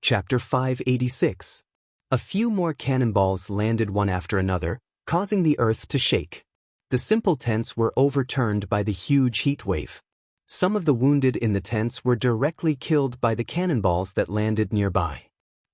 Chapter 586. A few more cannonballs landed one after another, causing the earth to shake. The simple tents were overturned by the huge heat wave. Some of the wounded in the tents were directly killed by the cannonballs that landed nearby.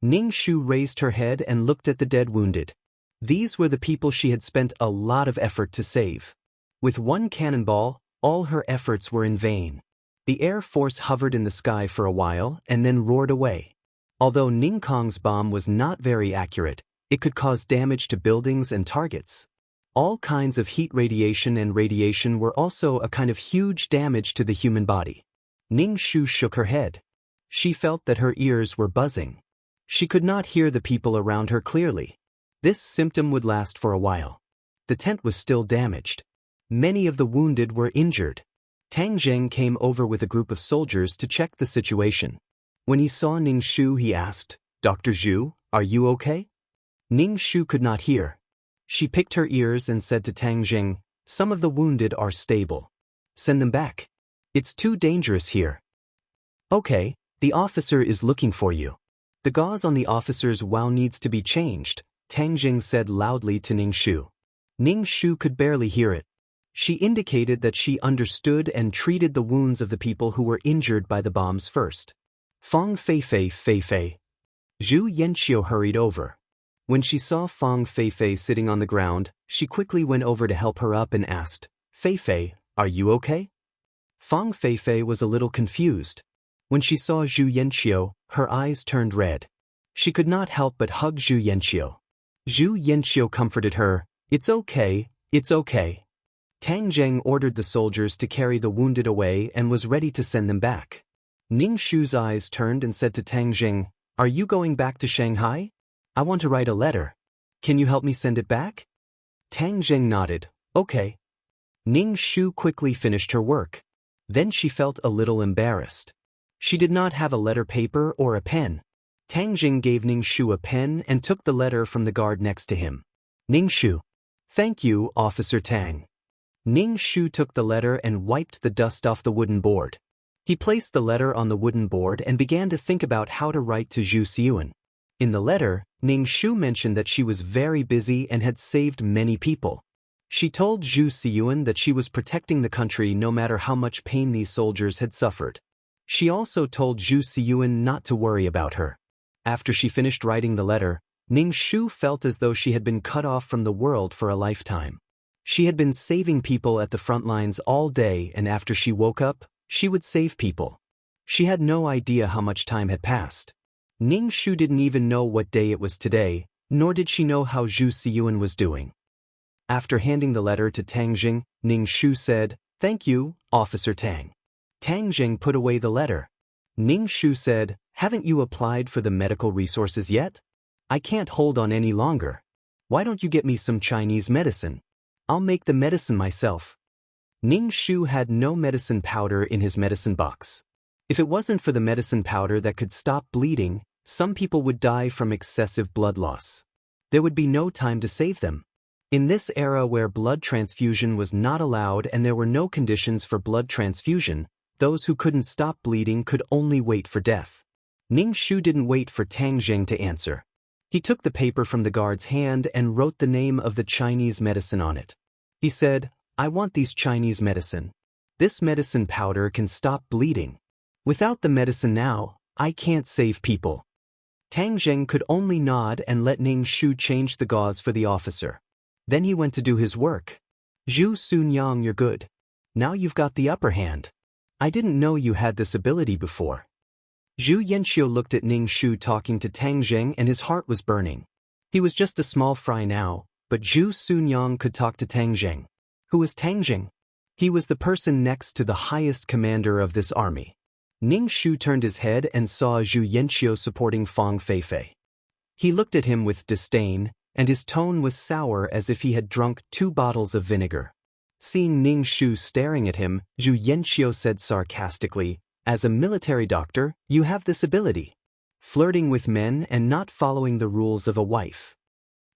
Ning Shu raised her head and looked at the dead wounded. These were the people she had spent a lot of effort to save. With one cannonball, all her efforts were in vain. The Air Force hovered in the sky for a while and then roared away. Although Ning Kong's bomb was not very accurate, it could cause damage to buildings and targets. All kinds of heat radiation and radiation were also a kind of huge damage to the human body. Ning Shu shook her head. She felt that her ears were buzzing. She could not hear the people around her clearly. This symptom would last for a while. The tent was still damaged. Many of the wounded were injured. Tang Zheng came over with a group of soldiers to check the situation. When he saw Ning Shu, he asked, "Dr. Zhu, are you okay?" Ning Shu could not hear. She picked her ears and said to Tang Zheng, "Some of the wounded are stable. Send them back. It's too dangerous here." "Okay, the officer is looking for you. The gauze on the officer's wow needs to be changed," Tang Zheng said loudly to Ning Shu. Ning Shu could barely hear it. She indicated that she understood and treated the wounds of the people who were injured by the bombs first. Fang Feifei. Zhu Yanqiu hurried over. When she saw Fang Feifei sitting on the ground, she quickly went over to help her up and asked, "Feifei, are you okay?" Fang Feifei was a little confused. When she saw Zhu Yanqiu, her eyes turned red. She could not help but hug Zhu Yanqiu. Zhu Yanqiu comforted her, "It's okay, it's okay." Tang Zheng ordered the soldiers to carry the wounded away and was ready to send them back. Ning Shu's eyes turned and said to Tang Zheng, "Are you going back to Shanghai? I want to write a letter. Can you help me send it back?" Tang Zheng nodded, "Okay." Ning Shu quickly finished her work. Then she felt a little embarrassed. She did not have a letter paper or a pen. Tang Zheng gave Ning Shu a pen and took the letter from the guard next to him. Ning Shu. "Thank you, Officer Tang." Ning Shu took the letter and wiped the dust off the wooden board. He placed the letter on the wooden board and began to think about how to write to Zhu Xiyuan. In the letter, Ning Shu mentioned that she was very busy and had saved many people. She told Zhu Xiyuan that she was protecting the country no matter how much pain these soldiers had suffered. She also told Zhu Xiyuan not to worry about her. After she finished writing the letter, Ning Shu felt as though she had been cut off from the world for a lifetime. She had been saving people at the front lines all day, and after she woke up, she would save people. She had no idea how much time had passed. Ning Shu didn't even know what day it was today, nor did she know how Zhu Xiyuan was doing. After handing the letter to Tang Zheng, Ning Shu said, "Thank you, Officer Tang." Tang Zheng put away the letter. Ning Shu said, "Haven't you applied for the medical resources yet? I can't hold on any longer. Why don't you get me some Chinese medicine? I'll make the medicine myself." Ning Shu had no medicine powder in his medicine box. If it wasn't for the medicine powder that could stop bleeding, some people would die from excessive blood loss. There would be no time to save them. In this era where blood transfusion was not allowed and there were no conditions for blood transfusion, those who couldn't stop bleeding could only wait for death. Ning Shu didn't wait for Tang Zheng to answer. He took the paper from the guard's hand and wrote the name of the Chinese medicine on it. He said, "I want these Chinese medicine. This medicine powder can stop bleeding. Without the medicine now, I can't save people." Tang Zheng could only nod and let Ning Shu change the gauze for the officer. Then he went to do his work. "Zhu Sunyang, you're good. Now you've got the upper hand. I didn't know you had this ability before." Zhu Yanqiu looked at Ning Shu talking to Tang Zheng and his heart was burning. He was just a small fry now, but Zhu Sunyang could talk to Tang Zheng. Who was Tang Zheng? He was the person next to the highest commander of this army. Ning Shu turned his head and saw Zhu Yanqiu supporting Fang Feifei. He looked at him with disdain, and his tone was sour as if he had drunk 2 bottles of vinegar. Seeing Ning Shu staring at him, Zhu Yanqiu said sarcastically, "As a military doctor, you have this ability. Flirting with men and not following the rules of a wife."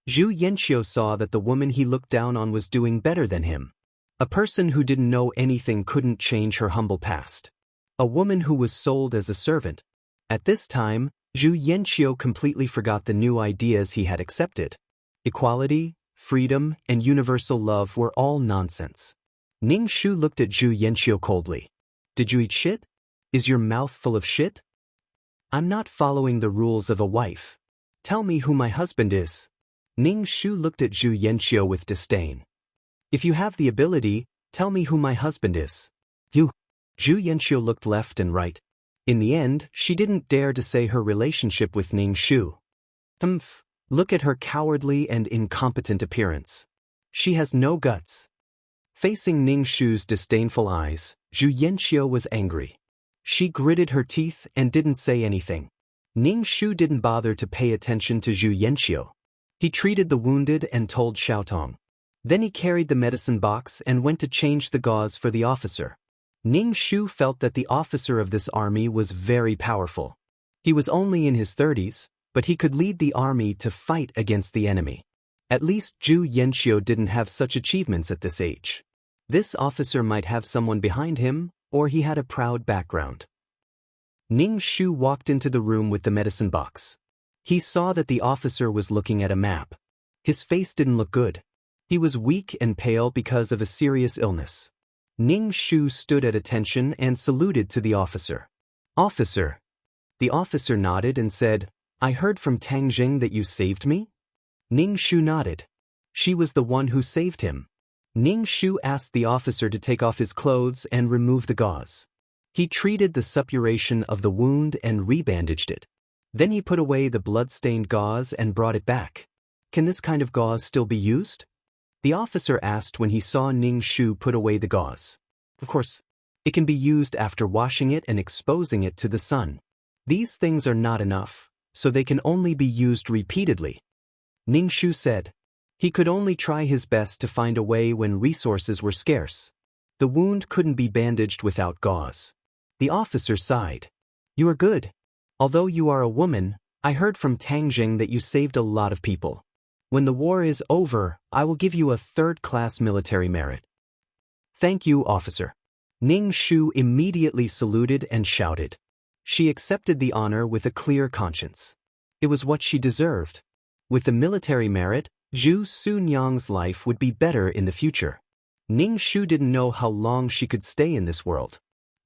Zhu Yanqiu saw that the woman he looked down on was doing better than him. A person who didn't know anything couldn't change her humble past. A woman who was sold as a servant. At this time, Zhu Yanqiu completely forgot the new ideas he had accepted. Equality, freedom, and universal love were all nonsense. Ning Shu looked at Zhu Yanqiu coldly. Did you eat shit? Is your mouth full of shit? I'm not following the rules of a wife. Tell me who my husband is. Ning Shu looked at Zhu Yanqiu with disdain. If you have the ability, tell me who my husband is. You. Zhu Yanqiu looked left and right. In the end, she didn't dare to say her relationship with Ning Shu. Humph. Look at her cowardly and incompetent appearance. She has no guts. Facing Ning Shu's disdainful eyes, Zhu Yanqiu was angry. She gritted her teeth and didn't say anything. Ning Shu didn't bother to pay attention to Zhu Yanqiu. He treated the wounded and told Xiaotong. Then he carried the medicine box and went to change the gauze for the officer. Ning Shu felt that the officer of this army was very powerful. He was only in his 30s, but he could lead the army to fight against the enemy. At least Zhu Yanqiu didn't have such achievements at this age. This officer might have someone behind him, or he had a proud background. Ning Shu walked into the room with the medicine box. He saw that the officer was looking at a map. His face didn't look good. He was weak and pale because of a serious illness. Ning Shu stood at attention and saluted to the officer. Officer. The officer nodded and said, I heard from Tang Jing that you saved me? Ning Shu nodded. She was the one who saved him. Ning Shu asked the officer to take off his clothes and remove the gauze. He treated the suppuration of the wound and rebandaged it. Then he put away the blood-stained gauze and brought it back. Can this kind of gauze still be used? The officer asked when he saw Ning Shu put away the gauze. Of course, it can be used after washing it and exposing it to the sun. These things are not enough, so they can only be used repeatedly. Ning Shu said. He could only try his best to find a way when resources were scarce. The wound couldn't be bandaged without gauze. The officer sighed. You are good. Although you are a woman, I heard from Tang Jing that you saved a lot of people. When the war is over, I will give you a third-class military merit. Thank you, officer. Ning Shu immediately saluted and shouted. She accepted the honor with a clear conscience. It was what she deserved. With the military merit, Zhu Sunyang's life would be better in the future. Ning Shu didn't know how long she could stay in this world.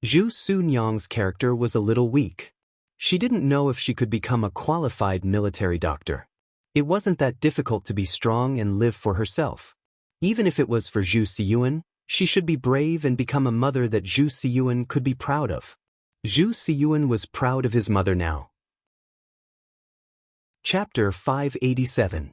Zhu Sunyang's character was a little weak. She didn't know if she could become a qualified military doctor. It wasn't that difficult to be strong and live for herself. Even if it was for Zhu Siyuan, she should be brave and become a mother that Zhu Siyuan could be proud of. Zhu Siyuan was proud of his mother now. Chapter 587.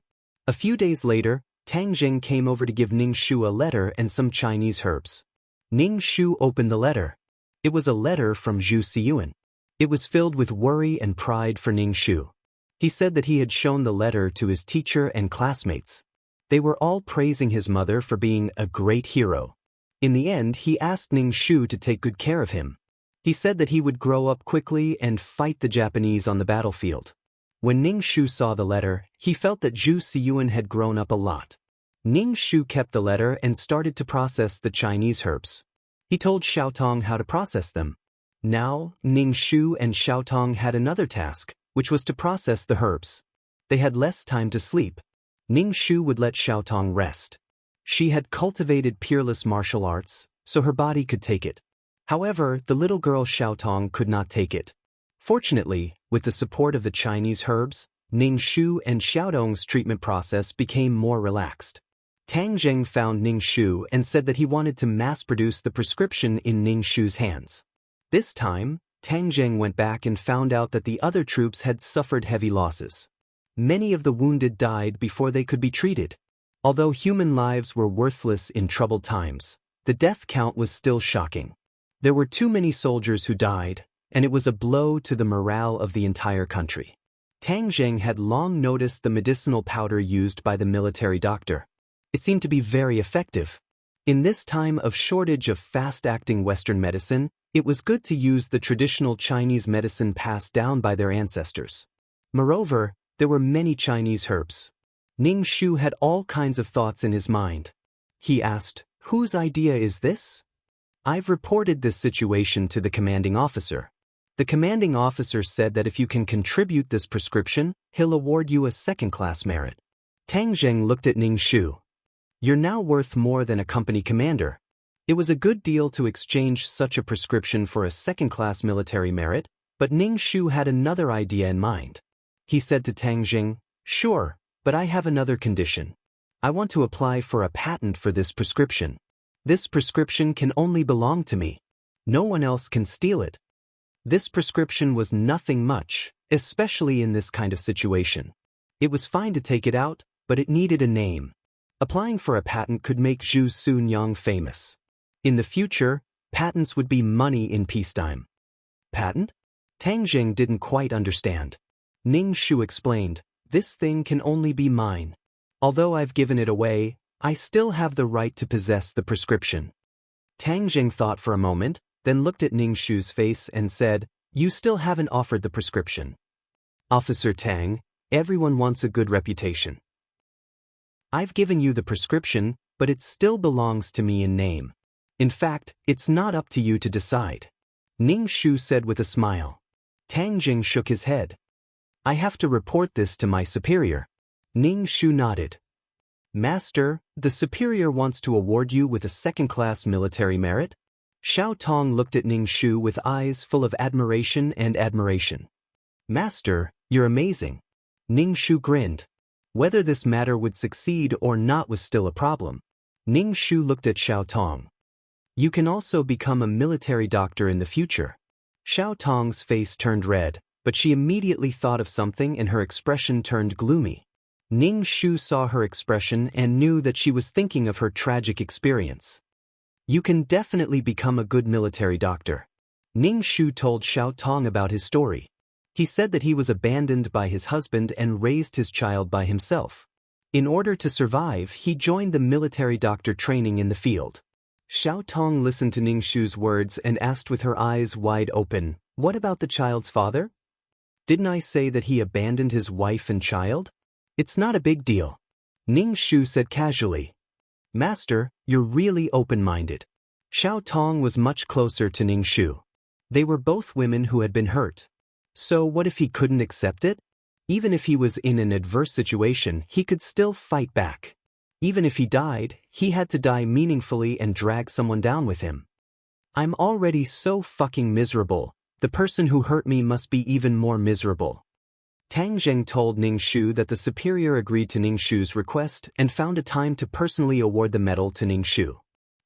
A few days later, Tang Jing came over to give Ning Shu a letter and some Chinese herbs. Ning Shu opened the letter. It was a letter from Zhu Siyuan. It was filled with worry and pride for Ning Shu. He said that he had shown the letter to his teacher and classmates. They were all praising his mother for being a great hero. In the end, he asked Ning Shu to take good care of him. He said that he would grow up quickly and fight the Japanese on the battlefield. When Ning Shu saw the letter, he felt that Zhu Siyuan had grown up a lot. Ning Shu kept the letter and started to process the Chinese herbs. He told Xiaotong how to process them. Now, Ning Shu and Xiaotong had another task, which was to process the herbs. They had less time to sleep. Ning Shu would let Xiaotong rest. She had cultivated peerless martial arts, so her body could take it. However, the little girl Xiaotong could not take it. Fortunately, with the support of the Chinese herbs, Ning Shu and Xiaotong's treatment process became more relaxed. Tang Jing found Ning Shu and said that he wanted to mass-produce the prescription in Ning Shu's hands. This time, Tang Jing went back and found out that the other troops had suffered heavy losses. Many of the wounded died before they could be treated. Although human lives were worthless in troubled times, the death count was still shocking. There were too many soldiers who died, and it was a blow to the morale of the entire country. Tang Jing had long noticed the medicinal powder used by the military doctor. It seemed to be very effective. In this time of shortage of fast-acting Western medicine, it was good to use the traditional Chinese medicine passed down by their ancestors. Moreover, there were many Chinese herbs. Ning Shu had all kinds of thoughts in his mind. He asked, "Whose idea is this?" "I've reported this situation to the commanding officer." The commanding officer said that if you can contribute this prescription, he'll award you a second-class merit. Tang Zheng looked at Ning Shu. You're now worth more than a company commander. It was a good deal to exchange such a prescription for a second-class military merit, but Ning Shu had another idea in mind. He said to Tang Zheng, "Sure, but I have another condition. I want to apply for a patent for this prescription. This prescription can only belong to me. No one else can steal it." This prescription was nothing much, especially in this kind of situation. It was fine to take it out, but it needed a name. Applying for a patent could make Zhu Sunyang famous. In the future, patents would be money in peacetime. Patent? Tang Zheng didn't quite understand. Ning Shu explained, "This thing can only be mine. Although I've given it away, I still have the right to possess the prescription." Tang Zheng thought for a moment, then looked at Ning Shu's face and said, "You still haven't offered the prescription." "Officer Tang, everyone wants a good reputation. I've given you the prescription, but it still belongs to me in name. In fact, it's not up to you to decide," Ning Shu said with a smile. Tang Zheng shook his head. "I have to report this to my superior." Ning Shu nodded. "Master, the superior wants to award you with a second-class military merit?" Xiao Tong looked at Ning Shu with eyes full of admiration and admiration. "Master, you're amazing." Ning Shu grinned. Whether this matter would succeed or not was still a problem. Ning Shu looked at Xiao Tong. "You can also become a military doctor in the future." Xiao Tong's face turned red, but she immediately thought of something and her expression turned gloomy. Ning Shu saw her expression and knew that she was thinking of her tragic experience. "You can definitely become a good military doctor." Ning Shu told Xiao Tong about his story. He said that he was abandoned by his husband and raised his child by himself. In order to survive, he joined the military doctor training in the field. Xiao Tong listened to Ning Shu's words and asked with her eyes wide open, "What about the child's father? Didn't I say that he abandoned his wife and child? It's not a big deal." Ning Shu said casually. "Master, you're really open-minded." Xiao Tong was much closer to Ning Shu. They were both women who had been hurt. So what if he couldn't accept it? Even if he was in an adverse situation, he could still fight back. Even if he died, he had to die meaningfully and drag someone down with him. "I'm already so fucking miserable. The person who hurt me must be even more miserable." Tang Zheng told Ning Shu that the superior agreed to Ning Shu's request and found a time to personally award the medal to Ning Shu.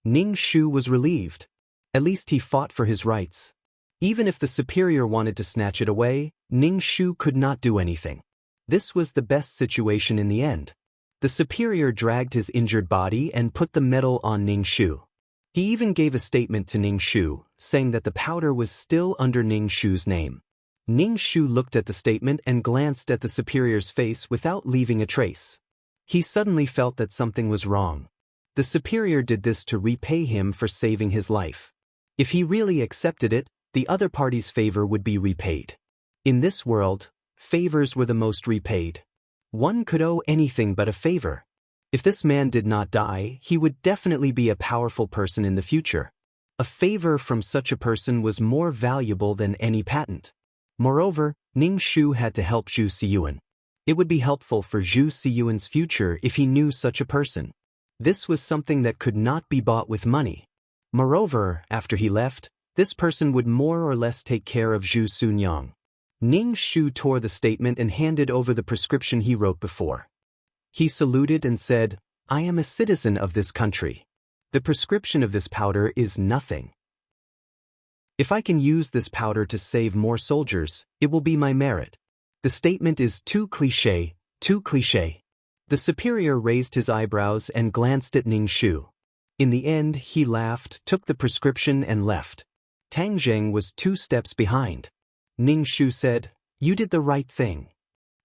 Ning Shu was relieved. At least he fought for his rights. Even if the superior wanted to snatch it away, Ning Shu could not do anything. This was the best situation in the end. The superior dragged his injured body and put the medal on Ning Shu. He even gave a statement to Ning Shu, saying that the powder was still under Ning Shu's name. Ning Shu looked at the statement and glanced at the superior's face without leaving a trace. He suddenly felt that something was wrong. The superior did this to repay him for saving his life. If he really accepted it, the other party's favor would be repaid. In this world, favors were the most repaid. One could owe anything but a favor. If this man did not die, he would definitely be a powerful person in the future. A favor from such a person was more valuable than any patent. Moreover, Ning Shu had to help Zhu Siyuan. It would be helpful for Zhu Siyuan's future if he knew such a person. This was something that could not be bought with money. Moreover, after he left, this person would more or less take care of Zhu Sunyang. Ning Shu tore the statement and handed over the prescription he wrote before. He saluted and said, "I am a citizen of this country. The prescription of this powder is nothing. If I can use this powder to save more soldiers, it will be my merit. The statement is too cliché, too cliché." The superior raised his eyebrows and glanced at Ning Shu. In the end, he laughed, took the prescription and left. Tang Zheng was 2 steps behind. Ning Shu said, "You did the right thing."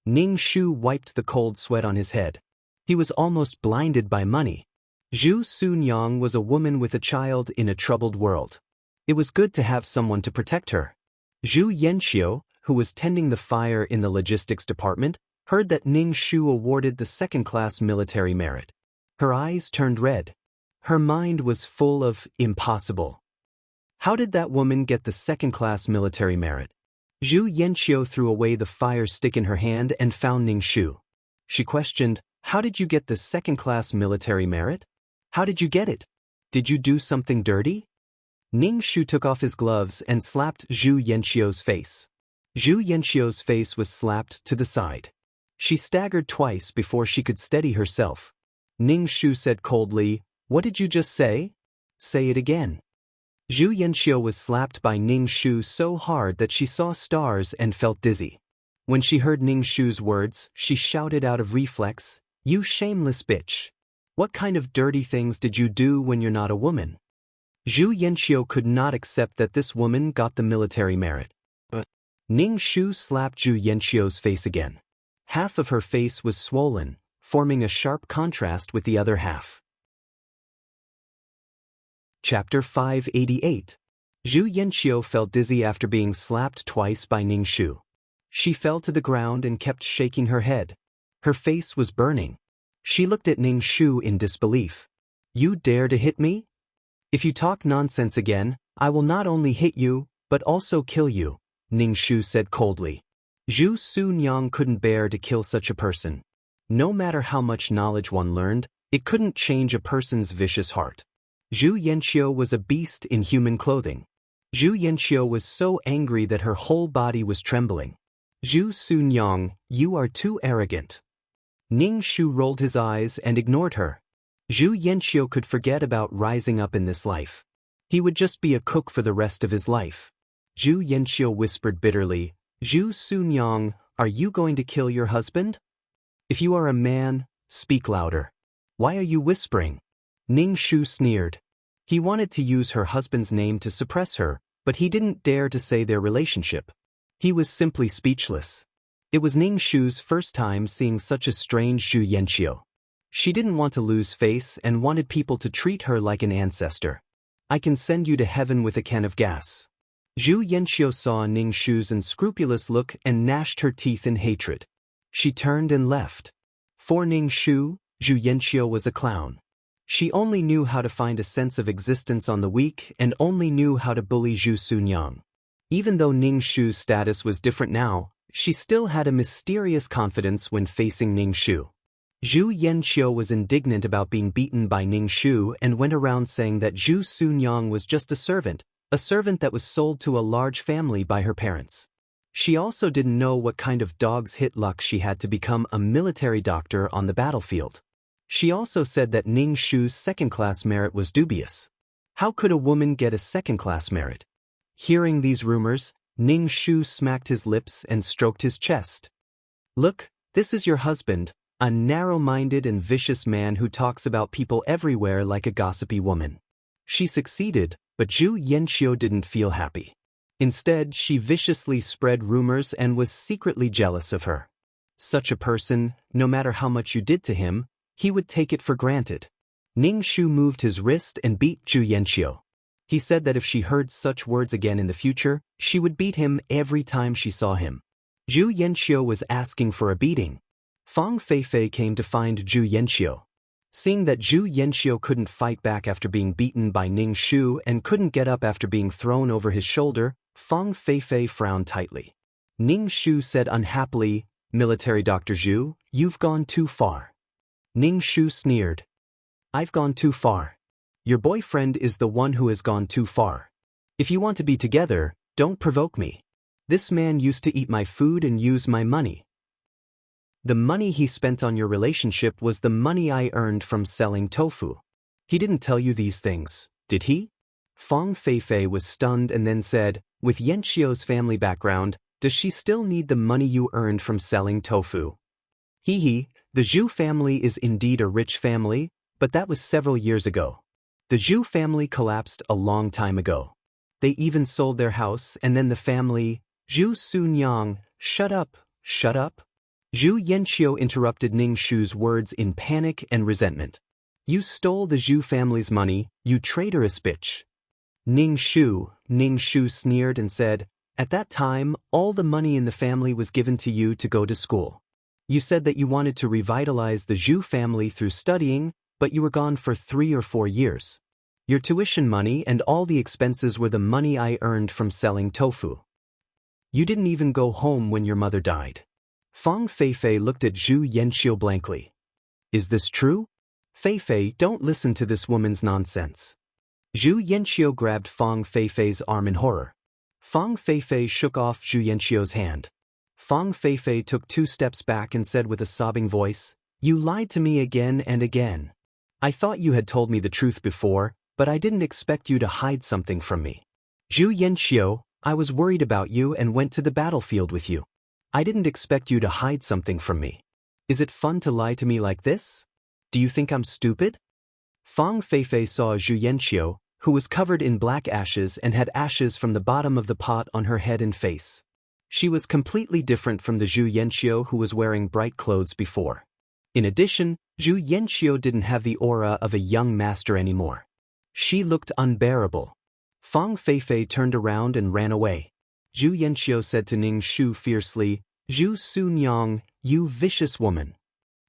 Ning Shu wiped the cold sweat on his head. He was almost blinded by money. Zhu Sunyang was a woman with a child in a troubled world. It was good to have someone to protect her. Zhu Yanxiu, who was tending the fire in the logistics department, heard that Ning Shu awarded the second-class military merit. Her eyes turned red. Her mind was full of impossible. How did that woman get the second-class military merit? Zhu Yanqiu threw away the fire stick in her hand and found Ning Shu. She questioned, "How did you get the second-class military merit? How did you get it? Did you do something dirty?" Ning Shu took off his gloves and slapped Zhu Yanqiu's face. Zhu Yanqiu's face was slapped to the side. She staggered twice before she could steady herself. Ning Shu said coldly, "What did you just say? Say it again." Zhu Yanqiu was slapped by Ning Shu so hard that she saw stars and felt dizzy. When she heard Ning Shu's words, she shouted out of reflex, "You shameless bitch! What kind of dirty things did you do when you're not a woman?" Zhu Yanqiu could not accept that this woman got the military merit. But Ning Shu slapped Zhu Yanqiu's face again. Half of her face was swollen, forming a sharp contrast with the other half. Chapter 588. Zhu Yanqiu felt dizzy after being slapped twice by Ning Shu. She fell to the ground and kept shaking her head. Her face was burning. She looked at Ning Shu in disbelief. "You dare to hit me? If you talk nonsense again, I will not only hit you, but also kill you," Ning Shu said coldly. Zhu Sunyang couldn't bear to kill such a person. No matter how much knowledge one learned, it couldn't change a person's vicious heart. Zhu Yanqiu was a beast in human clothing. Zhu Yanqiu was so angry that her whole body was trembling. "Zhu Sunyang, you are too arrogant." Ning Shu rolled his eyes and ignored her. Zhu Yanqiu could forget about rising up in this life. He would just be a cook for the rest of his life. Zhu Yanqiu whispered bitterly, "Zhu Sunyang, are you going to kill your husband? If you are a man, speak louder. Why are you whispering?" Ning Shu sneered. He wanted to use her husband's name to suppress her, but he didn't dare to say their relationship. He was simply speechless. It was Ning Shu's first time seeing such a strange Zhu Yanqiu. She didn't want to lose face and wanted people to treat her like an ancestor. "I can send you to heaven with a can of gas." Zhu Yanqiu saw Ning Shu's unscrupulous look and gnashed her teeth in hatred. She turned and left. For Ning Shu, Zhu Yanqiu was a clown. She only knew how to find a sense of existence on the weak and only knew how to bully Zhu Sunyang. Even though Ning Shu's status was different now, she still had a mysterious confidence when facing Ning Shu. Zhu Yanqiu was indignant about being beaten by Ning Shu and went around saying that Zhu Sunyang was just a servant that was sold to a large family by her parents. She also didn't know what kind of dog's hit luck she had to become a military doctor on the battlefield. She also said that Ning Shu's second-class merit was dubious. How could a woman get a second-class merit? Hearing these rumors, Ning Shu smacked his lips and stroked his chest. "Look, this is your husband, a narrow-minded and vicious man who talks about people everywhere like a gossipy woman." She succeeded, but Zhu Yanqiu didn't feel happy. Instead, she viciously spread rumors and was secretly jealous of her. Such a person, no matter how much you did to him, he would take it for granted. Ning Shu moved his wrist and beat Zhu Yanqiu. He said that if she heard such words again in the future, she would beat him every time she saw him. Zhu Yanqiu was asking for a beating. Fang Feifei came to find Zhu Yanqiu. Seeing that Zhu Yanqiu couldn't fight back after being beaten by Ning Shu and couldn't get up after being thrown over his shoulder, Fang Feifei frowned tightly. Ning Shu said unhappily, "Military Dr. Zhu, you've gone too far." Ning Shu sneered. "I've gone too far. Your boyfriend is the one who has gone too far. If you want to be together, don't provoke me. This man used to eat my food and use my money. The money he spent on your relationship was the money I earned from selling tofu. He didn't tell you these things, did he?" Fang Feifei was stunned and then said, "With Yanqiu's family background, does she still need the money you earned from selling tofu?" "Hee, the Zhu family is indeed a rich family, but that was several years ago. The Zhu family collapsed a long time ago. They even sold their house and then the family—" "Zhu Sunyang, shut up, shut up." Zhu Yanqiu interrupted Ning Shu's words in panic and resentment. "You stole the Zhu family's money, you traitorous bitch." Ning Shu sneered and said, "At that time, all the money in the family was given to you to go to school. You said that you wanted to revitalize the Zhu family through studying, but you were gone for 3 or 4 years. Your tuition money and all the expenses were the money I earned from selling tofu. You didn't even go home when your mother died. Fang Feifei looked at Zhu Yanxiu blankly. Is this true? Feifei, don't listen to this woman's nonsense. Zhu Yanxiu grabbed Fang Feifei's arm in horror. Fang Feifei shook off Zhu Yanxiu's hand. Fang Feifei took 2 steps back and said with a sobbing voice, You lied to me again and again. I thought you had told me the truth before, but I didn't expect you to hide something from me. Zhu Yanxiu, I was worried about you and went to the battlefield with you. I didn't expect you to hide something from me. Is it fun to lie to me like this? Do you think I'm stupid? Fang Feifei saw Zhu Yanxiu, who was covered in black ashes and had ashes from the bottom of the pot on her head and face. She was completely different from the Zhu Yanxiu who was wearing bright clothes before. In addition, Zhu Yanxiu didn't have the aura of a young master anymore. She looked unbearable. Fang Feifei turned around and ran away. Zhu Yanxiu said to Ning Shu fiercely, Zhu Sunyang, you vicious woman.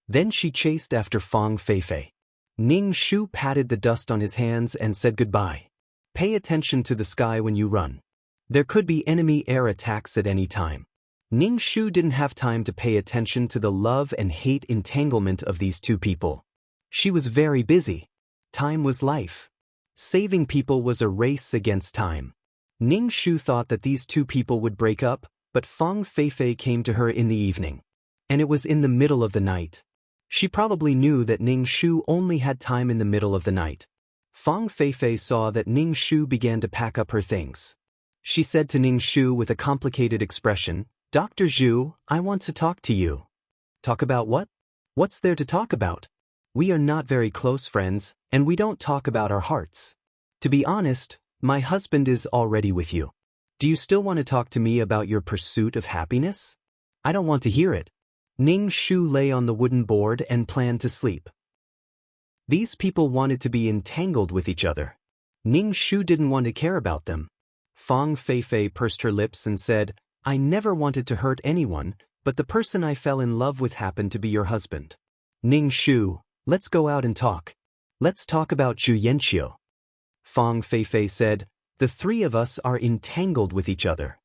Then she chased after Fang Feifei. Ning Shu patted the dust on his hands and said goodbye. Pay attention to the sky when you run. There could be enemy air attacks at any time. Ning Shu didn't have time to pay attention to the love and hate entanglement of these 2 people. She was very busy. Time was life. Saving people was a race against time. Ning Shu thought that these 2 people would break up, but Fang Feifei came to her in the evening. And it was in the middle of the night. She probably knew that Ning Shu only had time in the middle of the night. Fang Feifei saw that Ning Shu began to pack up her things. She said to Ning Shu with a complicated expression, Dr. Zhu, I want to talk to you. Talk about what? What's there to talk about? We are not very close friends, and we don't talk about our hearts. To be honest, my husband is already with you. Do you still want to talk to me about your pursuit of happiness? I don't want to hear it. Ning Shu lay on the wooden board and planned to sleep. These people wanted to be entangled with each other. Ning Shu didn't want to care about them. Fang Feifei pursed her lips and said, I never wanted to hurt anyone, but the person I fell in love with happened to be your husband. Ning Shu, let's go out and talk. Let's talk about Zhu Yanxiu. Fang Feifei said, the 3 of us are entangled with each other.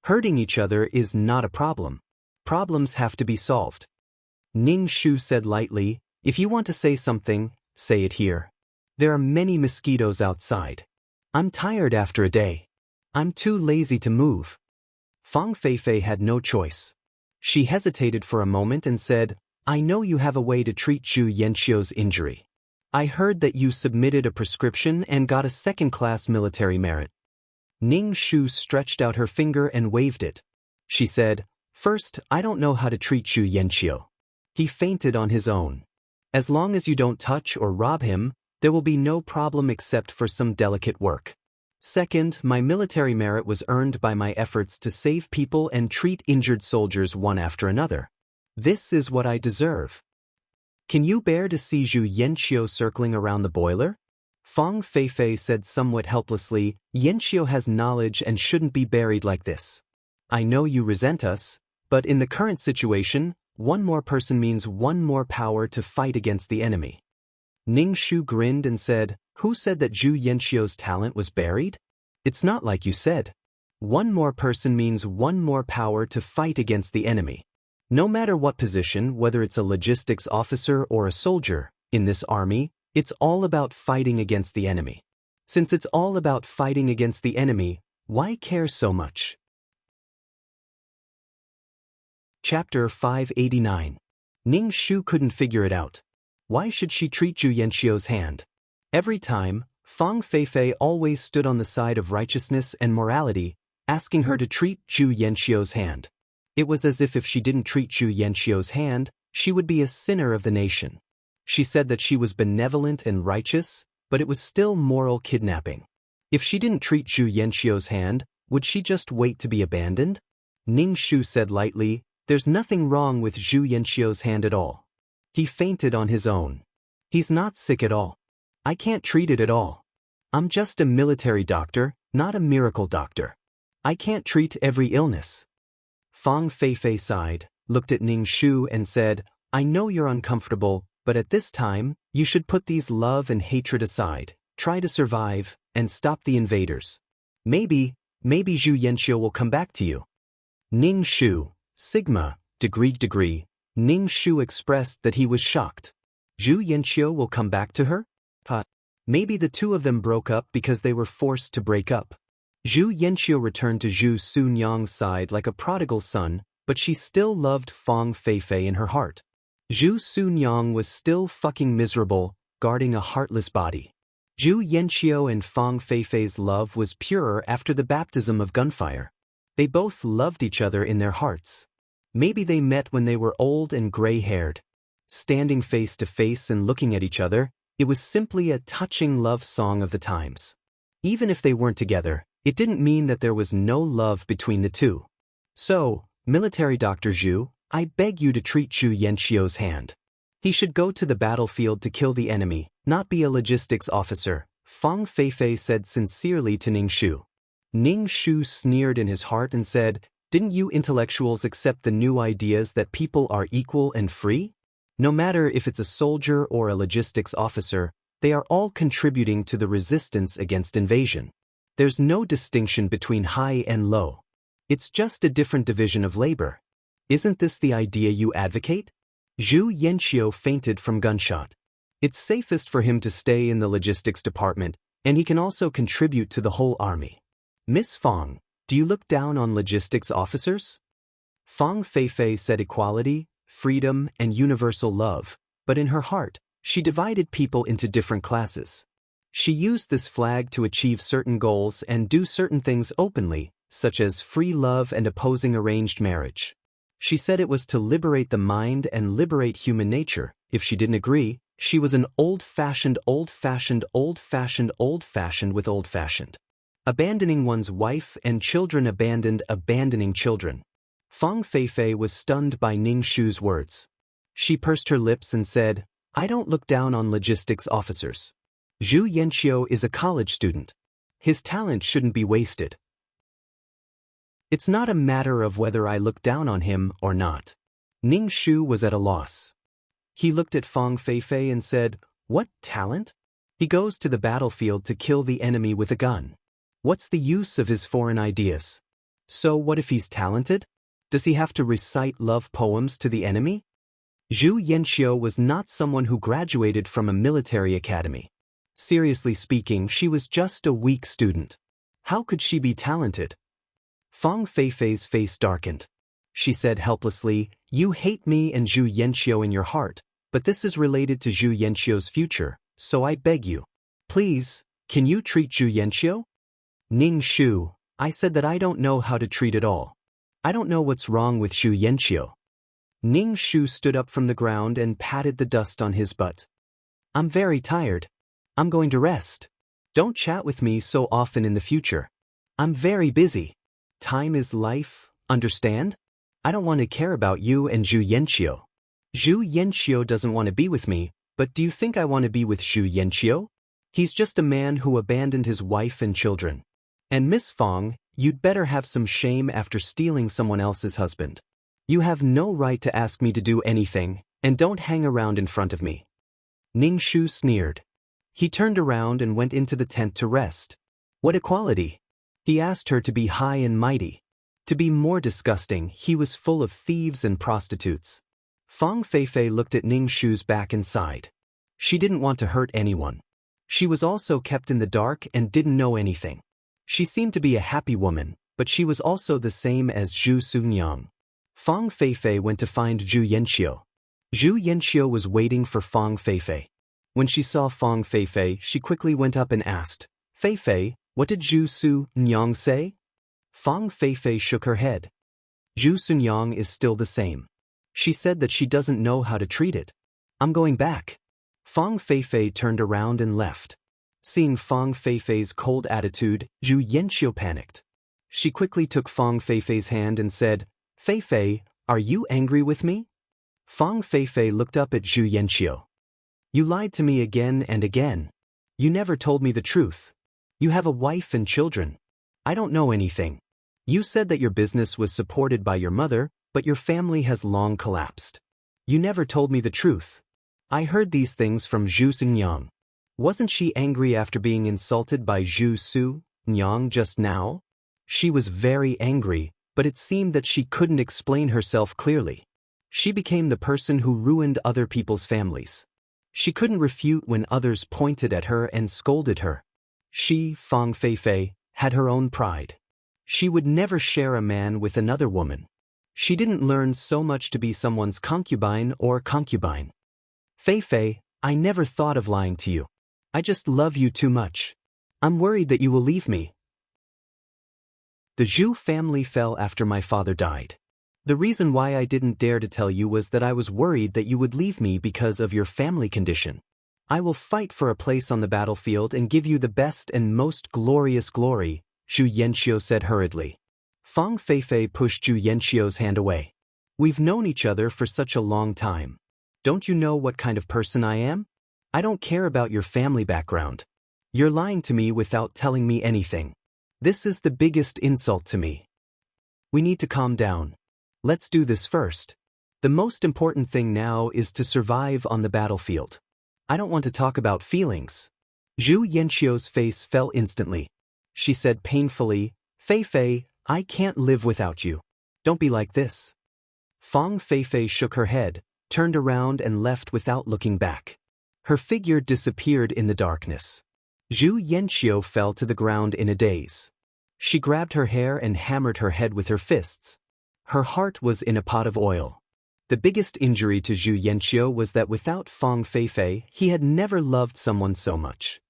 Hurting each other is not a problem. Problems have to be solved. Ning Shu said lightly, if you want to say something, say it here. There are many mosquitoes outside. I'm tired after a day. I'm too lazy to move. Fang Feifei had no choice. She hesitated for a moment and said, I know you have a way to treat Zhu Yanxiu's injury. I heard that you submitted a prescription and got a 2nd-class military merit. Ning Shu stretched out her finger and waved it. She said, First, I don't know how to treat Zhu Yanxiu. He fainted on his own. As long as you don't touch or rob him, there will be no problem except for some delicate work. Second, my military merit was earned by my efforts to save people and treat injured soldiers one after another. This is what I deserve. Can you bear to see Zhu Yanxiu circling around the boiler? Fang Feifei said somewhat helplessly, Yanxiu has knowledge and shouldn't be buried like this. I know you resent us, but in the current situation, 1 more person means 1 more power to fight against the enemy. Ning Shu grinned and said, Who said that Zhu Yanxiu's talent was buried? It's not like you said. 1 more person means 1 more power to fight against the enemy. No matter what position, whether it's a logistics officer or a soldier, in this army, it's all about fighting against the enemy. Since it's all about fighting against the enemy, why care so much? Chapter 589. Ning Shu couldn't figure it out. Why should she treat Zhu Yanxiu's hand? Every time, Fang Feifei always stood on the side of righteousness and morality, asking her to treat Zhu Yanxiu's hand. It was as if she didn't treat Zhu Yanxiu's hand, she would be a sinner of the nation. She said that she was benevolent and righteous, but it was still moral kidnapping. If she didn't treat Zhu Yanxiu's hand, would she just wait to be abandoned? Ning Shu said lightly, There's nothing wrong with Zhu Yanxiu's hand at all. He fainted on his own. He's not sick at all. I can't treat it at all. I'm just a military doctor, not a miracle doctor. I can't treat every illness. Fang Feifei sighed, looked at Ning Shu and said, I know you're uncomfortable, but at this time, you should put these love and hatred aside. try to survive, and stop the invaders. Maybe Zhu Yanqiu will come back to you. Ning Shu, Sigma, degree. Ning Shu expressed that he was shocked. Zhu Yanqiu will come back to her? Maybe the two of them broke up because they were forced to break up. Zhu Yanqiu returned to Zhu Sunyang's side like a prodigal son, but she still loved Fang Feifei in her heart. Zhu Sunyang was still fucking miserable, guarding a heartless body. Zhu Yanqiu and Fang Feifei's love was purer after the baptism of gunfire. They both loved each other in their hearts. Maybe they met when they were old and gray-haired. Standing face to face and looking at each other, it was simply a touching love song of the times. Even if they weren't together, it didn't mean that there was no love between the two. So, military Dr. Zhu, I beg you to treat Zhu Yanqiu's hand. He should go to the battlefield to kill the enemy, not be a logistics officer, Fang Feifei said sincerely to Ning Shu. Ning Shu sneered in his heart and said, "Didn't you intellectuals accept the new ideas that people are equal and free? No matter if it's a soldier or a logistics officer, they are all contributing to the resistance against invasion. There's no distinction between high and low. It's just a different division of labor. Isn't this the idea you advocate?" Zhu Yanqiu fainted from gunshot. It's safest for him to stay in the logistics department, and he can also contribute to the whole army. Miss Fang, do you look down on logistics officers? Fang Feifei said equality, freedom, and universal love, but in her heart, she divided people into different classes. She used this flag to achieve certain goals and do certain things openly, such as free love and opposing arranged marriage. She said it was to liberate the mind and liberate human nature. If she didn't agree, she was an old-fashioned with old-fashioned. Abandoning one's wife and children abandoning children. Fang Feifei was stunned by Ning Shu's words. She pursed her lips and said, "I don't look down on logistics officers. Zhu Yanqiu is a college student. His talent shouldn't be wasted. It's not a matter of whether I look down on him or not." Ning Shu was at a loss. He looked at Fang Feifei and said, "What talent? He goes to the battlefield to kill the enemy with a gun. What's the use of his foreign ideas? So what if he's talented? Does he have to recite love poems to the enemy?" Zhu Yanqiu was not someone who graduated from a military academy. Seriously speaking, she was just a weak student. How could she be talented? Fang Feifei's face darkened. She said helplessly, "You hate me and Zhu Yanqiu in your heart, but this is related to Zhu Yanqiu's future, so I beg you. Please, can you treat Zhu Yanqiu?" Ning Shu, I said that I don't know how to treat it all. I don't know what's wrong with Zhu Yanqiu. Ning Shu stood up from the ground and patted the dust on his butt. "I'm very tired. I'm going to rest. Don't chat with me so often in the future. I'm very busy. Time is life, understand? I don't want to care about you and Zhu Yanqiu. Zhu Yanqiu doesn't want to be with me, but do you think I want to be with Zhu Yanqiu? He's just a man who abandoned his wife and children. And Miss Fang, you'd better have some shame after stealing someone else's husband. You have no right to ask me to do anything, and don't hang around in front of me." Ning Shu sneered. He turned around and went into the tent to rest. What equality? He asked her to be high and mighty. To be more disgusting, he was full of thieves and prostitutes. Fang Feifei looked at Ning Shu's back and sighed. She didn't want to hurt anyone. She was also kept in the dark and didn't know anything. She seemed to be a happy woman, but she was also the same as Zhu Sunyang. Fang Feifei went to find Zhu Yanqiu. Zhu Yanqiu was waiting for Fang Feifei. When she saw Fang Feifei, she quickly went up and asked, "Feifei, what did Zhu Sunyang say?" Fang Feifei shook her head. Zhu Sunyang is still the same. She said that she doesn't know how to treat it. "I'm going back." Fang Feifei turned around and left. Seeing Fang Feifei's cold attitude, Zhu Yanqiu panicked. She quickly took Fang Feifei's hand and said, "Feifei, are you angry with me?" Fang Feifei looked up at Zhu Yanqiu. "You lied to me again and again. You never told me the truth. You have a wife and children. I don't know anything. You said that your business was supported by your mother, but your family has long collapsed. You never told me the truth. I heard these things from Zhu Xingyang. Wasn't she angry after being insulted by Zhu Su Nyang just now? She was very angry, but it seemed that she couldn't explain herself clearly. She became the person who ruined other people's families. She couldn't refute when others pointed at her and scolded her. She, Fang Feifei, had her own pride. She would never share a man with another woman. She didn't learn so much to be someone's concubine or concubine. Feifei, I never thought of lying to you. I just love you too much. I'm worried that you will leave me. The Zhu family fell after my father died. The reason why I didn't dare to tell you was that I was worried that you would leave me because of your family condition. I will fight for a place on the battlefield and give you the best and most glorious glory, Zhu Yanqiu said hurriedly. Fang Feifei pushed Zhu Yanqiu's hand away. We've known each other for such a long time. Don't you know what kind of person I am? I don't care about your family background. You're lying to me without telling me anything. This is the biggest insult to me. We need to calm down. Let's do this first. The most important thing now is to survive on the battlefield. I don't want to talk about feelings. Zhu Yanqiu's face fell instantly. She said painfully, Feifei, I can't live without you. Don't be like this. Fang Feifei shook her head, turned around and left without looking back. Her figure disappeared in the darkness. Zhu Yanqiu fell to the ground in a daze. She grabbed her hair and hammered her head with her fists. Her heart was in a pot of oil. The biggest injury to Zhu Yanqiu was that without Fang Feifei, he had never loved someone so much.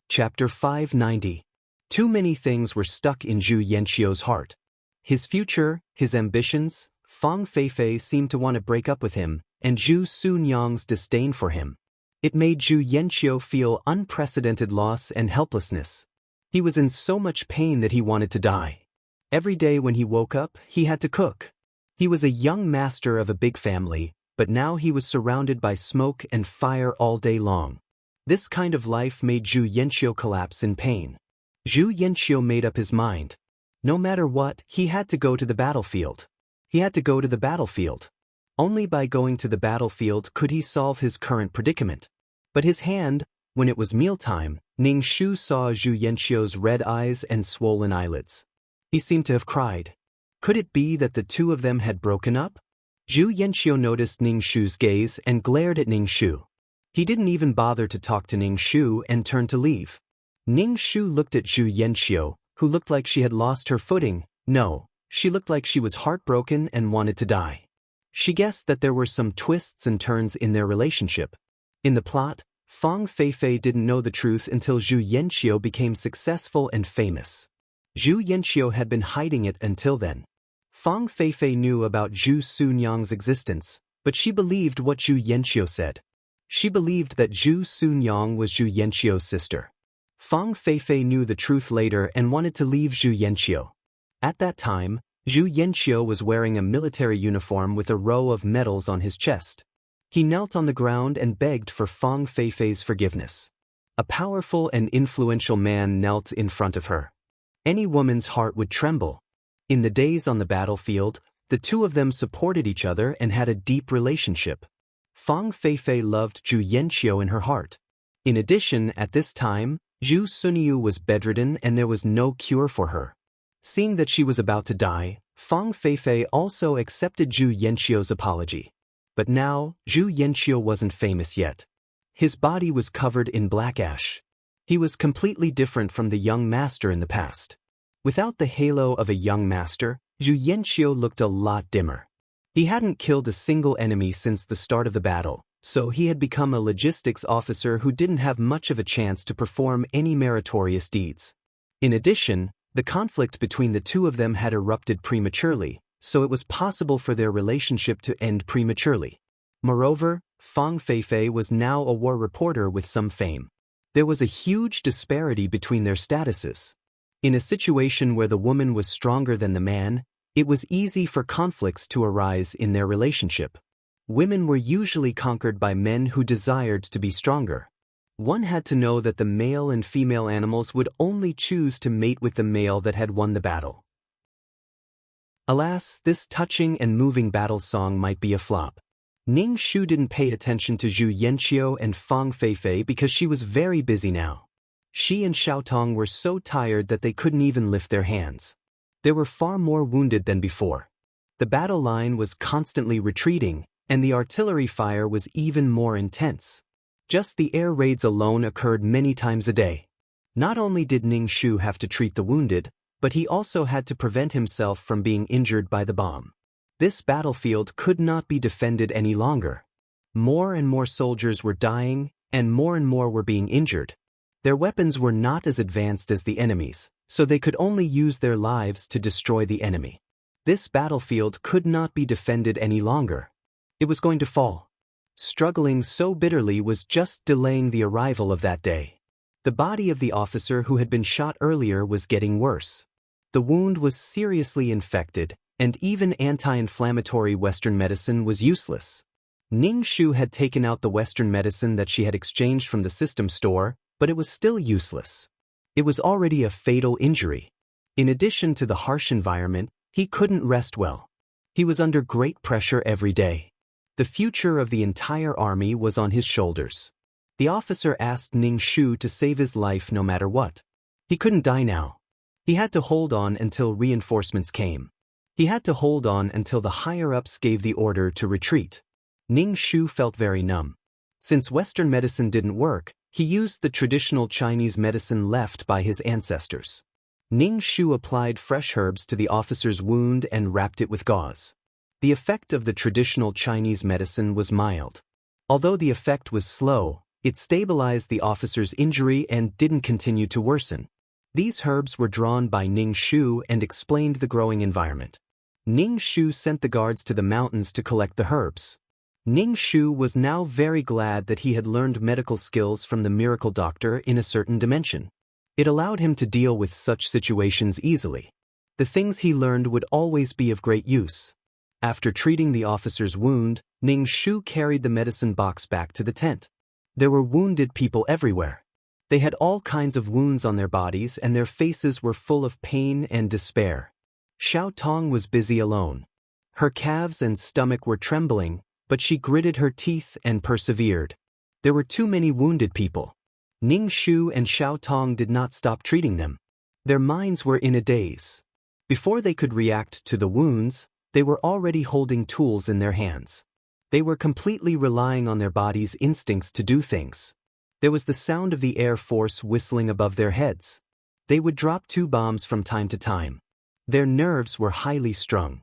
Chapter 590. Too many things were stuck in Zhu Yanqiu's heart. His future, his ambitions, Fang Feifei seemed to want to break up with him, and Zhu Sunyang's disdain for him. It made Zhu Yanqiu feel unprecedented loss and helplessness. He was in so much pain that he wanted to die. Every day when he woke up, he had to cook. He was a young master of a big family, but now he was surrounded by smoke and fire all day long. This kind of life made Zhu Yanqiu collapse in pain. Zhu Yanqiu made up his mind. No matter what, he had to go to the battlefield. He had to go to the battlefield. Only by going to the battlefield could he solve his current predicament. But his hand, when it was mealtime, Ning Shu saw Zhu Yanqiu's red eyes and swollen eyelids. He seemed to have cried. Could it be that the two of them had broken up? Zhu Yanqiu noticed Ning Shu's gaze and glared at Ning Shu. He didn't even bother to talk to Ning Shu and turned to leave. Ning Shu looked at Zhu Yanqiu, who looked like she had lost her footing. No, she looked like she was heartbroken and wanted to die. She guessed that there were some twists and turns in their relationship. In the plot, Fang Feifei didn't know the truth until Zhu Yanqiu became successful and famous. Zhu Yanqiu had been hiding it until then. Fang Feifei knew about Zhu Sunyang's existence, but she believed what Zhu Yanqiu said. She believed that Zhu Sunyang was Zhu Yanqiu's sister. Fang Feifei knew the truth later and wanted to leave Zhu Yanqiu. At that time, Zhu Yanqiu was wearing a military uniform with a row of medals on his chest. He knelt on the ground and begged for Fang Feifei's forgiveness. A powerful and influential man knelt in front of her. Any woman's heart would tremble. In the days on the battlefield, the two of them supported each other and had a deep relationship. Fang Feifei loved Zhu Yanqiu in her heart. In addition, at this time, Zhu Sunyu was bedridden and there was no cure for her. Seeing that she was about to die, Fang Feifei also accepted Zhu Yanqiu's apology. But now, Zhu Yanqiu wasn't famous yet. His body was covered in black ash. He was completely different from the young master in the past. Without the halo of a young master, Zhu Yanqiu looked a lot dimmer. He hadn't killed a single enemy since the start of the battle, so he had become a logistics officer who didn't have much of a chance to perform any meritorious deeds. In addition, the conflict between the two of them had erupted prematurely, so it was possible for their relationship to end prematurely. Moreover, Fang Feifei was now a war reporter with some fame. There was a huge disparity between their statuses. In a situation where the woman was stronger than the man, it was easy for conflicts to arise in their relationship. Women were usually conquered by men who desired to be stronger. One had to know that the male and female animals would only choose to mate with the male that had won the battle. Alas, this touching and moving battle song might be a flop. Ning Shu didn't pay attention to Zhu Yanqiu and Fang Feifei because she was very busy now. She and Xiao Tong were so tired that they couldn't even lift their hands. There were far more wounded than before. The battle line was constantly retreating, and the artillery fire was even more intense. Just the air raids alone occurred many times a day. Not only did Ning Shu have to treat the wounded, but he also had to prevent himself from being injured by the bomb. This battlefield could not be defended any longer. More and more soldiers were dying, and more were being injured. Their weapons were not as advanced as the enemy's, so they could only use their lives to destroy the enemy. This battlefield could not be defended any longer. It was going to fall. Struggling so bitterly was just delaying the arrival of that day. The body of the officer who had been shot earlier was getting worse. The wound was seriously infected, and even anti-inflammatory Western medicine was useless. Ning Shu had taken out the Western medicine that she had exchanged from the system store, but it was still useless. It was already a fatal injury. In addition to the harsh environment, he couldn't rest well. He was under great pressure every day. The future of the entire army was on his shoulders. The officer asked Ning Shu to save his life no matter what. He couldn't die now. He had to hold on until reinforcements came. He had to hold on until the higher-ups gave the order to retreat. Ning Shu felt very numb. Since Western medicine didn't work, he used the traditional Chinese medicine left by his ancestors. Ning Shu applied fresh herbs to the officer's wound and wrapped it with gauze. The effect of the traditional Chinese medicine was mild. Although the effect was slow, it stabilized the officer's injury and didn't continue to worsen. These herbs were drawn by Ning Shu and explained the growing environment. Ning Shu sent the guards to the mountains to collect the herbs. Ning Shu was now very glad that he had learned medical skills from the miracle doctor in a certain dimension. It allowed him to deal with such situations easily. The things he learned would always be of great use. After treating the officer's wound, Ning Shu carried the medicine box back to the tent. There were wounded people everywhere. They had all kinds of wounds on their bodies and their faces were full of pain and despair. Xiao Tong was busy alone. Her calves and stomach were trembling, but she gritted her teeth and persevered. There were too many wounded people. Ning Shu and Xiao Tong did not stop treating them. Their minds were in a daze. Before they could react to the wounds, they were already holding tools in their hands. They were completely relying on their body's instincts to do things. There was the sound of the Air Force whistling above their heads. They would drop 2 bombs from time to time. Their nerves were highly strung.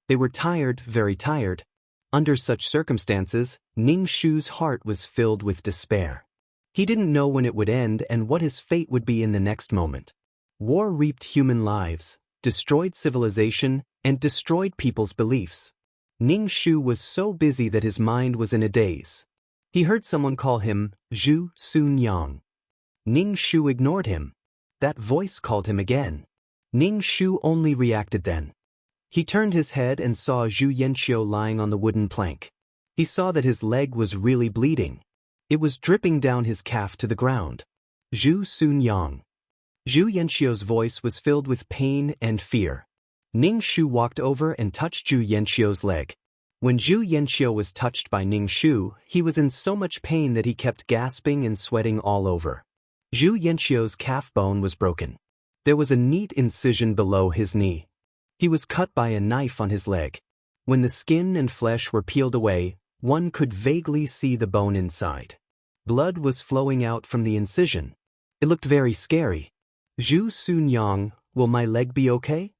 They were tired, very tired. Under such circumstances, Ning Shu's heart was filled with despair. He didn't know when it would end and what his fate would be in the next moment. War reaped human lives, destroyed civilization, and destroyed people's beliefs. Ning Shu was so busy that his mind was in a daze. He heard someone call him Zhu Sunyang. Ning Shu ignored him. That voice called him again. Ning Shu only reacted then. He turned his head and saw Zhu Yanqiu lying on the wooden plank. He saw that his leg was really bleeding. It was dripping down his calf to the ground. Zhu Sunyang. Zhu Yanqiu's voice was filled with pain and fear. Ning Shu walked over and touched Zhu Yanqiu's leg. When Zhu Yanqiu was touched by Ning Shu, he was in so much pain that he kept gasping and sweating all over. Zhu Yanqiu's calf bone was broken. There was a neat incision below his knee. He was cut by a knife on his leg. When the skin and flesh were peeled away, one could vaguely see the bone inside. Blood was flowing out from the incision. It looked very scary. Zhu Sunyang, will my leg be okay?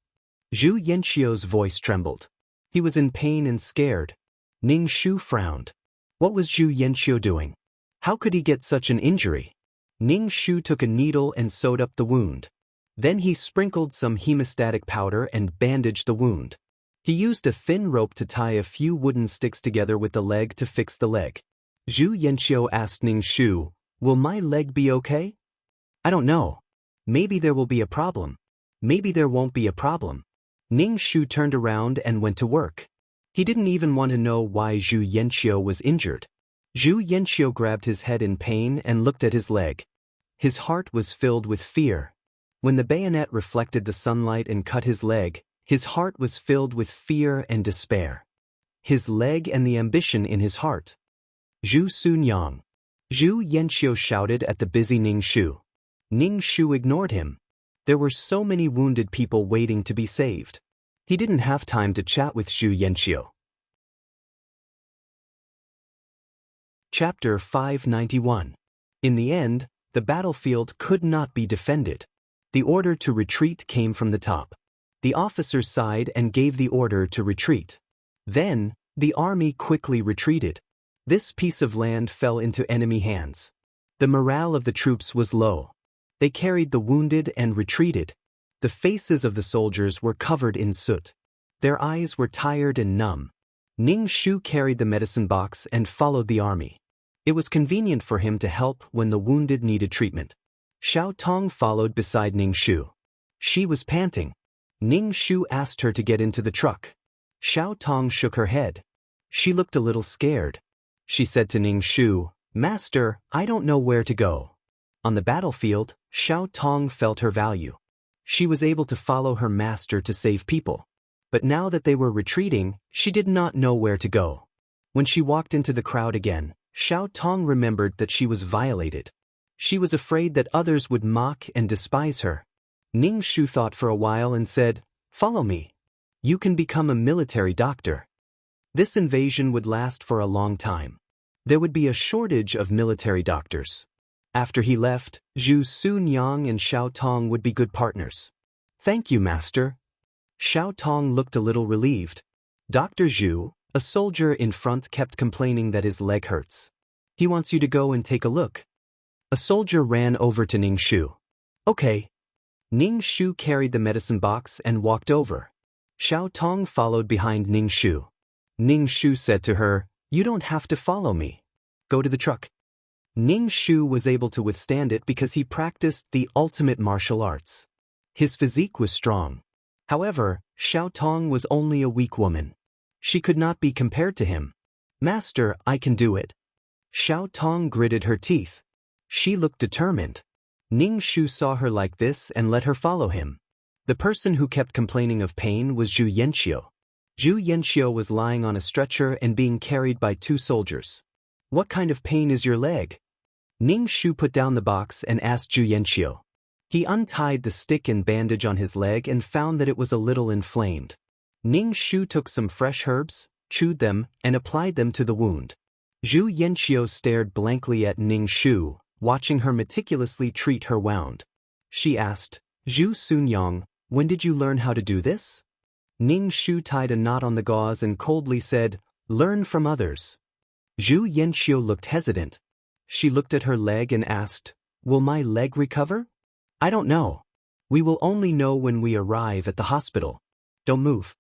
Zhu Yanqiu's voice trembled. He was in pain and scared. Ning Shu frowned. What was Zhu Yanqiu doing? How could he get such an injury? Ning Shu took a needle and sewed up the wound. Then he sprinkled some hemostatic powder and bandaged the wound. He used a thin rope to tie a few wooden sticks together with the leg to fix the leg. Zhu Yanqiu asked Ning Shu, will my leg be okay? I don't know. Maybe there will be a problem. Maybe there won't be a problem. Ning Shu turned around and went to work. He didn't even want to know why Zhu Yanqiu was injured. Zhu Yanqiu grabbed his head in pain and looked at his leg. His heart was filled with fear. When the bayonet reflected the sunlight and cut his leg, his heart was filled with fear and despair. his leg and the ambition in his heart. Zhu Sunyang. Zhu Yanqiu shouted at the busy Ning Shu. Ning Shu ignored him. There were so many wounded people waiting to be saved. He didn't have time to chat with Zhu Yanqiu. Chapter 591. In the end, the battlefield could not be defended. The order to retreat came from the top. The officers sighed and gave the order to retreat. Then, the army quickly retreated. This piece of land fell into enemy hands. The morale of the troops was low. They carried the wounded and retreated. The faces of the soldiers were covered in soot. Their eyes were tired and numb. Ning Shu carried the medicine box and followed the army. It was convenient for him to help when the wounded needed treatment. Xiao Tong followed beside Ning Shu. She was panting. Ning Shu asked her to get into the truck. Xiao Tong shook her head. She looked a little scared. She said to Ning Shu, "Master, I don't know where to go." On the battlefield, Xiao Tong felt her value. She was able to follow her master to save people. But now that they were retreating, she did not know where to go. When she walked into the crowd again, Xiao Tong remembered that she was violated. She was afraid that others would mock and despise her. Ning Shu thought for a while and said, "Follow me. You can become a military doctor." This invasion would last for a long time. There would be a shortage of military doctors. After he left, Zhu Sunyang and Xiao Tong would be good partners. "Thank you, master." Xiao Tong looked a little relieved. Dr. Zhu, a soldier in front, kept complaining that his leg hurts. "He wants you to go and take a look." A soldier ran over to Ning Shu. "Okay." Ning Shu carried the medicine box and walked over. Xiao Tong followed behind Ning Shu. Ning Shu said to her, "You don't have to follow me. Go to the truck." Ning Shu was able to withstand it because he practiced the ultimate martial arts. His physique was strong. However, Xiao Tong was only a weak woman. She could not be compared to him. "Master, I can do it." Xiao Tong gritted her teeth. She looked determined. Ning Shu saw her like this and let her follow him. The person who kept complaining of pain was Zhu Yanqiu. Zhu Yanqiu was lying on a stretcher and being carried by two soldiers. "What kind of pain is your leg?" Ning Shu put down the box and asked Zhu Yanqiu. He untied the stick and bandage on his leg and found that it was a little inflamed. Ning Shu took some fresh herbs, chewed them, and applied them to the wound. Zhu Yanqiu stared blankly at Ning Shu, watching her meticulously treat her wound. She asked, "Zhu Sunyang, when did you learn how to do this?" Ning Shu tied a knot on the gauze and coldly said, "Learn from others." Zhu Yanqiu looked hesitant. She looked at her leg and asked, "Will my leg recover?" "I don't know. We will only know when we arrive at the hospital. Don't move."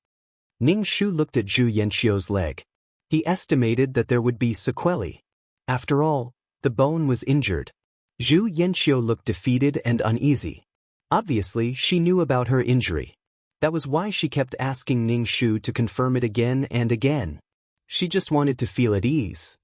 Ning Shu looked at Zhu Yanqiu's leg. He estimated that there would be sequelae. After all, the bone was injured. Zhu Yanqiu looked defeated and uneasy. Obviously, she knew about her injury. That was why she kept asking Ning Shu to confirm it again and again. She just wanted to feel at ease.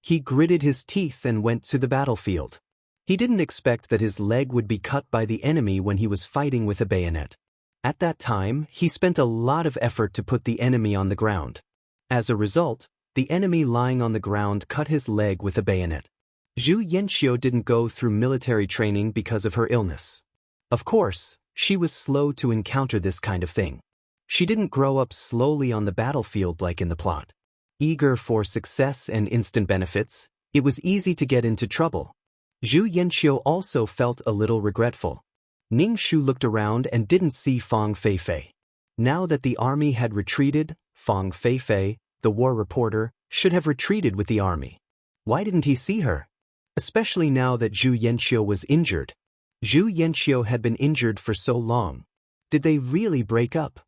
He gritted his teeth and went to the battlefield. He didn't expect that his leg would be cut by the enemy when he was fighting with a bayonet. At that time, he spent a lot of effort to put the enemy on the ground. As a result, the enemy lying on the ground cut his leg with a bayonet. Zhu Yanqiu didn't go through military training because of her illness. Of course, she was slow to encounter this kind of thing. She didn't grow up slowly on the battlefield like in the plot. Eager for success and instant benefits, it was easy to get into trouble. Zhu Yanqiu also felt a little regretful. Ning Shu looked around and didn't see Fang Feifei. Now that the army had retreated, Fang Feifei, the war reporter, should have retreated with the army. Why didn't he see her? Especially now that Zhu Yanqiu was injured. Zhu Yanqiu had been injured for so long. Did they really break up?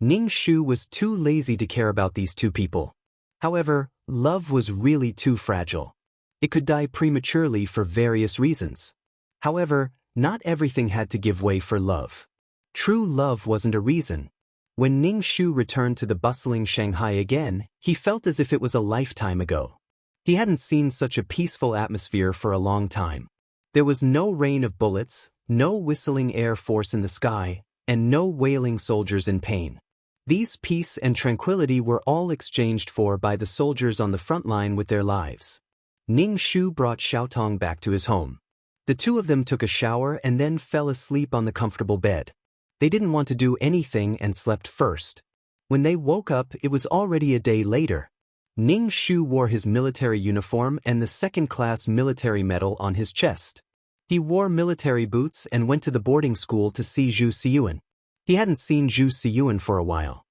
Ning Shu was too lazy to care about these two people. However, love was really too fragile. It could die prematurely for various reasons. However, not everything had to give way for love. True love wasn't a reason. When Ning Shu returned to the bustling Shanghai again, he felt as if it was a lifetime ago. He hadn't seen such a peaceful atmosphere for a long time. There was no rain of bullets, no whistling air force in the sky, and no wailing soldiers in pain. These peace and tranquility were all exchanged for by the soldiers on the front line with their lives. Ning Shu brought Xiaotong back to his home. The two of them took a shower and then fell asleep on the comfortable bed. They didn't want to do anything and slept first. When they woke up, it was already a day later. Ning Shu wore his military uniform and the second-class military medal on his chest. He wore military boots and went to the boarding school to see Zhu Xiyuan. He hadn't seen Zhu Xiyuan for a while.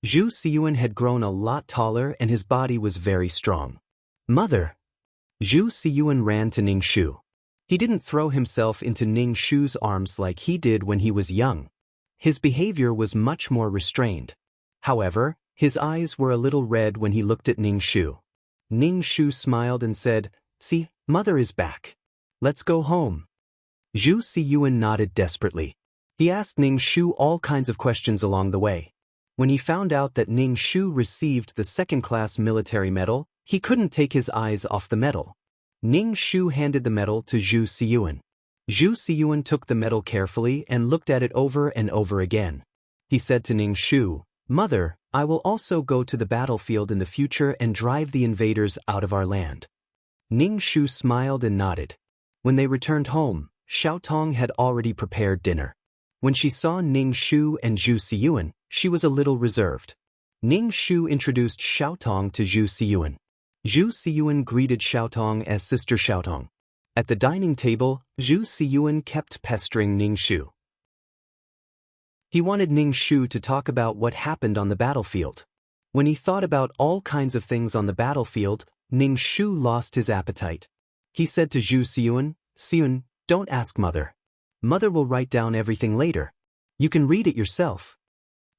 Zhu Xiyuan had grown a lot taller and his body was very strong. "Mother!" Zhu Xiyuan ran to Ning Shu. He didn't throw himself into Ning Shu's arms like he did when he was young. His behavior was much more restrained. However, his eyes were a little red when he looked at Ning Shu. Ning Shu smiled and said, "See, mother is back. Let's go home." Zhu Xiyuan nodded desperately. He asked Ning Shu all kinds of questions along the way. When he found out that Ning Shu received the second-class military medal, he couldn't take his eyes off the medal. Ning Shu handed the medal to Zhu Xiyuan. Zhu Xiyuan took the medal carefully and looked at it over and over again. He said to Ning Shu, "Mother, I will also go to the battlefield in the future and drive the invaders out of our land." Ning Shu smiled and nodded. When they returned home, Xiaotong had already prepared dinner. When she saw Ning Shu and Zhu Xiyuan, she was a little reserved. Ning Shu introduced Xiaotong to Zhu Xiyuan. Zhu Xiyuan greeted Xiaotong as Sister Xiaotong. At the dining table, Zhu Xiyuan kept pestering Ning Shu. He wanted Ning Shu to talk about what happened on the battlefield. When he thought about all kinds of things on the battlefield, Ning Shu lost his appetite. He said to Zhu Xiyuan, "Xiyuan, don't ask Mother. Mother will write down everything later. You can read it yourself."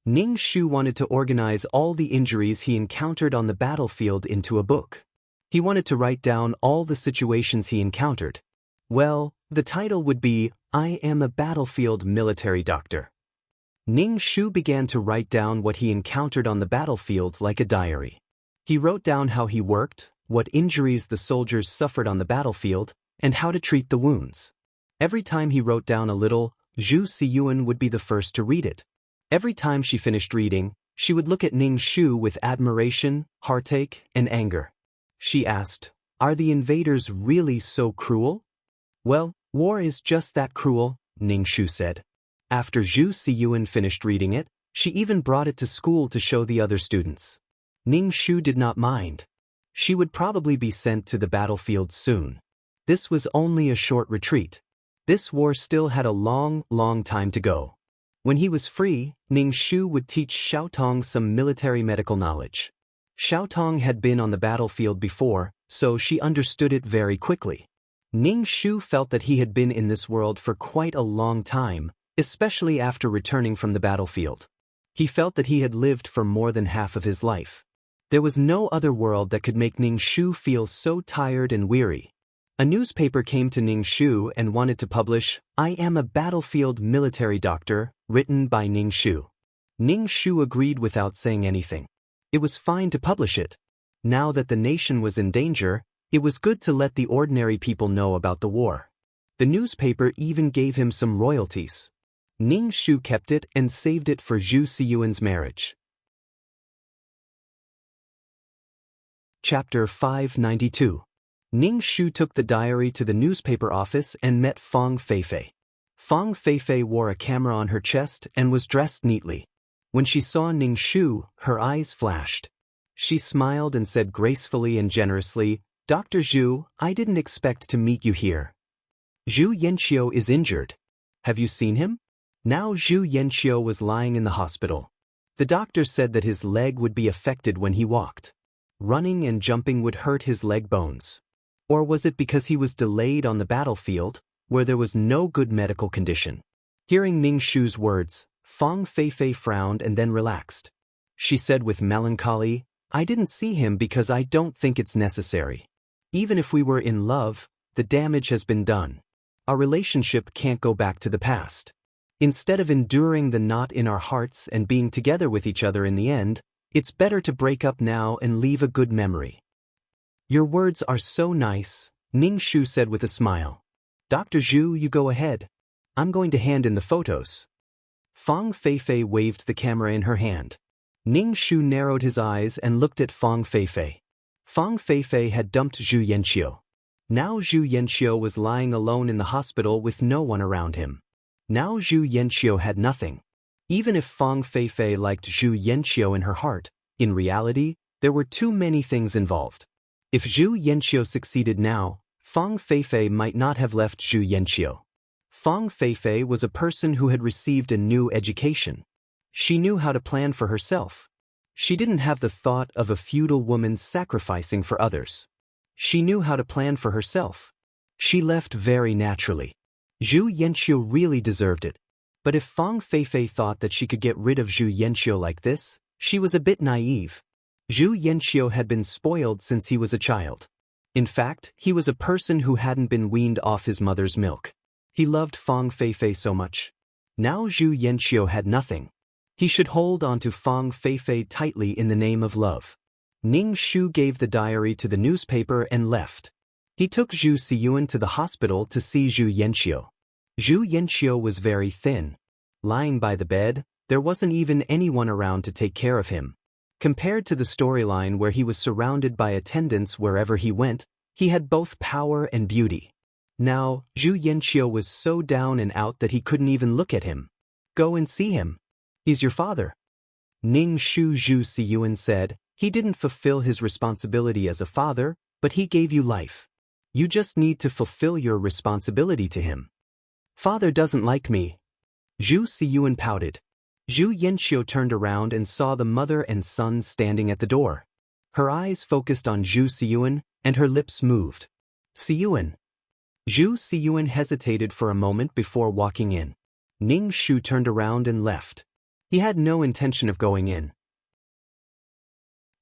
Ning Shu wanted to organize all the injuries he encountered on the battlefield into a book. He wanted to write down all the situations he encountered. Well, the title would be, "I Am a Battlefield Military Doctor." Ning Shu began to write down what he encountered on the battlefield like a diary. He wrote down how he worked, what injuries the soldiers suffered on the battlefield, and how to treat the wounds. Every time he wrote down a little, Zhu Xiyuan would be the first to read it. Every time she finished reading, she would look at Ning Shu with admiration, heartache, and anger. She asked, "Are the invaders really so cruel?" "Well, war is just that cruel," Ning Shu said. After Zhu Xiyuan finished reading it, she even brought it to school to show the other students. Ning Shu did not mind. She would probably be sent to the battlefield soon. This was only a short retreat. This war still had a long, long time to go. When he was free, Ning Shu would teach Xiaotong some military medical knowledge. Xiaotong had been on the battlefield before, so she understood it very quickly. Ning Shu felt that he had been in this world for quite a long time, especially after returning from the battlefield. He felt that he had lived for more than half of his life. There was no other world that could make Ning Shu feel so tired and weary. A newspaper came to Ning Shu and wanted to publish, "I Am a Battlefield Military Doctor," written by Ning Shu. Ning Shu agreed without saying anything. It was fine to publish it. Now that the nation was in danger, it was good to let the ordinary people know about the war. The newspaper even gave him some royalties. Ning Shu kept it and saved it for Zhu Xiyuan's marriage. Chapter 592. Ning Shu took the diary to the newspaper office and met Fang Feifei. Fang Feifei wore a camera on her chest and was dressed neatly. When she saw Ning Shu, her eyes flashed. She smiled and said gracefully and generously, "Dr. Zhu, I didn't expect to meet you here. Zhu Yanqiu is injured. Have you seen him?" Now Zhu Yanqiu was lying in the hospital. The doctor said that his leg would be affected when he walked. Running and jumping would hurt his leg bones. Or was it because he was delayed on the battlefield, where there was no good medical condition? Hearing Ning Shu's words, Fang Feifei frowned and then relaxed. She said with melancholy, "I didn't see him because I don't think it's necessary. Even if we were in love, the damage has been done. Our relationship can't go back to the past. Instead of enduring the knot in our hearts and being together with each other in the end, it's better to break up now and leave a good memory." "Your words are so nice," Ning Shu said with a smile. "Dr. Zhu, you go ahead. I'm going to hand in the photos." Fang Feifei waved the camera in her hand. Ning Shu narrowed his eyes and looked at Fang Feifei. Fang Feifei had dumped Zhu Yanqiu. Now Zhu Yanqiu was lying alone in the hospital with no one around him. Now Zhu Yanqiu had nothing. Even if Fang Feifei liked Zhu Yanqiu in her heart, in reality, there were too many things involved. If Zhu Yanqiu succeeded now, Fang Feifei might not have left Zhu Yanqiu. Fang Feifei was a person who had received a new education. She knew how to plan for herself. She didn't have the thought of a feudal woman sacrificing for others. She knew how to plan for herself. She left very naturally. Zhu Yanqiu really deserved it. But if Fang Feifei thought that she could get rid of Zhu Yanqiu like this, she was a bit naive. Zhu Yanqiu had been spoiled since he was a child. In fact, he was a person who hadn't been weaned off his mother's milk. He loved Fang Feifei so much. Now Zhu Yanqiu had nothing. He should hold on to Fang Feifei tightly in the name of love. Ning Shu gave the diary to the newspaper and left. He took Zhu Siyuan to the hospital to see Zhu Yanqiu. Zhu Yanqiu was very thin. Lying by the bed, there wasn't even anyone around to take care of him. Compared to the storyline where he was surrounded by attendants wherever he went, he had both power and beauty. Now, Zhu Yanqiu was so down and out that he couldn't even look at him. Go and see him. He's your father. Ning Shu Zhu Siyuan said, he didn't fulfill his responsibility as a father, but he gave you life. You just need to fulfill your responsibility to him. Father doesn't like me. Zhu Siyuan pouted. Zhu Yanqiu turned around and saw the mother and son standing at the door. Her eyes focused on Zhu Siyuan, and her lips moved. Siyuan. Zhu Siyuan hesitated for a moment before walking in. Ning Shu turned around and left. He had no intention of going in.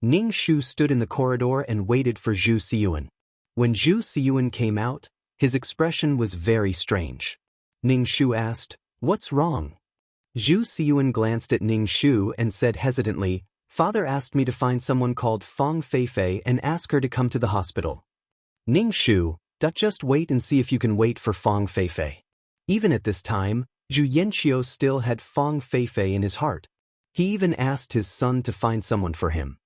Ning Shu stood in the corridor and waited for Zhu Siyuan. When Zhu Siyuan came out, his expression was very strange. Ning Shu asked, "What's wrong?" Zhu Siyuan glanced at Ning Shu and said hesitantly, "Father asked me to find someone called Fang Feifei and ask her to come to the hospital." Ning Shu, just wait and see if you can wait for Fang Feifei. Even at this time, Zhu Yanqiu still had Fang Feifei in his heart. He even asked his son to find someone for him.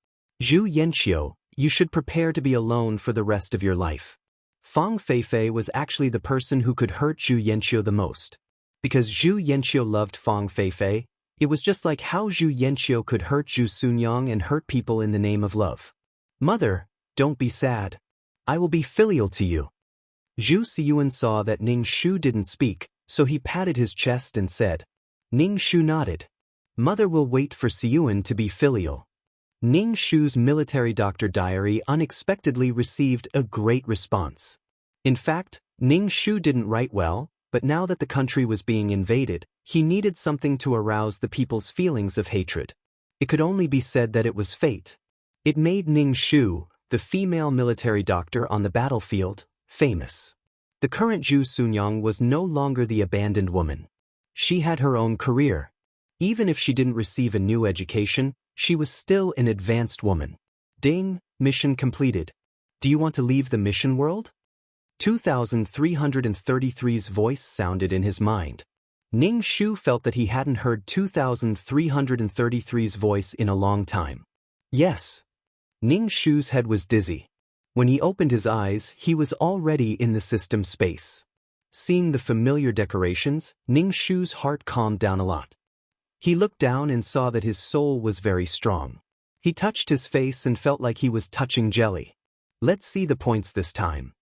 Zhu Yanqiu, you should prepare to be alone for the rest of your life. Fang Feifei was actually the person who could hurt Zhu Yanqiu the most. Because Zhu Yanqiu loved Fang Feifei, it was just like how Zhu Yanqiu could hurt Zhu Sunyang and hurt people in the name of love. Mother, don't be sad. I will be filial to you. Zhu Siyuan saw that Ning Shu didn't speak, so he patted his chest and said. Ning Shu nodded. Mother will wait for Siyuan to be filial. Ning Shu's military doctor diary unexpectedly received a great response. In fact, Ning Shu didn't write well, but now that the country was being invaded, he needed something to arouse the people's feelings of hatred. It could only be said that it was fate. It made Ning Shu, the female military doctor on the battlefield, famous. The current Zhu Sunyang was no longer the abandoned woman. She had her own career. Even if she didn't receive a new education, she was still an advanced woman. Ding, mission completed. Do you want to leave the mission world? 2333's voice sounded in his mind. Ning Shu felt that he hadn't heard 2333's voice in a long time. Yes. Ning Shu's head was dizzy. When he opened his eyes, he was already in the system space. Seeing the familiar decorations, Ning Shu's heart calmed down a lot. He looked down and saw that his soul was very strong. He touched his face and felt like he was touching jelly. Let's see the points this time.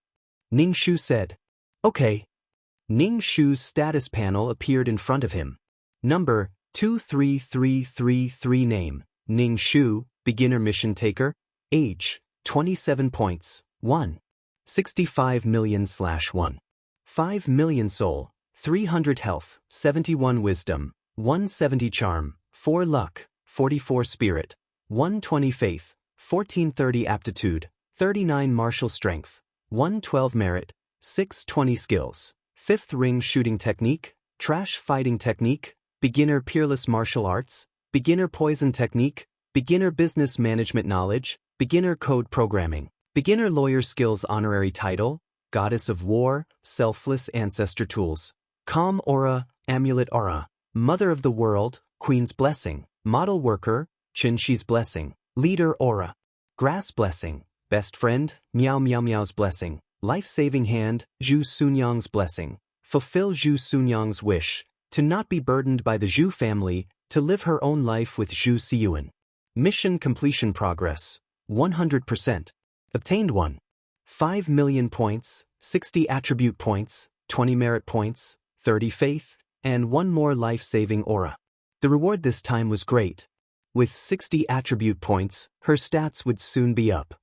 Ning Shu said. Okay. Ning Shu's status panel appeared in front of him. Number 23333 name, Ning Shu, beginner mission taker, age, 27 points, 1. 65 million/1. 5 million soul, 300 health, 71 wisdom, 170 charm, 4 luck, 44 spirit, 120 faith, 1430 aptitude, 39 martial strength, 112 merit, 620 skills, 5th ring shooting technique, trash fighting technique, beginner peerless martial arts, beginner poison technique, beginner business management knowledge, beginner code programming, beginner lawyer skills honorary title, goddess of war, selfless ancestor tools, calm aura, amulet aura, mother of the world, queen's blessing, model worker, Qinshi's blessing. Leader aura. Grass blessing. Best friend, Miao Miao Miao's blessing. Life-saving hand, Zhu Sunyang's blessing. Fulfill Zhu Sunyang's wish, to not be burdened by the Zhu family, to live her own life with Zhu Siyuan. Mission completion progress, 100%. Obtained 1. 5 million points, 60 attribute points, 20 merit points, 30 faith, and 1 more life-saving aura. The reward this time was great. With 60 attribute points, her stats would soon be up.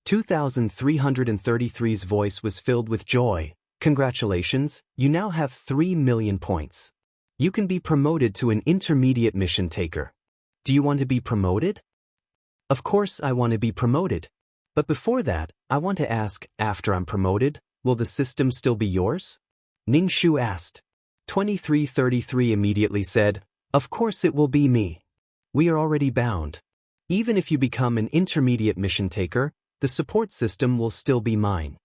2333's voice was filled with joy. Congratulations, you now have 3 million points. You can be promoted to an intermediate mission taker. Do you want to be promoted? Of course I want to be promoted. But before that, I want to ask, after I'm promoted, will the system still be yours? Ning Shu asked. 2333 immediately said, of course it will be me. We are already bound. Even if you become an intermediate mission taker, the support system will still be mine.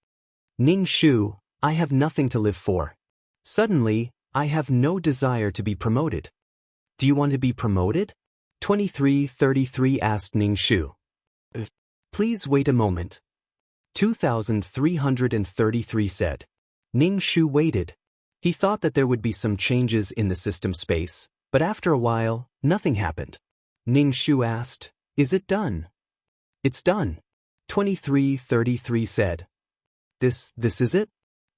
Ning Shu, I have nothing to live for. Suddenly, I have no desire to be promoted. Do you want to be promoted? 2333 asked Ning Shu. Please wait a moment. 2333 said. Ning Shu waited. He thought that there would be some changes in the system space, but after a while, nothing happened. Ning Shu asked, is it done? It's done. 2333 said. This is it?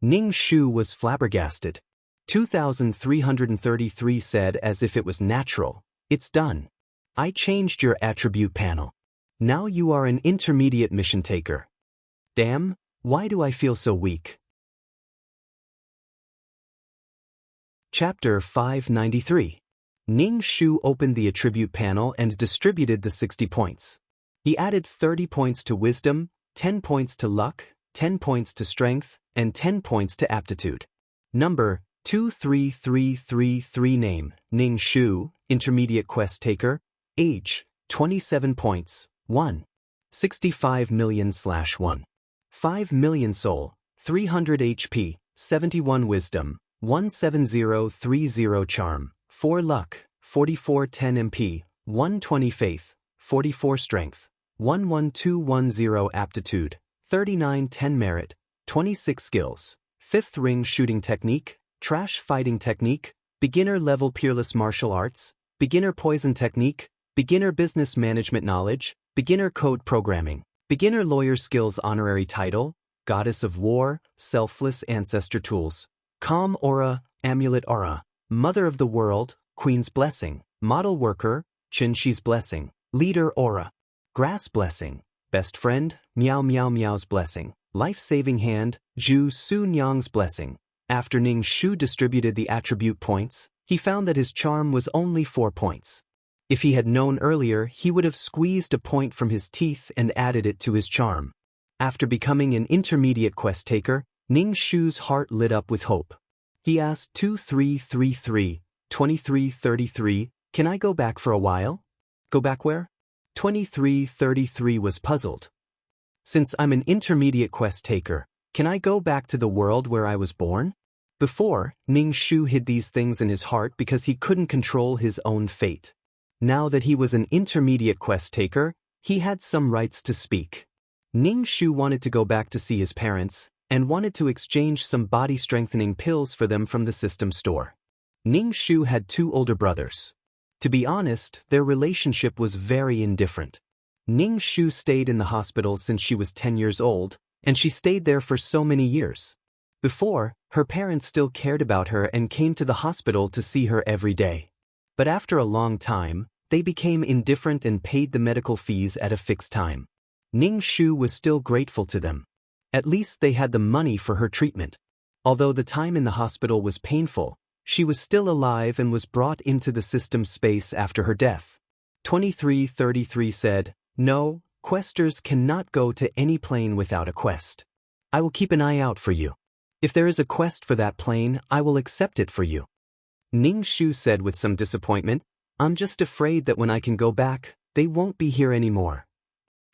Ning Shu was flabbergasted. 2333 said as if it was natural, it's done. I changed your attribute panel. Now you are an intermediate mission taker. Damn, why do I feel so weak? Chapter 593. Ning Shu opened the attribute panel and distributed the 60 points. He added 30 points to wisdom, 10 points to luck, 10 points to strength, and 10 points to aptitude. Number 23333 name, Ning Shu, intermediate quest taker. Age, 27 points, 1. 65 million/1. 5 million soul, 300 HP, 71 wisdom, 17030 charm, 4 luck, 4410 MP, 120 faith, 44 strength, 11210 aptitude, 3910 merit, 26 skills, 5th ring shooting technique, trash fighting technique, beginner level peerless martial arts, beginner poison technique, beginner business management knowledge, beginner code programming, beginner lawyer skills honorary title, goddess of war, selfless ancestor tools, calm aura, amulet aura, mother of the world, queen's blessing, model worker, Qinshi's blessing, leader aura, grass blessing, best friend, Miao Miao Miao's blessing, life-saving hand, Zhu Sunyang's blessing. After Ning Shu distributed the attribute points, he found that his charm was only 4 points. If he had known earlier, he would have squeezed a point from his teeth and added it to his charm. After becoming an intermediate quest taker, Ning Shu's heart lit up with hope. He asked 2333, can I go back for a while? Go back where? 2333 was puzzled. Since I'm an intermediate quest taker, can I go back to the world where I was born? Before, Ning Shu hid these things in his heart because he couldn't control his own fate. Now that he was an intermediate quest taker, he had some rights to speak. Ning Shu wanted to go back to see his parents, and wanted to exchange some body-strengthening pills for them from the system store. Ning Shu had 2 older brothers. To be honest, their relationship was very indifferent. Ning Shu stayed in the hospital since she was 10 years old, and she stayed there for so many years. Before, her parents still cared about her and came to the hospital to see her every day. But after a long time, they became indifferent and paid the medical fees at a fixed time. Ning Shu was still grateful to them. At least they had the money for her treatment. Although the time in the hospital was painful, she was still alive and was brought into the system space after her death. 2333 said, no, questers cannot go to any plane without a quest. I will keep an eye out for you. If there is a quest for that plane, I will accept it for you. Ning Shu said with some disappointment, I'm just afraid that when I can go back, they won't be here anymore.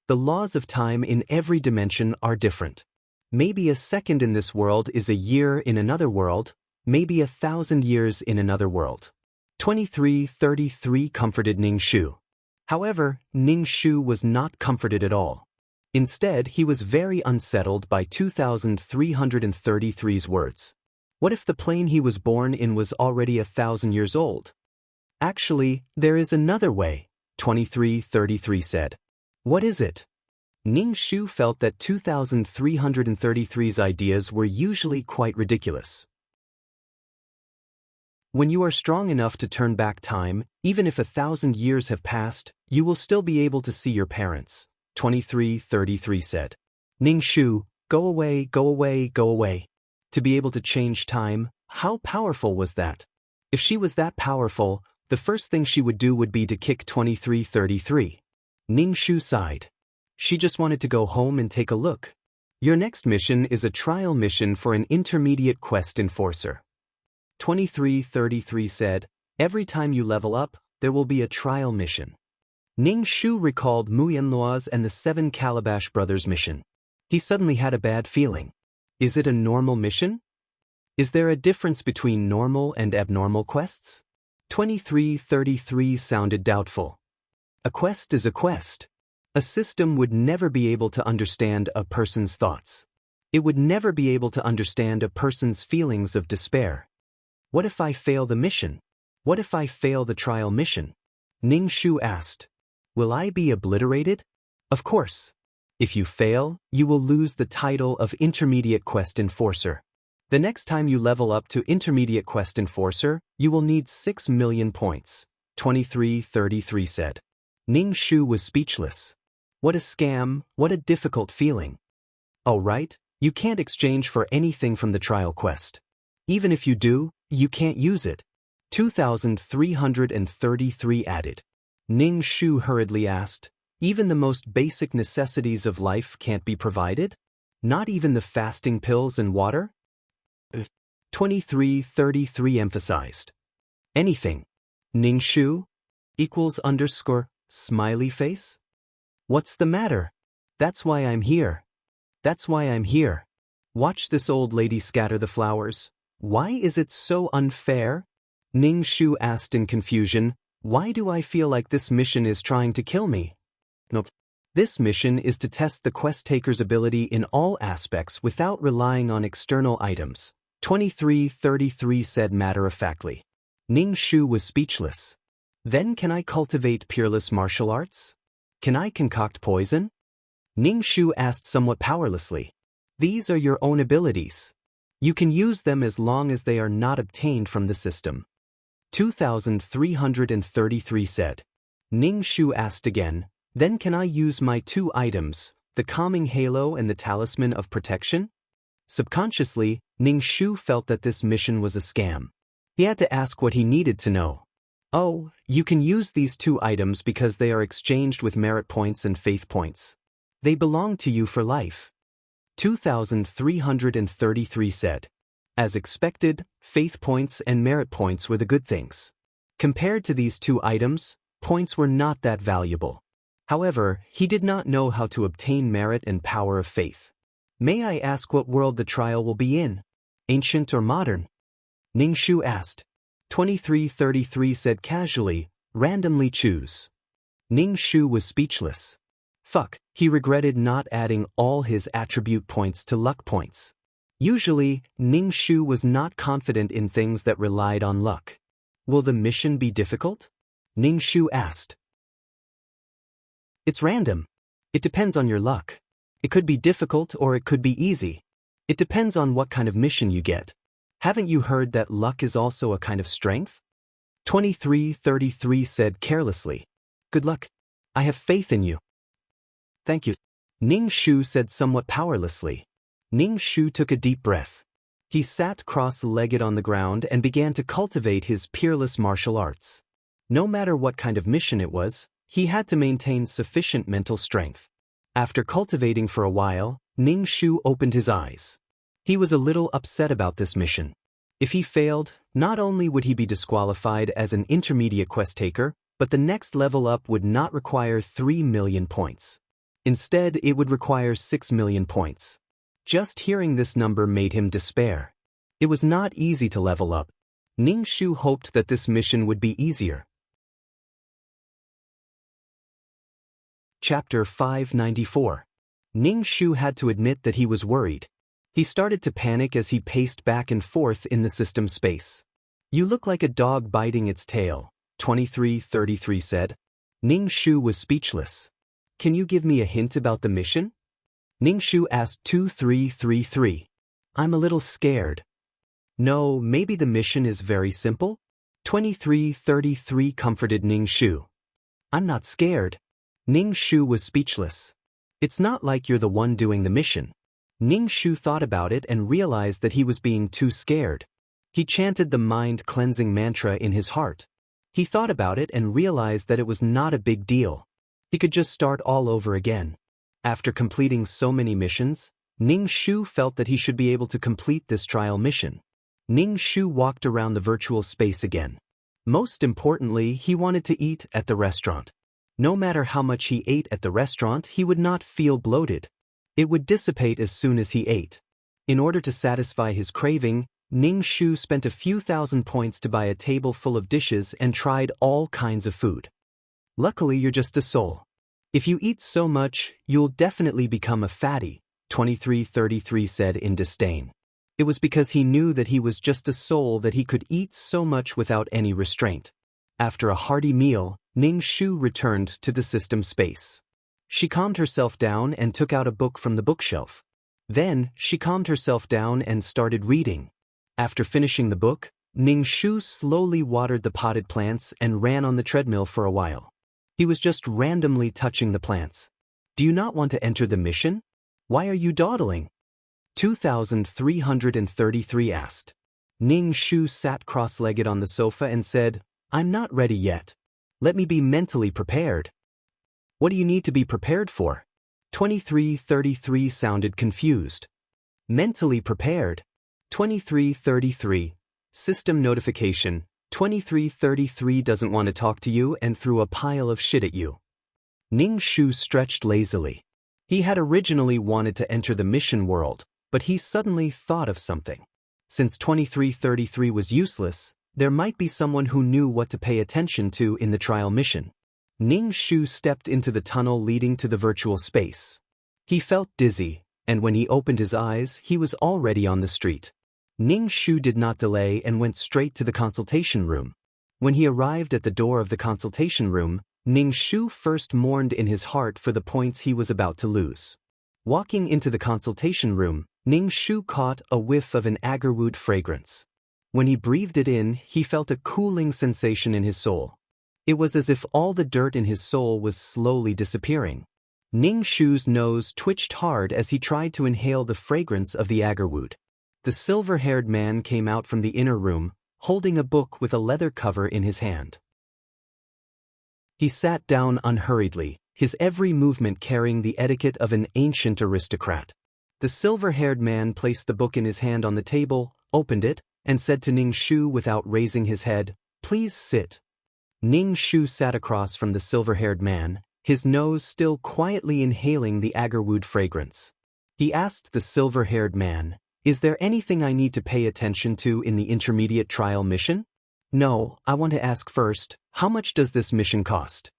The laws of time in every dimension are different. Maybe a second in this world is a year in another world, maybe 1,000 years in another world. 2333 comforted Ning Shu. However, Ning Shu was not comforted at all. Instead, he was very unsettled by 2333's words. What if the plane he was born in was already 1,000 years old? Actually, there is another way, 2333 said. What is it? Ning Shu felt that 2333's ideas were usually quite ridiculous. When you are strong enough to turn back time, even if 1,000 years have passed, you will still be able to see your parents, 2333 said. Ning Shu, go away, go away, go away. To be able to change time, how powerful was that? If she was that powerful, the first thing she would do would be to kick 2333. Ning Shu sighed. She just wanted to go home and take a look. Your next mission is a trial mission for an intermediate quest enforcer. 2333 said, every time you level up, there will be a trial mission. Ning Shu recalled Muyenluo's and the 7 Calabash Brothers mission. He suddenly had a bad feeling. Is it a normal mission? Is there a difference between normal and abnormal quests? 2333 sounded doubtful. A quest is a quest. A system would never be able to understand a person's thoughts. It would never be able to understand a person's feelings of despair. What if I fail the mission? What if I fail the trial mission? Ning Shu asked. Will I be obliterated? Of course. If you fail, you will lose the title of Intermediate Quest Enforcer. The next time you level up to Intermediate Quest Enforcer, you will need 6 million points, 2333 said. Ning Shu was speechless. What a scam, what a difficult feeling. Oh right, you can't exchange for anything from the trial quest. Even if you do, you can't use it. 2333 added. Ning Shu hurriedly asked, even the most basic necessities of life can't be provided? Not even the fasting pills and water? 2333 emphasized. Anything. Ning Shu? Smiley face? What's the matter? That's why I'm here. That's why I'm here. Watch this old lady scatter the flowers. Why is it so unfair? Ning Shu asked in confusion, why do I feel like this mission is trying to kill me? Nope. This mission is to test the quest taker's ability in all aspects without relying on external items, 2333 said matter-of-factly. Ning Shu was speechless. Then can I cultivate peerless martial arts? Can I concoct poison? Ning Shu asked somewhat powerlessly. These are your own abilities. You can use them as long as they are not obtained from the system. 2333 said. Ning Shu asked again, then can I use my 2 items, the calming halo and the talisman of protection? Subconsciously, Ning Shu felt that this mission was a scam. He had to ask what he needed to know. Oh, you can use these 2 items because they are exchanged with merit points and faith points. They belong to you for life. 2333 said. As expected, faith points and merit points were the good things. Compared to these 2 items, points were not that valuable. However, he did not know how to obtain merit and power of faith. May I ask what world the trial will be in? Ancient or modern? Ning Shu asked. 2333 said casually, randomly choose. Ning Shu was speechless. Fuck, he regretted not adding all his attribute points to luck points. Usually, Ning Shu was not confident in things that relied on luck. Will the mission be difficult? Ning Shu asked. It's random. It depends on your luck. It could be difficult or it could be easy. It depends on what kind of mission you get. Haven't you heard that luck is also a kind of strength? 2333 said carelessly. Good luck. I have faith in you. Thank you. Ning Shu said somewhat powerlessly. Ning Shu took a deep breath. He sat cross-legged on the ground and began to cultivate his peerless martial arts. No matter what kind of mission it was, he had to maintain sufficient mental strength. After cultivating for a while, Ning Shu opened his eyes. He was a little upset about this mission. If he failed, not only would he be disqualified as an intermediate quest taker, but the next level up would not require 3 million points. Instead, it would require 6 million points. Just hearing this number made him despair. It was not easy to level up. Ning Shu hoped that this mission would be easier. Chapter 594. Ning Shu had to admit that he was worried. He started to panic as he paced back and forth in the system space. "You look like a dog biting its tail," 2333 said. Ning Shu was speechless. "Can you give me a hint about the mission?" Ning Shu asked 2333. "I'm a little scared." "No, maybe the mission is very simple?" 2333 comforted Ning Shu. "I'm not scared." Ning Shu was speechless. "It's not like you're the one doing the mission." Ning Shu thought about it and realized that he was being too scared. He chanted the mind-cleansing mantra in his heart. He thought about it and realized that it was not a big deal. He could just start all over again. After completing so many missions, Ning Shu felt that he should be able to complete this trial mission. Ning Shu walked around the virtual space again. Most importantly, he wanted to eat at the restaurant. No matter how much he ate at the restaurant, he would not feel bloated. It would dissipate as soon as he ate. In order to satisfy his craving, Ning Shu spent a few thousand points to buy a table full of dishes and tried all kinds of food. "Luckily, you're just a soul. If you eat so much, you'll definitely become a fatty," 2333 said in disdain. It was because he knew that he was just a soul that he could eat so much without any restraint. After a hearty meal, Ning Shu returned to the system space. She calmed herself down and took out a book from the bookshelf. Then, she calmed herself down and started reading. After finishing the book, Ning Shu slowly watered the potted plants and ran on the treadmill for a while. He was just randomly touching the plants. "Do you not want to enter the mission? Why are you dawdling?" 2333 asked. Ning Shu sat cross-legged on the sofa and said, "I'm not ready yet. Let me be mentally prepared." "What do you need to be prepared for?" 2333 sounded confused. "Mentally prepared." 2333. System notification. 2333 doesn't want to talk to you and threw a pile of shit at you. Ning Shu stretched lazily. He had originally wanted to enter the mission world, but he suddenly thought of something. Since 2333 was useless, there might be someone who knew what to pay attention to in the trial mission. Ning Shu stepped into the tunnel leading to the virtual space. He felt dizzy, and when he opened his eyes, he was already on the street. Ning Shu did not delay and went straight to the consultation room. When he arrived at the door of the consultation room, Ning Shu first mourned in his heart for the points he was about to lose. Walking into the consultation room, Ning Shu caught a whiff of an agarwood fragrance. When he breathed it in, he felt a cooling sensation in his soul. It was as if all the dirt in his soul was slowly disappearing. Ning Shu's nose twitched hard as he tried to inhale the fragrance of the agarwood. The silver-haired man came out from the inner room, holding a book with a leather cover in his hand. He sat down unhurriedly, his every movement carrying the etiquette of an ancient aristocrat. The silver-haired man placed the book in his hand on the table, opened it, and said to Ning Shu without raising his head, "Please sit." Ning Shu sat across from the silver-haired man, his nose still quietly inhaling the agarwood fragrance. He asked the silver-haired man, "Is there anything I need to pay attention to in the intermediate trial mission?" "No, I want to ask first, how much does this mission cost?"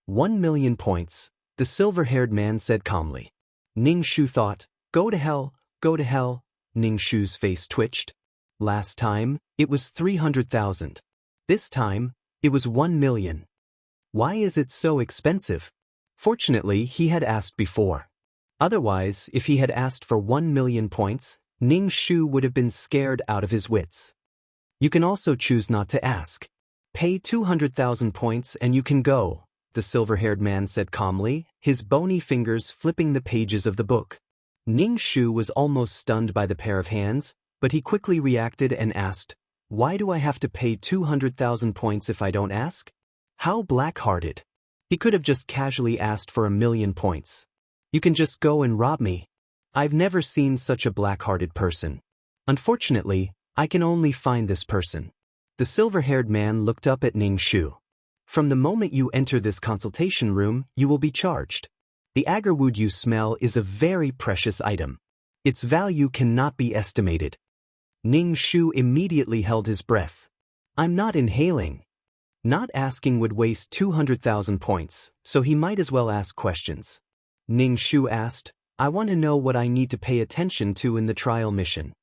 1,000,000 points, the silver-haired man said calmly. Ning Shu thought, go to hell, go to hell." Ning Shu's face twitched. Last time, it was 300,000. This time, it was 1,000,000. Why is it so expensive? Fortunately, he had asked before. Otherwise, if he had asked for 1,000,000 points, Ning Shu would have been scared out of his wits. You can also choose not to ask. Pay 200,000 points and you can go, the silver-haired man said calmly, his bony fingers flipping the pages of the book. Ning Shu was almost stunned by the pair of hands, but he quickly reacted and asked, "Why do I have to pay 200,000 points if I don't ask?" How black-hearted. He could have just casually asked for 1,000,000 points. "You can just go and rob me." I've never seen such a black-hearted person. Unfortunately, I can only find this person. The silver-haired man looked up at Ning Shu. From the moment you enter this consultation room, you will be charged. The agarwood you smell is a very precious item. Its value cannot be estimated. Ning Shu immediately held his breath. I'm not inhaling. Not asking would waste 200,000 points, so he might as well ask questions. Ning Shu asked, I want to know what I need to pay attention to in the trial mission.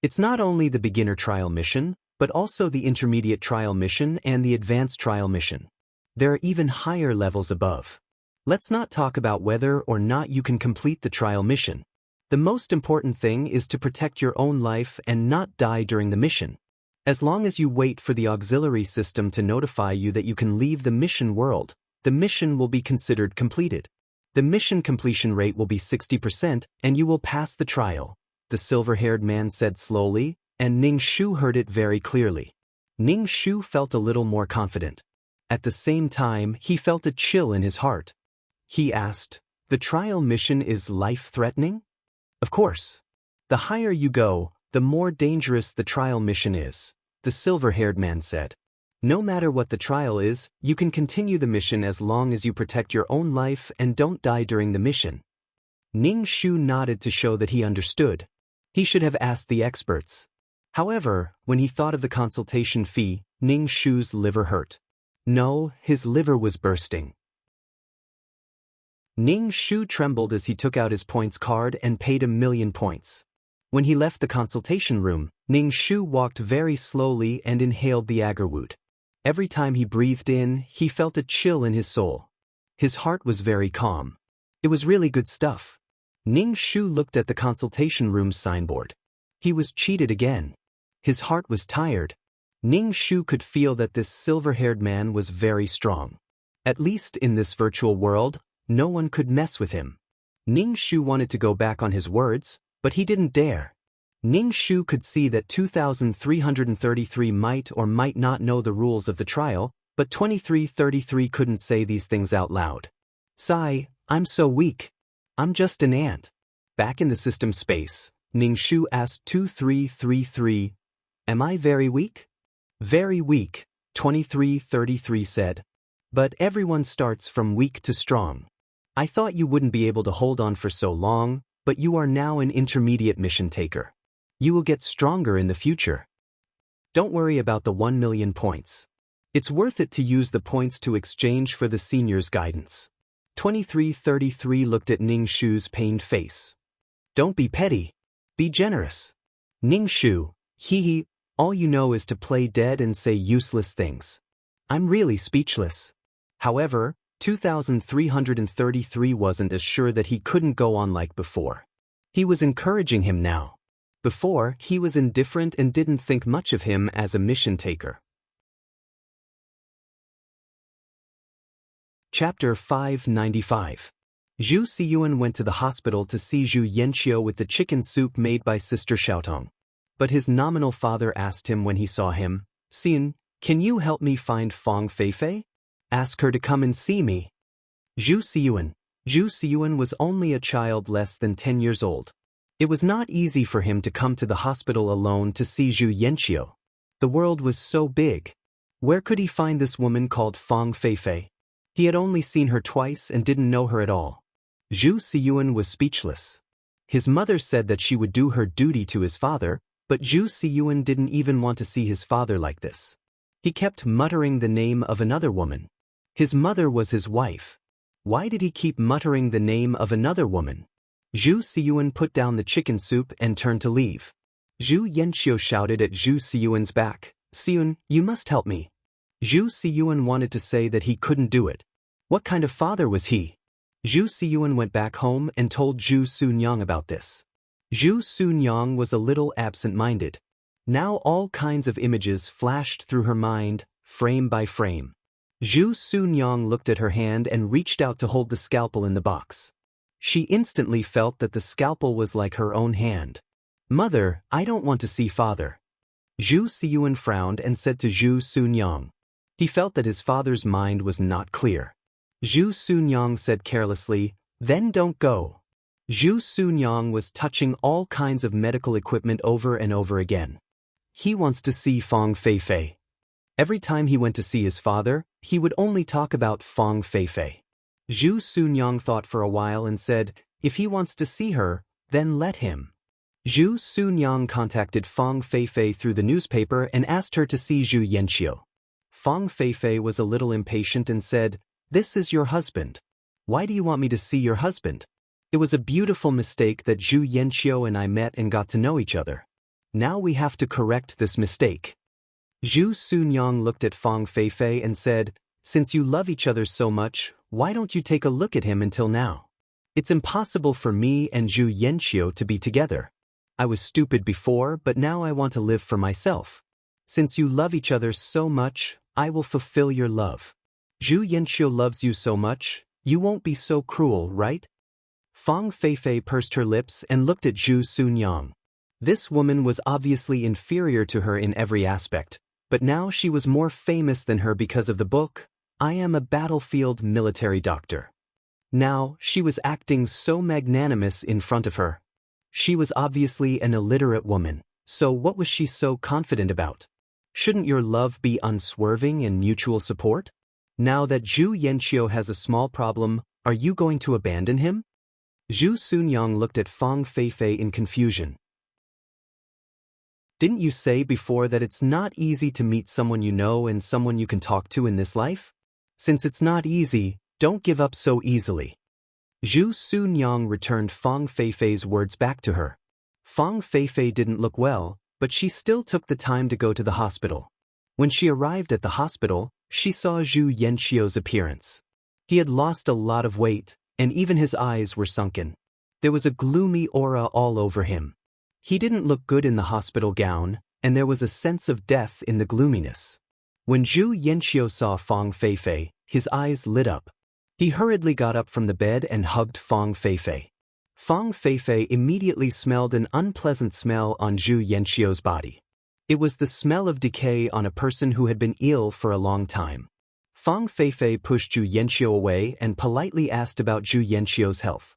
It's not only the beginner trial mission, but also the intermediate trial mission and the advanced trial mission. There are even higher levels above. Let's not talk about whether or not you can complete the trial mission. The most important thing is to protect your own life and not die during the mission. As long as you wait for the auxiliary system to notify you that you can leave the mission world, the mission will be considered completed. The mission completion rate will be 60% and you will pass the trial, the silver-haired man said slowly, and Ning Shu heard it very clearly. Ning Shu felt a little more confident. At the same time, he felt a chill in his heart. He asked, the trial mission is life-threatening? Of course. The higher you go, the more dangerous the trial mission is, the silver-haired man said. No matter what the trial is, you can continue the mission as long as you protect your own life and don't die during the mission. Ning Shu nodded to show that he understood. He should have asked the experts. However, when he thought of the consultation fee, Ning Shu's liver hurt. No, his liver was bursting. Ning Shu trembled as he took out his points card and paid 1,000,000 points. When he left the consultation room, Ning Shu walked very slowly and inhaled the agarwood. Every time he breathed in, he felt a chill in his soul. His heart was very calm. It was really good stuff. Ning Shu looked at the consultation room's signboard. He was cheated again. His heart was tired. Ning Shu could feel that this silver-haired man was very strong. At least in this virtual world, no one could mess with him. Ning Shu wanted to go back on his words, but he didn't dare. Ning Shu could see that 2,333 might or might not know the rules of the trial, but 2333 couldn't say these things out loud. Sigh, I'm so weak. I'm just an ant. Back in the system space, Ning Shu asked 2333, Am I very weak? Very weak, 2333 said. But everyone starts from weak to strong. I thought you wouldn't be able to hold on for so long, but you are now an intermediate mission taker. You will get stronger in the future. Don't worry about the 1,000,000 points. It's worth it to use the points to exchange for the senior's guidance. 2333 looked at Ning Shu's pained face. Don't be petty. Be generous. Ning Shu, hee, all you know is to play dead and say useless things. I'm really speechless. However, 2,333 wasn't as sure that he couldn't go on like before. He was encouraging him now. Before, he was indifferent and didn't think much of him as a mission taker. Chapter 595. Zhu Siyuan went to the hospital to see Zhu Yanqiu with the chicken soup made by Sister Xiaotong. But his nominal father asked him when he saw him, Siyun, can you help me find Fang Feifei? Ask her to come and see me. Zhu Siyuan was only a child less than 10 years old. It was not easy for him to come to the hospital alone to see Zhu Yanqiu. The world was so big. Where could he find this woman called Fang Feifei? He had only seen her twice and didn't know her at all. Zhu Siyuan was speechless. His mother said that she would do her duty to his father, but Zhu Siyuan didn't even want to see his father like this. He kept muttering the name of another woman. His mother was his wife. Why did he keep muttering the name of another woman? Zhu Siyuan put down the chicken soup and turned to leave. Zhu Yanqiu shouted at Zhu Siyuan's back, Siyun, you must help me. Zhu Siyuan wanted to say that he couldn't do it. What kind of father was he? Zhu Siyuan went back home and told Zhu Sunyang about this. Zhu Sunyang was a little absent-minded. Now all kinds of images flashed through her mind, frame by frame. Zhu Sunyang looked at her hand and reached out to hold the scalpel in the box. She instantly felt that the scalpel was like her own hand. Mother, I don't want to see father. Zhu Siyuan frowned and said to Zhu Sunyang. He felt that his father's mind was not clear. Zhu Sunyang said carelessly, then don't go. Zhu Sunyang was touching all kinds of medical equipment over and over again. He wants to see Fang Feifei. Every time he went to see his father, he would only talk about Fang Feifei. Zhu Sunyang thought for a while and said, if he wants to see her, then let him. Zhu Sunyang contacted Fang Feifei through the newspaper and asked her to see Zhu Yanqiu. Fang Feifei was a little impatient and said, "This is your husband. Why do you want me to see your husband? It was a beautiful mistake that Zhu Yanqiu and I met and got to know each other. Now we have to correct this mistake." Zhu Sunyang looked at Fang Feifei and said, "Since you love each other so much, why don't you take a look at him until now? It's impossible for me and Zhu Yanqiu to be together. I was stupid before, but now I want to live for myself. Since you love each other so much, I will fulfill your love. Zhu Yanqiu loves you so much, you won't be so cruel, right?" Fang Feifei pursed her lips and looked at Zhu Sunyang. This woman was obviously inferior to her in every aspect, but now she was more famous than her because of the book, "I Am a Battlefield Military Doctor." Now, she was acting so magnanimous in front of her. She was obviously an illiterate woman, so what was she so confident about? Shouldn't your love be unswerving and mutual support? Now that Zhu Yanqiu has a small problem, are you going to abandon him? Zhu Sunyang looked at Fang Feifei in confusion. Didn't you say before that it's not easy to meet someone you know and someone you can talk to in this life? Since it's not easy, don't give up so easily. Zhu Sunyang returned Fang Feifei's words back to her. Fang Feifei didn't look well, but she still took the time to go to the hospital. When she arrived at the hospital, she saw Zhu Yanqiu's appearance. He had lost a lot of weight, and even his eyes were sunken. There was a gloomy aura all over him. He didn't look good in the hospital gown, and there was a sense of death in the gloominess. When Zhu Yanqiu saw Fang Feifei, his eyes lit up. He hurriedly got up from the bed and hugged Fang Feifei. Fang Feifei immediately smelled an unpleasant smell on Zhu Yanqiu's body. It was the smell of decay on a person who had been ill for a long time. Fang Feifei pushed Zhu Yanqiu away and politely asked about Zhu Yanqiu's health.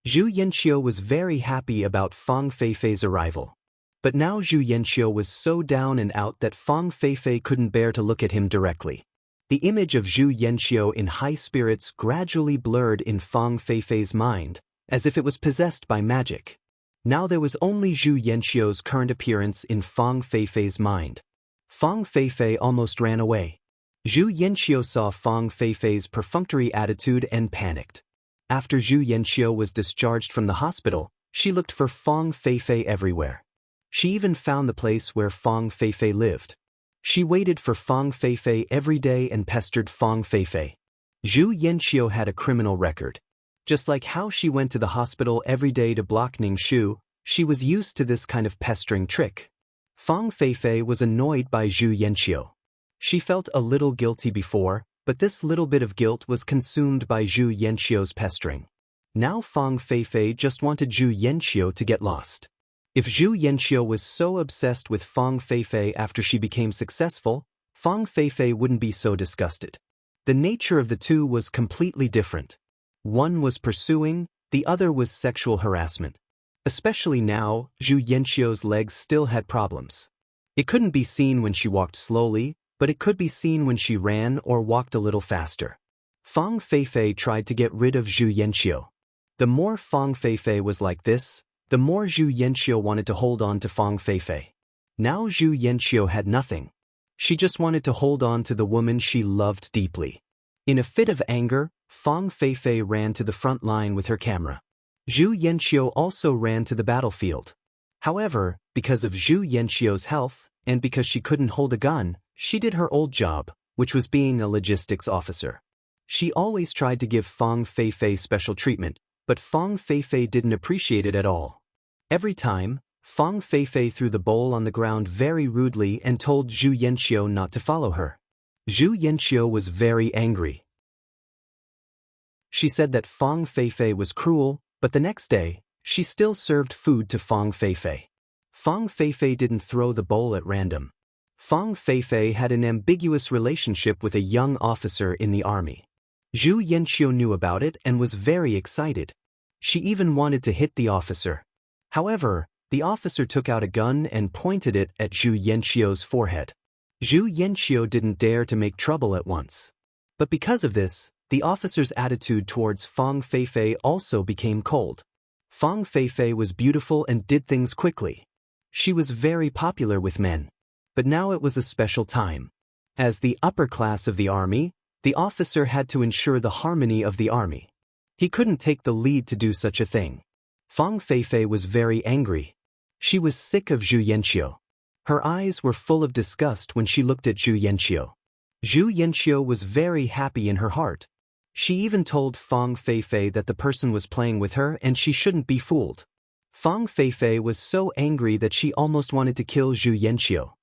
Zhu Yanqiu was very happy about Fang Feifei's arrival. But now Zhu Yanqiu was so down and out that Fang Feifei couldn't bear to look at him directly. The image of Zhu Yanqiu in high spirits gradually blurred in Fang Feifei's mind, as if it was possessed by magic. Now there was only Zhu Yanqiu's current appearance in Fang Feifei's mind. Fang Feifei almost ran away. Zhu Yanqiu saw Fang Feifei's perfunctory attitude and panicked. After Zhu Yanqiu was discharged from the hospital, she looked for Fang Feifei everywhere. She even found the place where Fang Feifei lived. She waited for Fang Feifei every day and pestered Fang Feifei. Zhu Yanqiu had a criminal record. Just like how she went to the hospital every day to block Ningshu, she was used to this kind of pestering trick. Fang Feifei was annoyed by Zhu Yanqiu. She felt a little guilty before, but this little bit of guilt was consumed by Zhu Yanqiu's pestering. Now Fang Feifei just wanted Zhu Yanqiu to get lost. If Zhu Yanqiu was so obsessed with Fang Feifei after she became successful, Fang Feifei wouldn't be so disgusted. The nature of the two was completely different. One was pursuing, the other was sexual harassment. Especially now, Zhu Yanqiu's legs still had problems. It couldn't be seen when she walked slowly, but it could be seen when she ran or walked a little faster. Fang Feifei tried to get rid of Zhu Yanqiu. The more Fang Feifei was like this, the more Zhu Yanqiu wanted to hold on to Fang Feifei. Now Zhu Yanqiu had nothing. She just wanted to hold on to the woman she loved deeply. In a fit of anger, Fang Feifei ran to the front line with her camera. Zhu Yanqiu also ran to the battlefield. However, because of Zhu Yanqiu's health, and because she couldn't hold a gun, she did her old job, which was being a logistics officer. She always tried to give Fang Feifei special treatment, but Fang Feifei didn't appreciate it at all. Every time, Fang Feifei threw the bowl on the ground very rudely and told Zhu Yanqiu not to follow her. Zhu Yanqiu was very angry. She said that Fang Feifei was cruel, but the next day, she still served food to Fang Feifei. Fang Feifei didn't throw the bowl at random. Fang Feifei had an ambiguous relationship with a young officer in the army. Zhu Yanqiu knew about it and was very excited. She even wanted to hit the officer. However, the officer took out a gun and pointed it at Zhu Yanqiu's forehead. Zhu Yanqiu didn't dare to make trouble at once. But because of this, the officer's attitude towards Fang Feifei also became cold. Fang Feifei was beautiful and did things quickly. She was very popular with men. But now it was a special time. As the upper class of the army, the officer had to ensure the harmony of the army. He couldn't take the lead to do such a thing. Fang Feifei was very angry. She was sick of Zhu Yanqiu. Her eyes were full of disgust when she looked at Zhu Yanqiu. Zhu Yanqiu was very happy in her heart. She even told Fang Feifei that the person was playing with her and she shouldn't be fooled. Fang Feifei was so angry that she almost wanted to kill Zhu Yanqiu.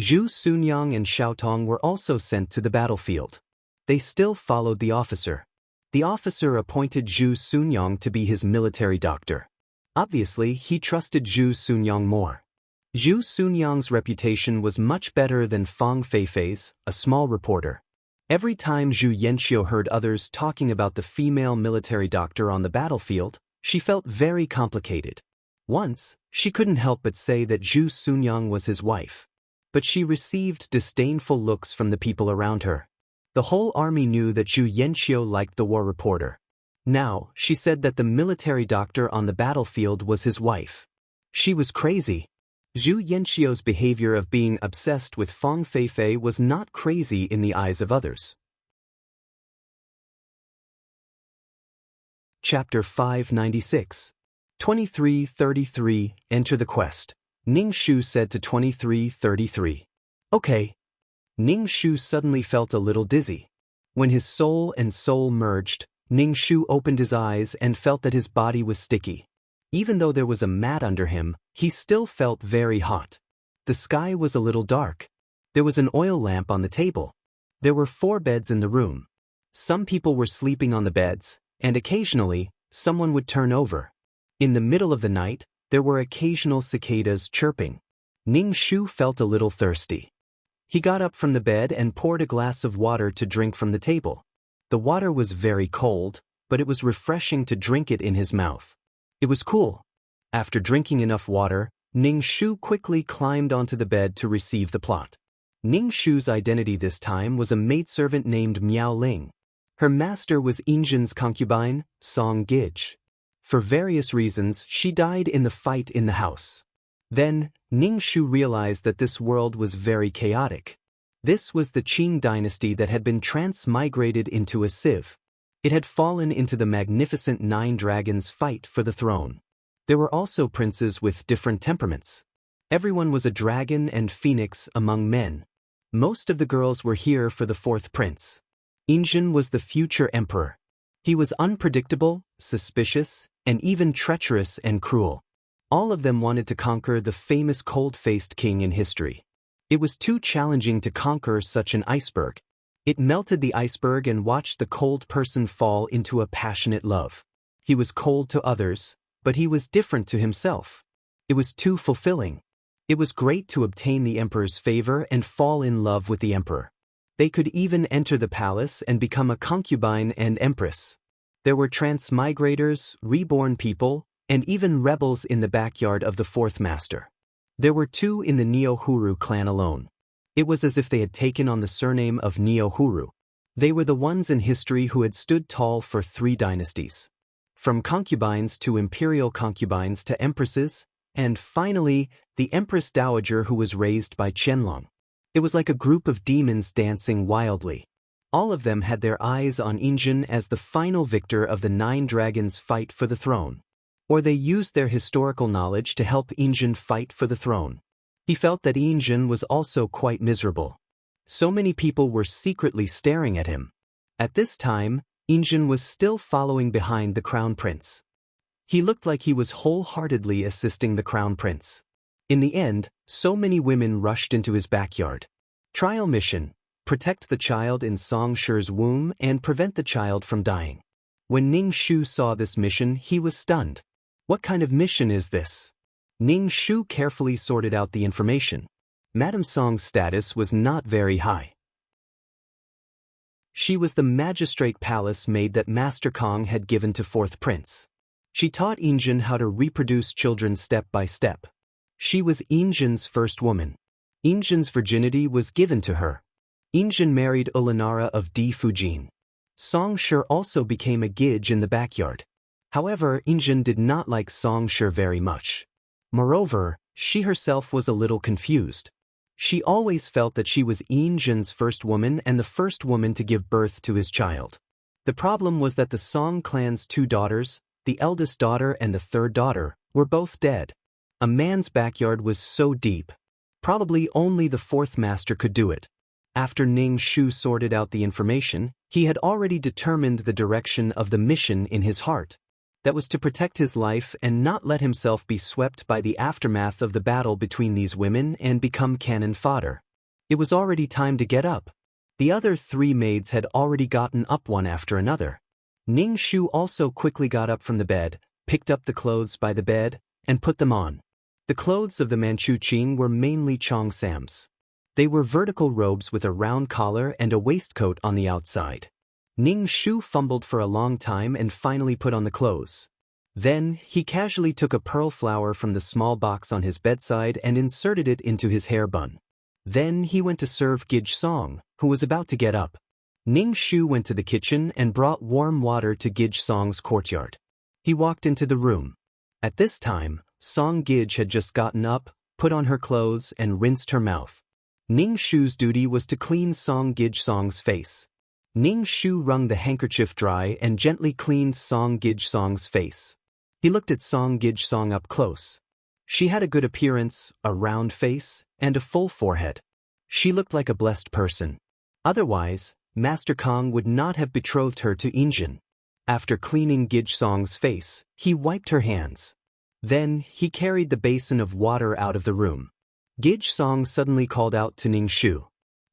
Zhu Sunyang and Xiao Tong were also sent to the battlefield. They still followed the officer. The officer appointed Zhu Sunyang to be his military doctor. Obviously, he trusted Zhu Sunyang more. Zhu Sunyang's reputation was much better than Fang Feifei's, a small reporter. Every time Zhu Yanqiu heard others talking about the female military doctor on the battlefield, she felt very complicated. Once, she couldn't help but say that Zhu Sunyang was his wife. But she received disdainful looks from the people around her. The whole army knew that Zhu Yanqiu liked the war reporter. Now, she said that the military doctor on the battlefield was his wife. She was crazy. Zhu Yanqiu's behavior of being obsessed with Fang Feifei was not crazy in the eyes of others. Chapter 596. 2333, Enter the Quest. Ning Shu said to 2333. Okay. Ning Shu suddenly felt a little dizzy. When his soul and soul merged, Ning Shu opened his eyes and felt that his body was sticky. Even though there was a mat under him, he still felt very hot. The sky was a little dark. There was an oil lamp on the table. There were 4 beds in the room. Some people were sleeping on the beds, and occasionally, someone would turn over. In the middle of the night, there were occasional cicadas chirping. Ning Shu felt a little thirsty. He got up from the bed and poured a glass of water to drink from the table. The water was very cold, but it was refreshing to drink it in his mouth. It was cool. After drinking enough water, Ning Shu quickly climbed onto the bed to receive the plot. Ning Shu's identity this time was a maidservant named Miao Ling. Her master was Injin's concubine, Song Gij. For various reasons, she died in the fight in the house. Then, Ning Shu realized that this world was very chaotic. This was the Qing dynasty that had been transmigrated into a sieve. It had fallen into the magnificent 9 dragons' fight for the throne. There were also princes with different temperaments. Everyone was a dragon and phoenix among men. Most of the girls were here for the 4th prince. Injin was the future emperor. He was unpredictable, suspicious, and even treacherous and cruel. All of them wanted to conquer the famous cold-faced king in history. It was too challenging to conquer such an iceberg. It melted the iceberg and watched the cold person fall into a passionate love. He was cold to others, but he was different to himself. It was too fulfilling. It was great to obtain the emperor's favor and fall in love with the emperor. They could even enter the palace and become a concubine and empress. There were transmigrators, reborn people, and even rebels in the backyard of the 4th master. There were 2 in the Neo-Huru clan alone. It was as if they had taken on the surname of Neo-Huru. They were the ones in history who had stood tall for 3 dynasties. From concubines to imperial concubines to empresses, and finally, the Empress Dowager who was raised by Qianlong. It was like a group of demons dancing wildly. All of them had their eyes on Injin as the final victor of the 9 dragons' fight for the throne. Or they used their historical knowledge to help Injin fight for the throne. He felt that Injin was also quite miserable. So many people were secretly staring at him. At this time, Injin was still following behind the crown prince. He looked like he was wholeheartedly assisting the crown prince. In the end, so many women rushed into his backyard. Trial mission: protect the child in Song Shi's womb and prevent the child from dying. When Ning Shu saw this mission, he was stunned. What kind of mission is this? Ning Shu carefully sorted out the information. Madame Song's status was not very high. She was the magistrate palace maid that Master Kong had given to 4th prince. She taught Injin how to reproduce children step by step. She was Injin's first woman. Injin's virginity was given to her. Injin married Ulanara of Di Fujin. Song Shi also became a Gij in the backyard. However, Injun did not like Song Shi very much. Moreover, she herself was a little confused. She always felt that she was Injun's first woman and the first woman to give birth to his child. The problem was that the Song clan's two daughters, the eldest daughter and the third daughter, were both dead. A man's backyard was so deep. Probably only the fourth master could do it. After Ning Shu sorted out the information, he had already determined the direction of the mission in his heart. That was to protect his life and not let himself be swept by the aftermath of the battle between these women and become cannon fodder. It was already time to get up. The other three maids had already gotten up one after another. Ning Shu also quickly got up from the bed, picked up the clothes by the bed, and put them on. The clothes of the Manchu Qing were mainly Chong Sam's. They were vertical robes with a round collar and a waistcoat on the outside. Ning Shu fumbled for a long time and finally put on the clothes. Then, he casually took a pearl flower from the small box on his bedside and inserted it into his hair bun. Then he went to serve Gij Song, who was about to get up. Ning Shu went to the kitchen and brought warm water to Gij Song's courtyard. He walked into the room. At this time, Song Gij had just gotten up, put on her clothes and rinsed her mouth. Ning Shu's duty was to clean Song Gij Song's face. Ning Shu wrung the handkerchief dry and gently cleaned Song Gij Song's face. He looked at Song Gij Song up close. She had a good appearance, a round face, and a full forehead. She looked like a blessed person. Otherwise, Master Kong would not have betrothed her to Injun. After cleaning Gij Song's face, he wiped her hands. Then, he carried the basin of water out of the room. Gij Song suddenly called out to Ning Shu.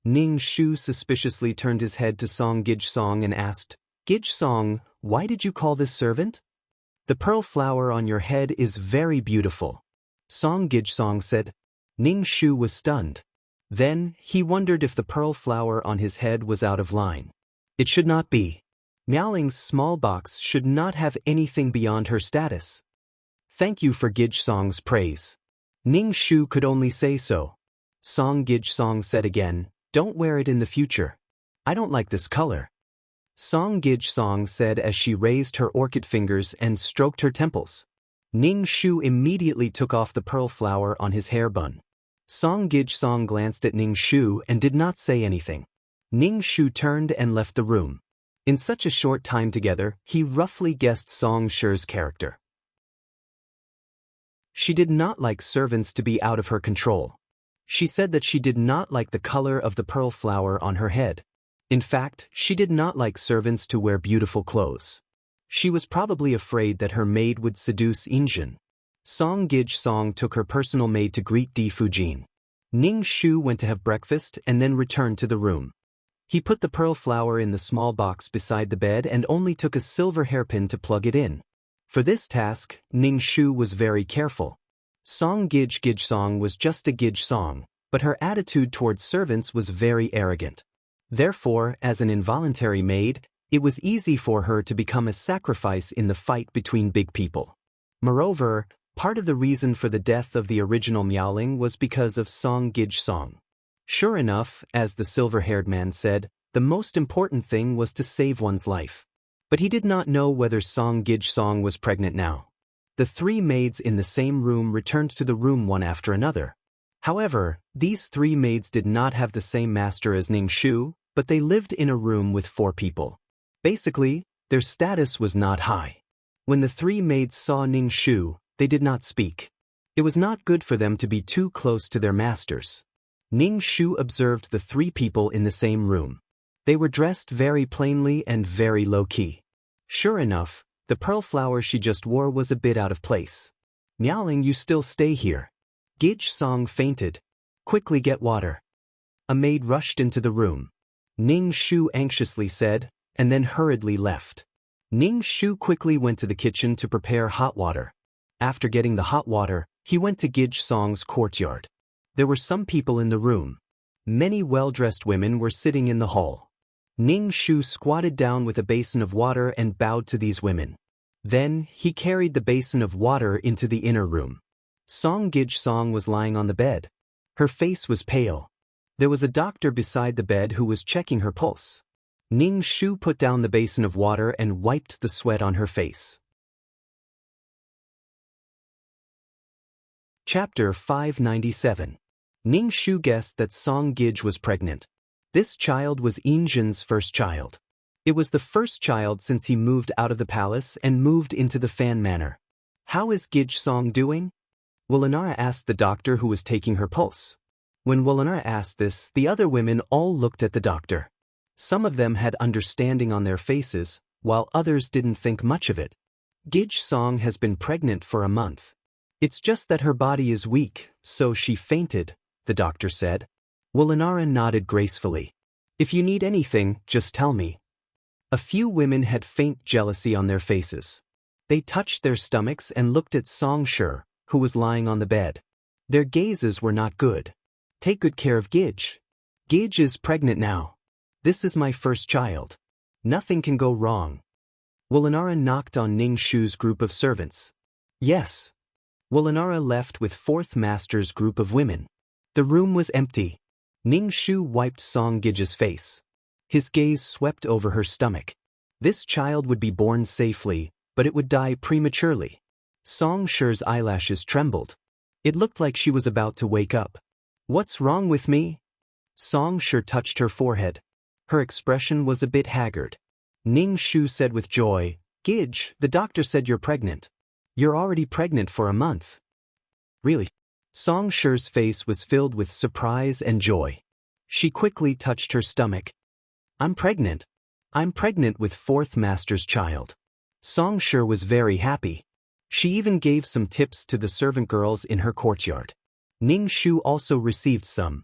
Ning Shu suspiciously turned his head to Song Gij Song and asked, "Gij Song, why did you call this servant?" "The pearl flower on your head is very beautiful," Song Gij Song said. Ning Shu was stunned. Then, he wondered if the pearl flower on his head was out of line. It should not be. Miaoling's small box should not have anything beyond her status. "Thank you for Gij Song's praise." Ning Shu could only say so. Song Gij Song said again, "Don't wear it in the future. I don't like this color." Song Gij Song said as she raised her orchid fingers and stroked her temples. Ning Shu immediately took off the pearl flower on his hair bun. Song Gij Song glanced at Ning Shu and did not say anything. Ning Shu turned and left the room. In such a short time together, he roughly guessed Song Shi's character. She did not like servants to be out of her control. She said that she did not like the color of the pearl flower on her head. In fact, she did not like servants to wear beautiful clothes. She was probably afraid that her maid would seduce Injun. Song Gij Song took her personal maid to greet Di Fujin. Ning Shu went to have breakfast and then returned to the room. He put the pearl flower in the small box beside the bed and only took a silver hairpin to plug it in. For this task, Ning Shu was very careful. Song Gij Song was just a Gij Song, but her attitude towards servants was very arrogant. Therefore, as an involuntary maid, it was easy for her to become a sacrifice in the fight between big people. Moreover, part of the reason for the death of the original Miaoling was because of Song Gij Song. Sure enough, as the silver-haired man said, the most important thing was to save one's life. But he did not know whether Song Gij Song was pregnant now. The three maids in the same room returned to the room one after another. However, these three maids did not have the same master as Ning Shu, but they lived in a room with 4 people. Basically, their status was not high. When the three maids saw Ning Shu, they did not speak. It was not good for them to be too close to their masters. Ning Shu observed the 3 people in the same room. They were dressed very plainly and very low-key. Sure enough, the pearl flower she just wore was a bit out of place. "Miaoling, you still stay here." Gij Song fainted. "Quickly get water." A maid rushed into the room. Ning Shu anxiously said, and then hurriedly left. Ning Shu quickly went to the kitchen to prepare hot water. After getting the hot water, he went to Gij Song's courtyard. There were some people in the room. Many well-dressed women were sitting in the hall. Ning Shu squatted down with a basin of water and bowed to these women. Then, he carried the basin of water into the inner room. Song Gij Song was lying on the bed. Her face was pale. There was a doctor beside the bed who was checking her pulse. Ning Shu put down the basin of water and wiped the sweat on her face. Chapter 597. Ning Shu guessed that Song Gij was pregnant. This child was Injin's first child. It was the first child since he moved out of the palace and moved into the Fan Manor. "How is Gij Song doing?" Wulanara asked the doctor who was taking her pulse. When Wulanara asked this, the other women all looked at the doctor. Some of them had understanding on their faces, while others didn't think much of it. "Gij Song has been pregnant for a month. It's just that her body is weak, so she fainted," the doctor said. Wulanara nodded gracefully. "If you need anything, just tell me." A few women had faint jealousy on their faces. They touched their stomachs and looked at Song Shi, who was lying on the bed. Their gazes were not good. "Take good care of Gij. Gij is pregnant now. This is my first child. Nothing can go wrong." Wulanara knocked on Ning Shu's group of servants. "Yes." Wulanara left with Fourth Master's group of women. The room was empty. Ning Shu wiped Song Gij's face. His gaze swept over her stomach. This child would be born safely, but it would die prematurely. Song Shi's eyelashes trembled. It looked like she was about to wake up. "What's wrong with me?" Song Shi touched her forehead. Her expression was a bit haggard. Ning Shu said with joy, "Gij, the doctor said you're pregnant. You're already pregnant for a month." "Really?" Song Shi's face was filled with surprise and joy. She quickly touched her stomach. "I'm pregnant. I'm pregnant with Fourth Master's child." Song Shi was very happy. She even gave some tips to the servant girls in her courtyard. Ning Shu also received some.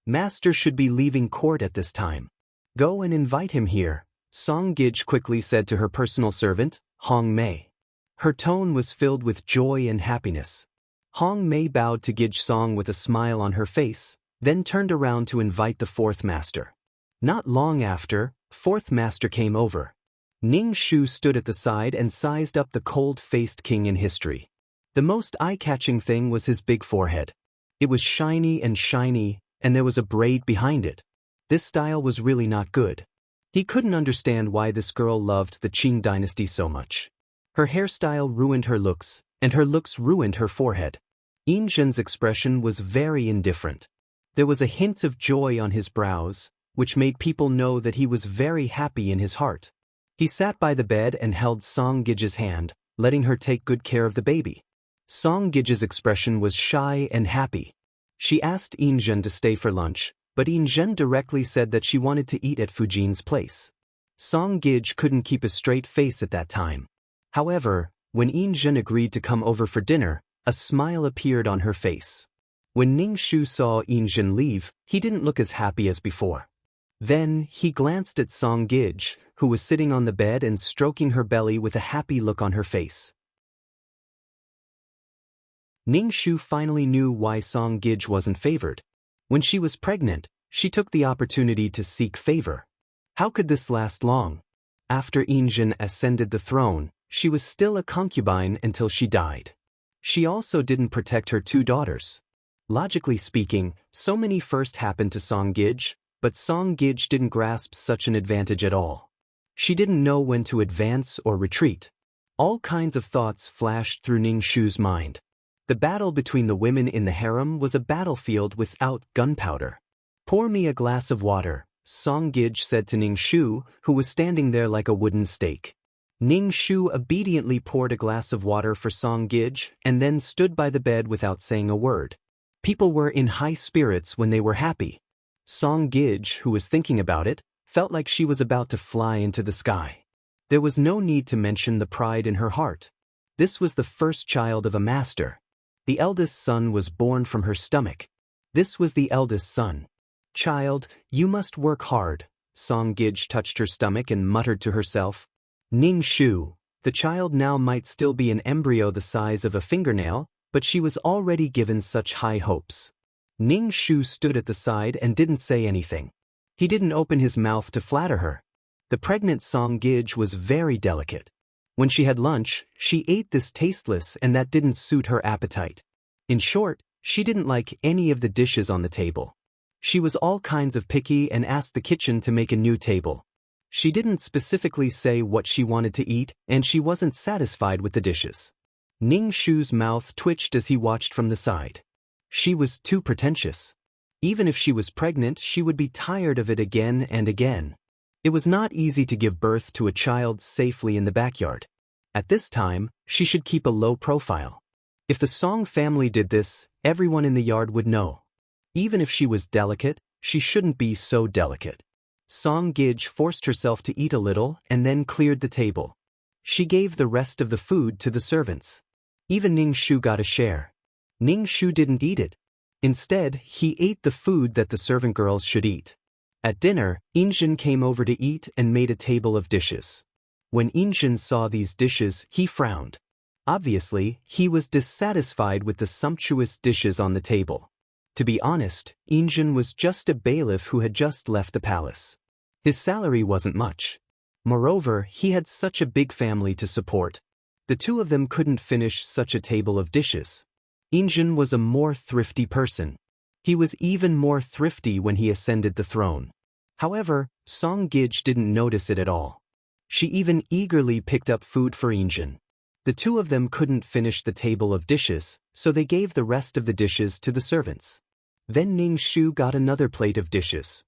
"Master should be leaving court at this time. Go and invite him here," Song Gij quickly said to her personal servant, Hong Mei. Her tone was filled with joy and happiness. Hong Mei bowed to Gij Song with a smile on her face, then turned around to invite the Fourth Master. Not long after, Fourth Master came over. Ning Shu stood at the side and sized up the cold-faced king in history. The most eye-catching thing was his big forehead. It was shiny, and there was a braid behind it. This style was really not good. He couldn't understand why this girl loved the Qing dynasty so much. Her hairstyle ruined her looks, and her looks ruined her forehead. Injin's expression was very indifferent. There was a hint of joy on his brows, which made people know that he was very happy in his heart. He sat by the bed and held Song Gij's hand, letting her take good care of the baby. Song Gij's expression was shy and happy. She asked Injin to stay for lunch, but Injin directly said that she wanted to eat at Fujin's place. Song Gij couldn't keep a straight face at that time. However, when Injin agreed to come over for dinner, a smile appeared on her face. When Ning Shu saw Injin leave, he didn't look as happy as before. Then, he glanced at Song Gij, who was sitting on the bed and stroking her belly with a happy look on her face. Ning Shu finally knew why Song Gij wasn't favored. When she was pregnant, she took the opportunity to seek favor. How could this last long? After Injin ascended the throne, she was still a concubine until she died. She also didn't protect her two daughters. Logically speaking, so many first happened to Song Gij, but Song Gij didn't grasp such an advantage at all. She didn't know when to advance or retreat. All kinds of thoughts flashed through Ning Shu's mind. The battle between the women in the harem was a battlefield without gunpowder. "Pour me a glass of water," Song Gij said to Ning Shu, who was standing there like a wooden stake. Ning Shu obediently poured a glass of water for Song Gij and then stood by the bed without saying a word. People were in high spirits when they were happy. Song Gij, who was thinking about it, felt like she was about to fly into the sky. There was no need to mention the pride in her heart. This was the first child of a master. The eldest son was born from her stomach. This was the eldest son. "Child, you must work hard." Song Gij touched her stomach and muttered to herself. Ning Shu, the child now might still be an embryo the size of a fingernail, but she was already given such high hopes. Ning Shu stood at the side and didn't say anything. He didn't open his mouth to flatter her. The pregnant Song Gij was very delicate. When she had lunch, she ate this tasteless and that didn't suit her appetite. In short, she didn't like any of the dishes on the table. She was all kinds of picky and asked the kitchen to make a new table. She didn't specifically say what she wanted to eat, and she wasn't satisfied with the dishes. Ning Shu's mouth twitched as he watched from the side. She was too pretentious. Even if she was pregnant, she would be tired of it again and again. It was not easy to give birth to a child safely in the backyard. At this time, she should keep a low profile. If the Song family did this, everyone in the yard would know. Even if she was delicate, she shouldn't be so delicate. Song Gij forced herself to eat a little and then cleared the table. She gave the rest of the food to the servants. Even Ning Shu got a share. Ning Shu didn't eat it. Instead, he ate the food that the servant girls should eat. At dinner, Injin came over to eat and made a table of dishes. When Injin saw these dishes, he frowned. Obviously, he was dissatisfied with the sumptuous dishes on the table. To be honest, Injin was just a bailiff who had just left the palace. His salary wasn't much. Moreover, he had such a big family to support. The two of them couldn't finish such a table of dishes. Injin was a more thrifty person. He was even more thrifty when he ascended the throne. However, Song Gij didn't notice it at all. She even eagerly picked up food for Injin. The two of them couldn't finish the table of dishes, so they gave the rest of the dishes to the servants. Then Ning Shu got another plate of dishes.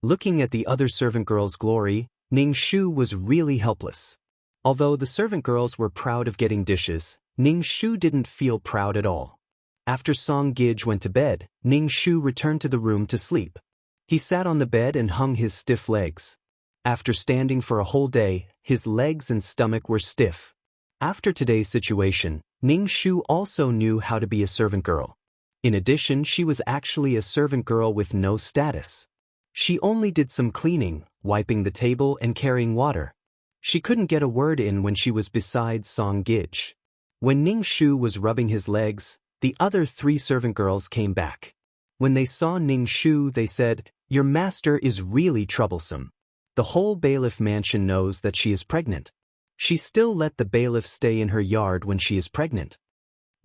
Looking at the other servant girls' glory, Ning Shu was really helpless. Although the servant girls were proud of getting dishes, Ning Shu didn't feel proud at all. After Song Gij went to bed, Ning Shu returned to the room to sleep. He sat on the bed and hung his stiff legs. After standing for a whole day, his legs and stomach were stiff. After today's situation, Ning Shu also knew how to be a servant girl. In addition, she was actually a servant girl with no status. She only did some cleaning, wiping the table and carrying water. She couldn't get a word in when she was beside Song Gij. When Ning Shu was rubbing his legs, the other three servant girls came back. When they saw Ning Shu, they said, "Your master is really troublesome. The whole bailiff mansion knows that she is pregnant. She still let the bailiff stay in her yard when she is pregnant."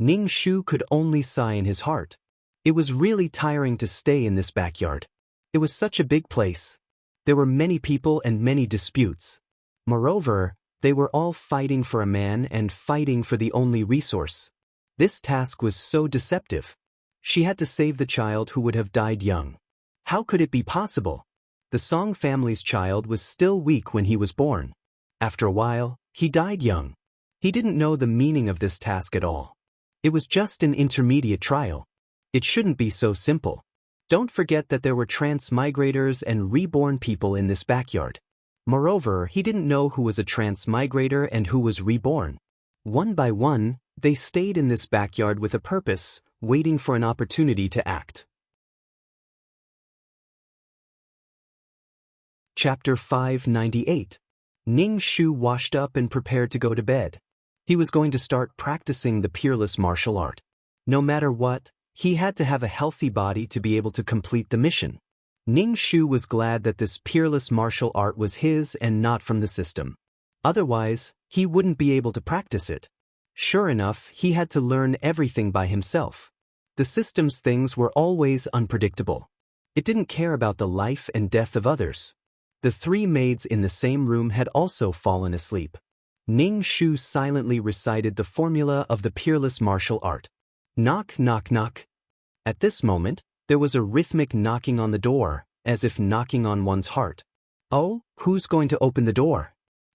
Ning Shu could only sigh in his heart. It was really tiring to stay in this backyard. It was such a big place. There were many people and many disputes. Moreover, they were all fighting for a man and fighting for the only resource. This task was so deceptive. She had to save the child who would have died young. How could it be possible? The Song family's child was still weak when he was born. After a while, he died young. He didn't know the meaning of this task at all. It was just an intermediate trial. It shouldn't be so simple. Don't forget that there were transmigrators and reborn people in this backyard. Moreover, he didn't know who was a transmigrator and who was reborn. One by one, they stayed in this backyard with a purpose, waiting for an opportunity to act. Chapter 598. Ning Shu washed up and prepared to go to bed. He was going to start practicing the peerless martial art. No matter what, he had to have a healthy body to be able to complete the mission. Ning Shu was glad that this peerless martial art was his and not from the system. Otherwise, he wouldn't be able to practice it. Sure enough, he had to learn everything by himself. The system's things were always unpredictable. It didn't care about the life and death of others. The three maids in the same room had also fallen asleep. Ning Shu silently recited the formula of the peerless martial art. Knock, knock, knock. At this moment, there was a rhythmic knocking on the door, as if knocking on one's heart. "Oh, who's going to open the door?"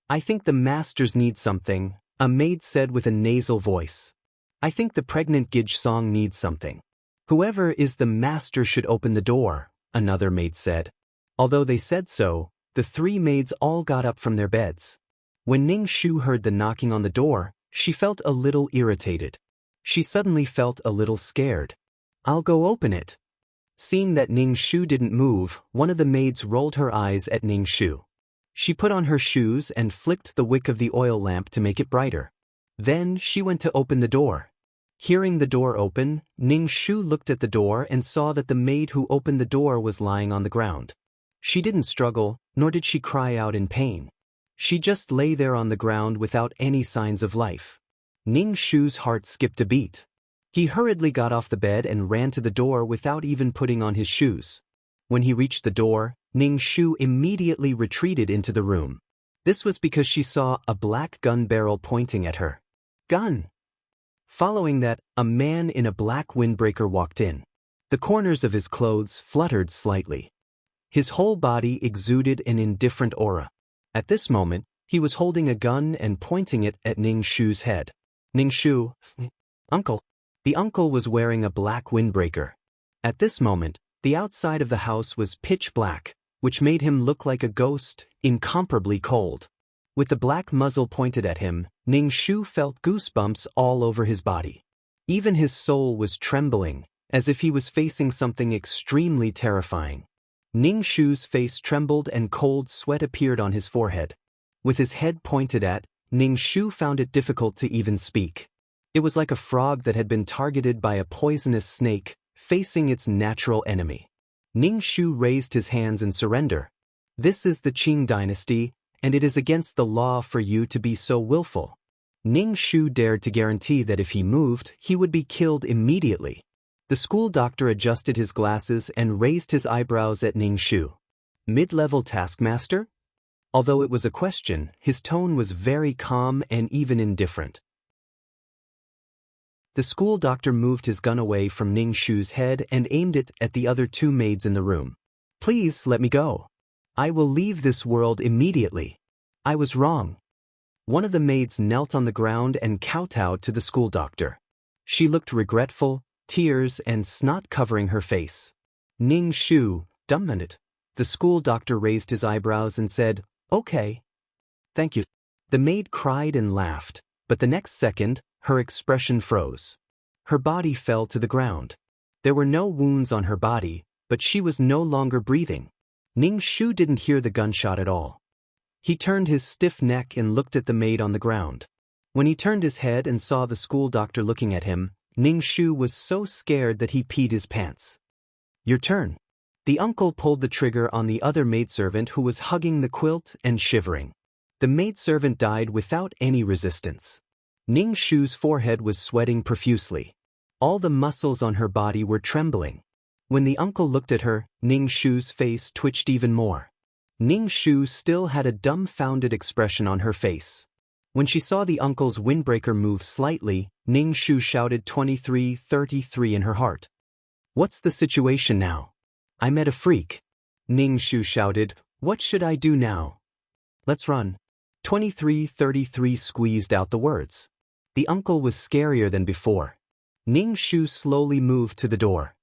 "I think the masters need something," a maid said with a nasal voice. "I think the pregnant Gij Song needs something." "Whoever is the master should open the door," another maid said. Although they said so, the three maids all got up from their beds. When Ning Shu heard the knocking on the door, she felt a little irritated. She suddenly felt a little scared. "I'll go open it." Seeing that Ning Shu didn't move, one of the maids rolled her eyes at Ning Shu. She put on her shoes and flicked the wick of the oil lamp to make it brighter. Then she went to open the door. Hearing the door open, Ning Shu looked at the door and saw that the maid who opened the door was lying on the ground. She didn't struggle, nor did she cry out in pain. She just lay there on the ground without any signs of life. Ning Shu's heart skipped a beat. He hurriedly got off the bed and ran to the door without even putting on his shoes. When he reached the door, Ning Shu immediately retreated into the room. This was because she saw a black gun barrel pointing at her. Gun! Following that, a man in a black windbreaker walked in. The corners of his clothes fluttered slightly. His whole body exuded an indifferent aura. At this moment, he was holding a gun and pointing it at Ning Shu's head. Ning Shu, uncle. The uncle was wearing a black windbreaker. At this moment, the outside of the house was pitch black, which made him look like a ghost, incomparably cold. With the black muzzle pointed at him, Ning Shu felt goosebumps all over his body. Even his soul was trembling, as if he was facing something extremely terrifying. Ning Shu's face trembled and cold sweat appeared on his forehead. With his head pointed at, Ning Shu found it difficult to even speak. It was like a frog that had been targeted by a poisonous snake, facing its natural enemy. Ning Shu raised his hands in surrender. This is the Qing dynasty, and it is against the law for you to be so willful. Ning Shu dared to guarantee that if he moved, he would be killed immediately. The school doctor adjusted his glasses and raised his eyebrows at Ning Shu. Mid-level taskmaster? Although it was a question, his tone was very calm and even indifferent. The school doctor moved his gun away from Ning Shu's head and aimed it at the other two maids in the room. Please let me go. I will leave this world immediately. I was wrong. One of the maids knelt on the ground and kowtowed to the school doctor. She looked regretful, tears and snot covering her face. Ning Shu, dumb minute. The school doctor raised his eyebrows and said, "Okay. Thank you." The maid cried and laughed, but the next second, her expression froze. Her body fell to the ground. There were no wounds on her body, but she was no longer breathing. Ning Shu didn't hear the gunshot at all. He turned his stiff neck and looked at the maid on the ground. When he turned his head and saw the school doctor looking at him, Ning Shu was so scared that he peed his pants. Your turn. The uncle pulled the trigger on the other maidservant who was hugging the quilt and shivering. The maidservant died without any resistance. Ning Shu's forehead was sweating profusely. All the muscles on her body were trembling. When the uncle looked at her, Ning Shu's face twitched even more. Ning Shu still had a dumbfounded expression on her face. When she saw the uncle's windbreaker move slightly, Ning Shu shouted 2333 in her heart. What's the situation now? I met a freak. Ning Shu shouted, what should I do now? Let's run. 2333 squeezed out the words. The uncle was scarier than before. Ning Shu slowly moved to the door.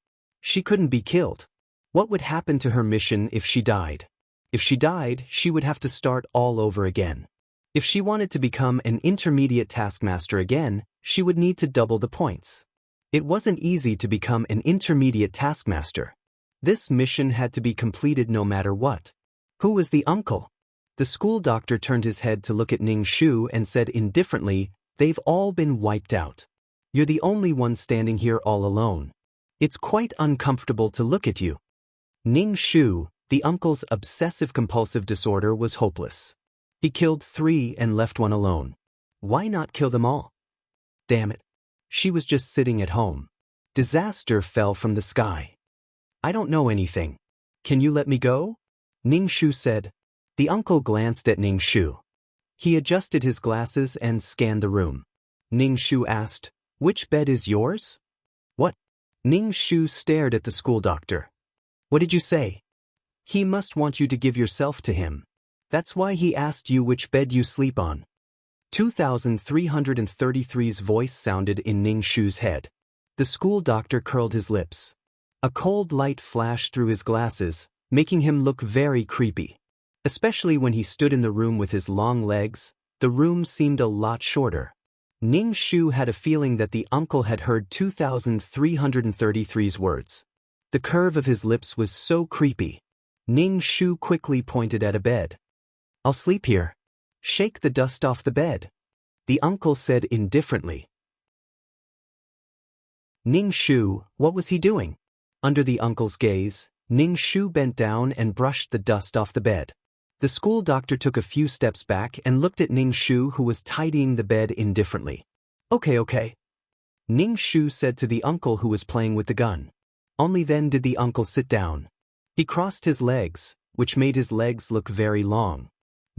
She couldn't be killed. What would happen to her mission if she died? If she died, she would have to start all over again. If she wanted to become an intermediate taskmaster again, she would need to double the points. It wasn't easy to become an intermediate taskmaster. This mission had to be completed no matter what. Who was the uncle? The school doctor turned his head to look at Ning Shu and said indifferently, they've all been wiped out. You're the only one standing here all alone. It's quite uncomfortable to look at you. Ning Shu, the uncle's obsessive-compulsive disorder was hopeless. He killed 3 and left 1 alone. Why not kill them all? Damn it. She was just sitting at home. Disaster fell from the sky. I don't know anything. Can you let me go? Ning Shu said. The uncle glanced at Ning Shu. He adjusted his glasses and scanned the room. Ning Shu asked, which bed is yours? What? Ning Shu stared at the school doctor. What did you say? He must want you to give yourself to him. That's why he asked you which bed you sleep on. 2333's voice sounded in Ning Shu's head. The school doctor curled his lips. A cold light flashed through his glasses, making him look very creepy. Especially when he stood in the room with his long legs, the room seemed a lot shorter. Ning Shu had a feeling that the uncle had heard 2333's words. The curve of his lips was so creepy. Ning Shu quickly pointed at a bed. I'll sleep here. Shake the dust off the bed. The uncle said indifferently. Ning Shu, what was he doing? Under the uncle's gaze, Ning Shu bent down and brushed the dust off the bed. The school doctor took a few steps back and looked at Ning Shu, who was tidying the bed indifferently. Okay. Ning Shu said to the uncle who was playing with the gun. Only then did the uncle sit down. He crossed his legs, which made his legs look very long.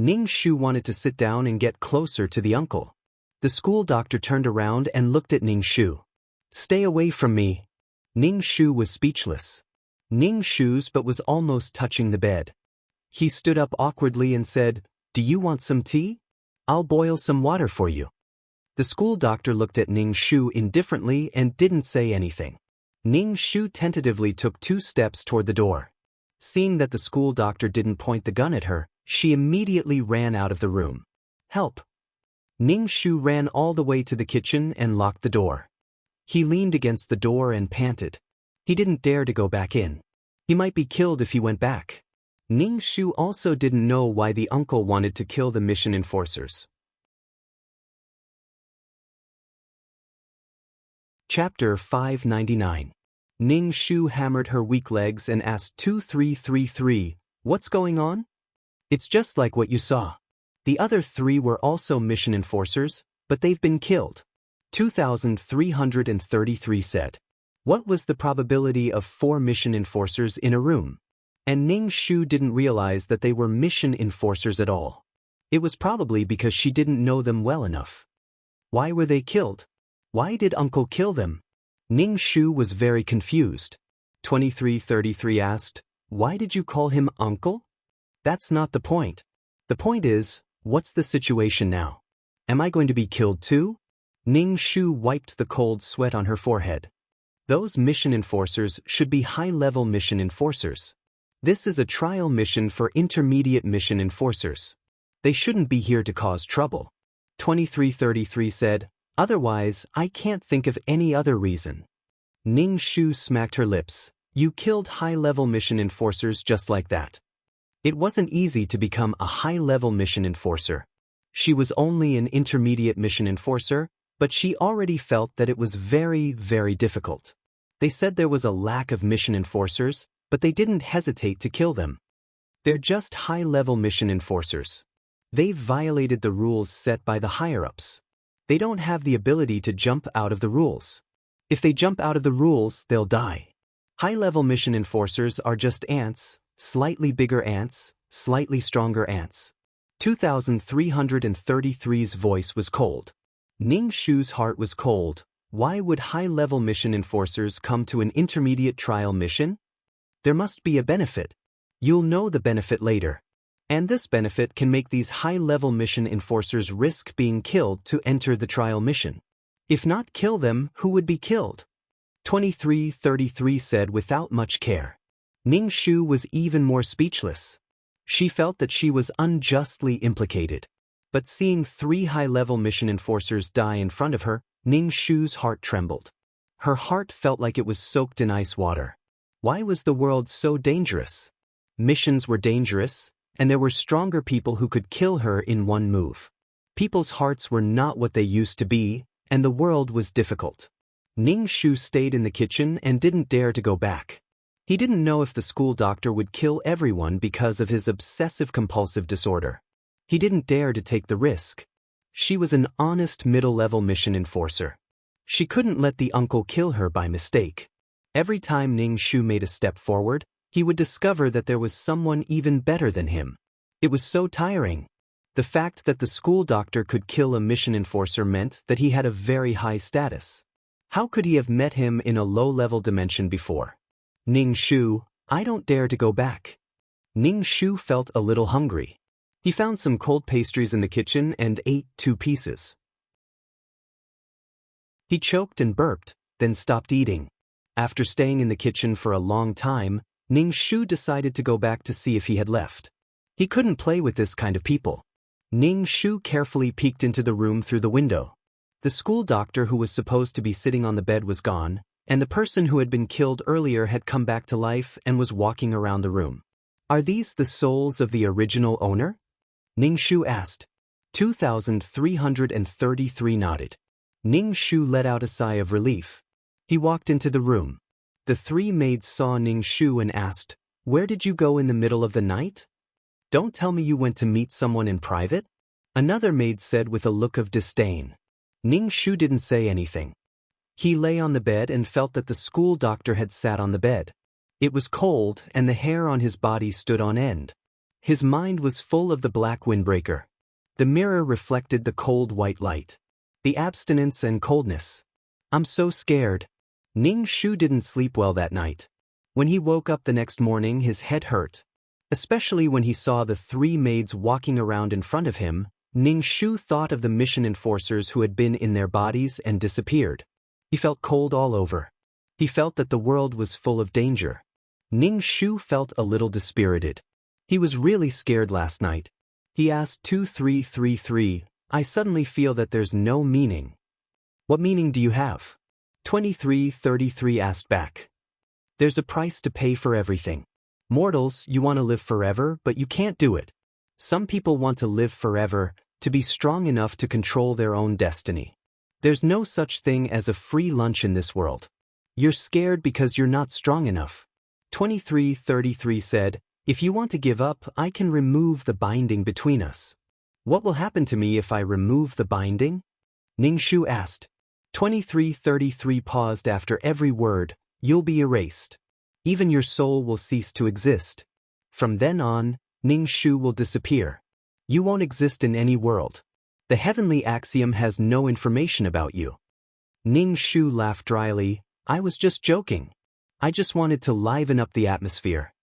Ning Shu wanted to sit down and get closer to the uncle. The school doctor turned around and looked at Ning Shu. "Stay away from me." Ning Shu was speechless. Ning Shu's but was almost touching the bed. He stood up awkwardly and said, "Do you want some tea? I'll boil some water for you." The school doctor looked at Ning Shu indifferently and didn't say anything. Ning Shu tentatively took 2 steps toward the door. Seeing that the school doctor didn't point the gun at her, she immediately ran out of the room. "Help!" Ning Shu ran all the way to the kitchen and locked the door. He leaned against the door and panted. He didn't dare to go back in. He might be killed if he went back. Ning Shu also didn't know why the uncle wanted to kill the mission enforcers. Chapter 599. Ning Shu hammered her weak legs and asked 2333, "What's going on?" "It's just like what you saw. The other 3 were also mission enforcers, but they've been killed," 2333 said. What was the probability of 4 mission enforcers in a room? And Ning Shu didn't realize that they were mission enforcers at all. It was probably because she didn't know them well enough. Why were they killed? Why did Uncle kill them? Ning Shu was very confused. 2333 asked, "Why did you call him Uncle?" "That's not the point. The point is, what's the situation now? Am I going to be killed too?" Ning Shu wiped the cold sweat on her forehead. Those mission enforcers should be high-level mission enforcers. This is a trial mission for intermediate mission enforcers. They shouldn't be here to cause trouble. 2333 said, "Otherwise, I can't think of any other reason." Ning Shu smacked her lips. "You killed high-level mission enforcers just like that." It wasn't easy to become a high-level mission enforcer. She was only an intermediate mission enforcer, but she already felt that it was very, very difficult. They said there was a lack of mission enforcers, but they didn't hesitate to kill them. They're just high-level mission enforcers. They've violated the rules set by the higher-ups. They don't have the ability to jump out of the rules. If they jump out of the rules, they'll die. High-level mission enforcers are just ants, slightly bigger ants, slightly stronger ants. 2333's voice was cold. Ning Shu's heart was cold. Why would high-level mission enforcers come to an intermediate trial mission? There must be a benefit. You'll know the benefit later. And this benefit can make these high-level mission enforcers risk being killed to enter the trial mission. If not kill them, who would be killed? 2333 said without much care. Ning Shu was even more speechless. She felt that she was unjustly implicated. But seeing 3 high-level mission enforcers die in front of her, Ning Shu's heart trembled. Her heart felt like it was soaked in ice water. Why was the world so dangerous? Missions were dangerous, and there were stronger people who could kill her in one move. People's hearts were not what they used to be, and the world was difficult. Ning Shu stayed in the kitchen and didn't dare to go back. He didn't know if the school doctor would kill everyone because of his obsessive-compulsive disorder. He didn't dare to take the risk. She was an honest middle-level mission enforcer. She couldn't let the uncle kill her by mistake. Every time Ning Shu made a step forward, he would discover that there was someone even better than him. It was so tiring. The fact that the school doctor could kill a mission enforcer meant that he had a very high status. How could he have met him in a low-level dimension before? Ning Shu, I don't dare to go back. Ning Shu felt a little hungry. He found some cold pastries in the kitchen and ate 2 pieces. He choked and burped, then stopped eating. After staying in the kitchen for a long time, Ning Shu decided to go back to see if he had left. He couldn't play with this kind of people. Ning Shu carefully peeked into the room through the window. The school doctor who was supposed to be sitting on the bed was gone, and the person who had been killed earlier had come back to life and was walking around the room. Are these the souls of the original owner? Ning Shu asked. 2333 nodded. Ning Shu let out a sigh of relief. He walked into the room. The 3 maids saw Ning Shu and asked, "Where did you go in the middle of the night? Don't tell me you went to meet someone in private?" Another maid said with a look of disdain. Ning Shu didn't say anything. He lay on the bed and felt that the school doctor had sat on the bed. It was cold and the hair on his body stood on end. His mind was full of the black windbreaker. The mirror reflected the cold white light. The abstinence and coldness. I'm so scared. Ning Shu didn't sleep well that night. When he woke up the next morning, his head hurt. Especially when he saw the 3 maids walking around in front of him, Ning Shu thought of the mission enforcers who had been in their bodies and disappeared. He felt cold all over. He felt that the world was full of danger. Ning Shu felt a little dispirited. He was really scared last night. He asked 2333, I suddenly feel that there's no meaning. What meaning do you have? 2333 asked back. There's a price to pay for everything. Mortals, you want to live forever, but you can't do it. Some people want to live forever, to be strong enough to control their own destiny. There's no such thing as a free lunch in this world. You're scared because you're not strong enough. 2333 said, if you want to give up, I can remove the binding between us. What will happen to me if I remove the binding? Ning Shu asked. 2333 paused after every word, you'll be erased. Even your soul will cease to exist. From then on, Ning Shu will disappear. You won't exist in any world. The heavenly axiom has no information about you. Ning Shu laughed dryly, I was just joking. I just wanted to liven up the atmosphere.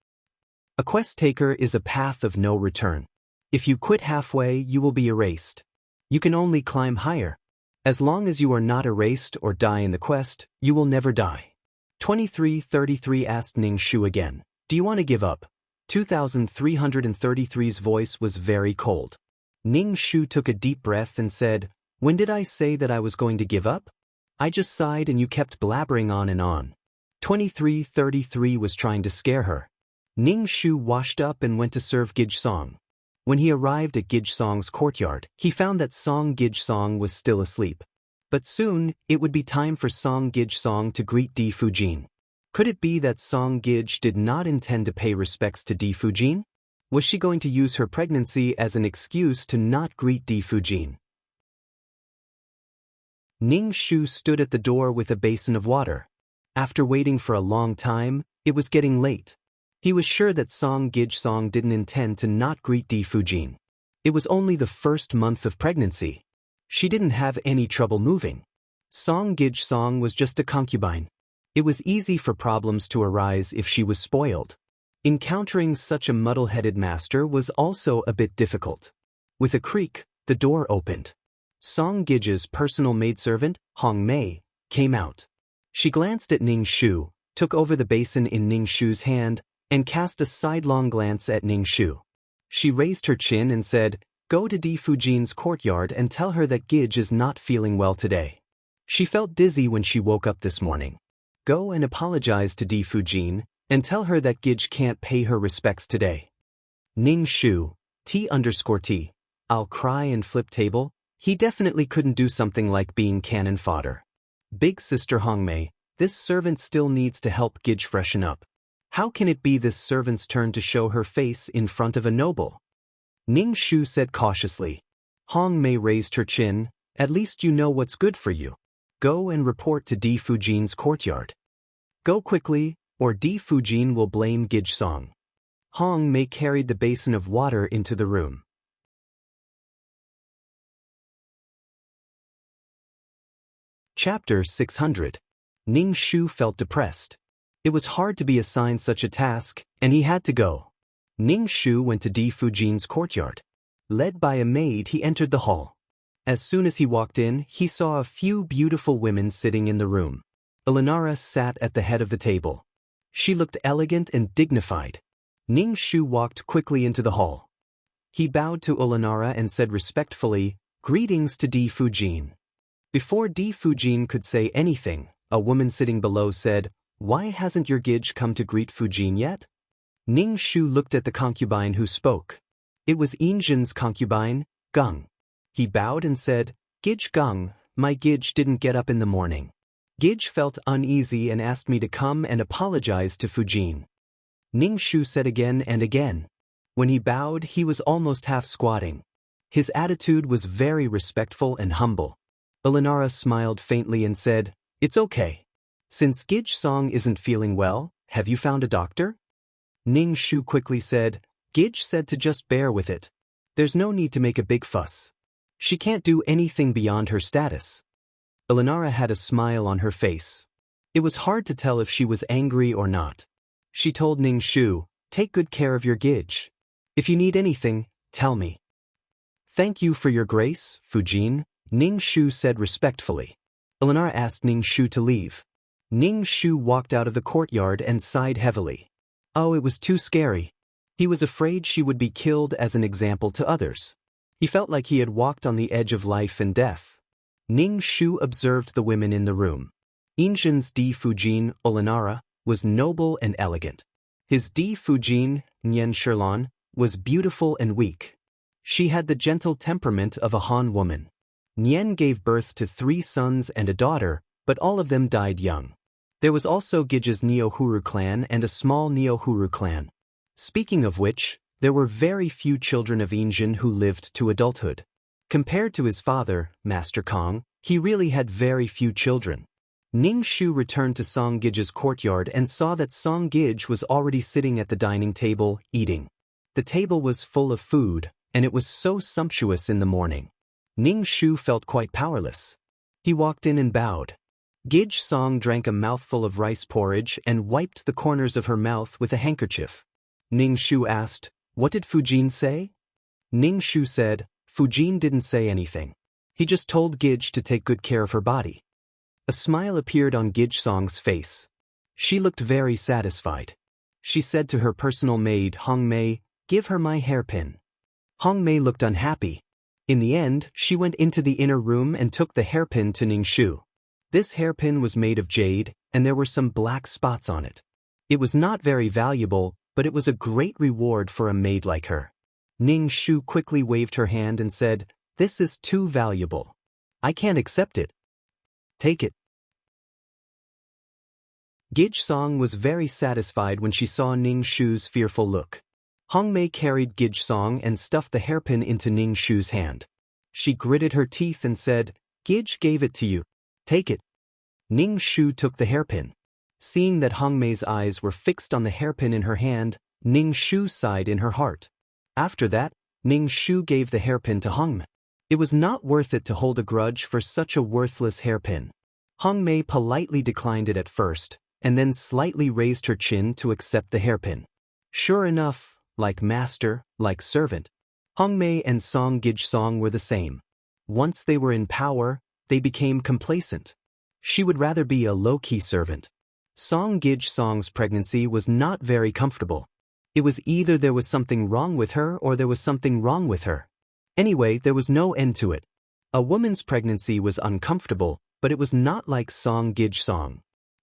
A quest taker is a path of no return. If you quit halfway, you will be erased. You can only climb higher. As long as you are not erased or die in the quest, you will never die. 2333 asked Ning Shu again, do you want to give up? 2333's voice was very cold. Ning Shu took a deep breath and said, when did I say that I was going to give up? I just sighed and you kept blabbering on and on. 2333 was trying to scare her. Ning Shu washed up and went to serve Gij Song. When he arrived at Gij Song's courtyard, he found that Song Gij Song was still asleep. But soon, it would be time for Song Gij Song to greet Di Fujin. Could it be that Song Gij did not intend to pay respects to Di Fujin? Was she going to use her pregnancy as an excuse to not greet Di Fujin? Ning Shu stood at the door with a basin of water. After waiting for a long time, it was getting late. He was sure that Song Gij Song didn't intend to not greet Di Fujin. It was only the first month of pregnancy. She didn't have any trouble moving. Song Gij Song was just a concubine. It was easy for problems to arise if she was spoiled. Encountering such a muddle-headed master was also a bit difficult. With a creak, the door opened. Song Gij's personal maidservant, Hong Mei, came out. She glanced at Ning Shu, took over the basin in Ning Shu's hand, and cast a sidelong glance at Ning Shu. She raised her chin and said, go to Di Fujin's courtyard and tell her that Gij is not feeling well today. She felt dizzy when she woke up this morning. Go and apologize to Di Fujin, and tell her that Gij can't pay her respects today. Ning Shu, T_T, I'll cry and flip table. He definitely couldn't do something like being cannon fodder. Big sister Hongmei, this servant still needs to help Gij freshen up. How can it be this servant's turn to show her face in front of a noble? Ning Shu said cautiously. Hongmei raised her chin, at least you know what's good for you. Go and report to Di Fujin's courtyard. Go quickly, or Di Fujin will blame Gij Song. Hongmei carried the basin of water into the room. Chapter 600. Ning Shu felt depressed. It was hard to be assigned such a task, and he had to go. Ning Shu went to Di Fujin's courtyard. Led by a maid, he entered the hall. As soon as he walked in, he saw a few beautiful women sitting in the room. Elinara sat at the head of the table. She looked elegant and dignified. Ning Shu walked quickly into the hall. He bowed to Elinara and said respectfully, greetings to Di Fujin. Before Di Fujin could say anything, a woman sitting below said, why hasn't your Gij come to greet Fujin yet? Ning Shu looked at the concubine who spoke. It was Injin's concubine, Gung. He bowed and said, Gij Gung, my Gij didn't get up in the morning. Gij felt uneasy and asked me to come and apologize to Fujin. Ning Shu said again and again. When he bowed, he was almost half squatting. His attitude was very respectful and humble. Elinara smiled faintly and said, it's okay. Since Gij Song isn't feeling well, have you found a doctor? Ning Shu quickly said, Gidge said to just bear with it. There's no need to make a big fuss. She can't do anything beyond her status. Elenara had a smile on her face. It was hard to tell if she was angry or not. She told Ning Shu, take good care of your Gidge. If you need anything, tell me. Thank you for your grace, Fujin, Ning Shu said respectfully. Elenara asked Ning Shu to leave. Ning Shu walked out of the courtyard and sighed heavily. Oh, it was too scary. He was afraid she would be killed as an example to others. He felt like he had walked on the edge of life and death. Ning Shu observed the women in the room. Injin's Di Fujin, Elenara, was noble and elegant. His Di Fujin, Nyen Sherlan, was beautiful and weak. She had the gentle temperament of a Han woman. Nyen gave birth to 3 sons and a daughter, but all of them died young. There was also Gidge's Neo-Huru clan and a small Neo-Huru clan. Speaking of which, there were very few children of Injin who lived to adulthood. Compared to his father, Master Kong, he really had very few children. Ning Shu returned to Song Gidge's courtyard and saw that Song Gidge was already sitting at the dining table, eating. The table was full of food, and it was so sumptuous in the morning. Ning Shu felt quite powerless. He walked in and bowed. Gidge Song drank a mouthful of rice porridge and wiped the corners of her mouth with a handkerchief. Ning Shu asked, what did Fujin say? Ning Shu said, Fujin didn't say anything. He just told Gidge to take good care of her body. A smile appeared on Gidge Song's face. She looked very satisfied. She said to her personal maid Hong Mei, give her my hairpin. Hong Mei looked unhappy. In the end, she went into the inner room and took the hairpin to Ning Shu. This hairpin was made of jade, and there were some black spots on it. It was not very valuable, but it was a great reward for a maid like her. Ning Shu quickly waved her hand and said, this is too valuable. I can't accept it. Take it. Gidge Song was very satisfied when she saw Ning Shu's fearful look. Hong Mei carried Gidge Song and stuffed the hairpin into Ning Shu's hand. She gritted her teeth and said, Gidge gave it to you. Take it. Ning Shu took the hairpin. Seeing that Hong Mei's eyes were fixed on the hairpin in her hand, Ning Shu sighed in her heart. After that, Ning Shu gave the hairpin to Hong Mei. It was not worth it to hold a grudge for such a worthless hairpin. Hong Mei politely declined it at first, and then slightly raised her chin to accept the hairpin. Sure enough, like master, like servant, Hong Mei and Song Gidge Song were the same. Once they were in power, they became complacent. She would rather be a low-key servant. Song Gidge Song's pregnancy was not very comfortable. It was either there was something wrong with her or there was something wrong with her. Anyway, there was no end to it. A woman's pregnancy was uncomfortable, but it was not like Song Gidge Song.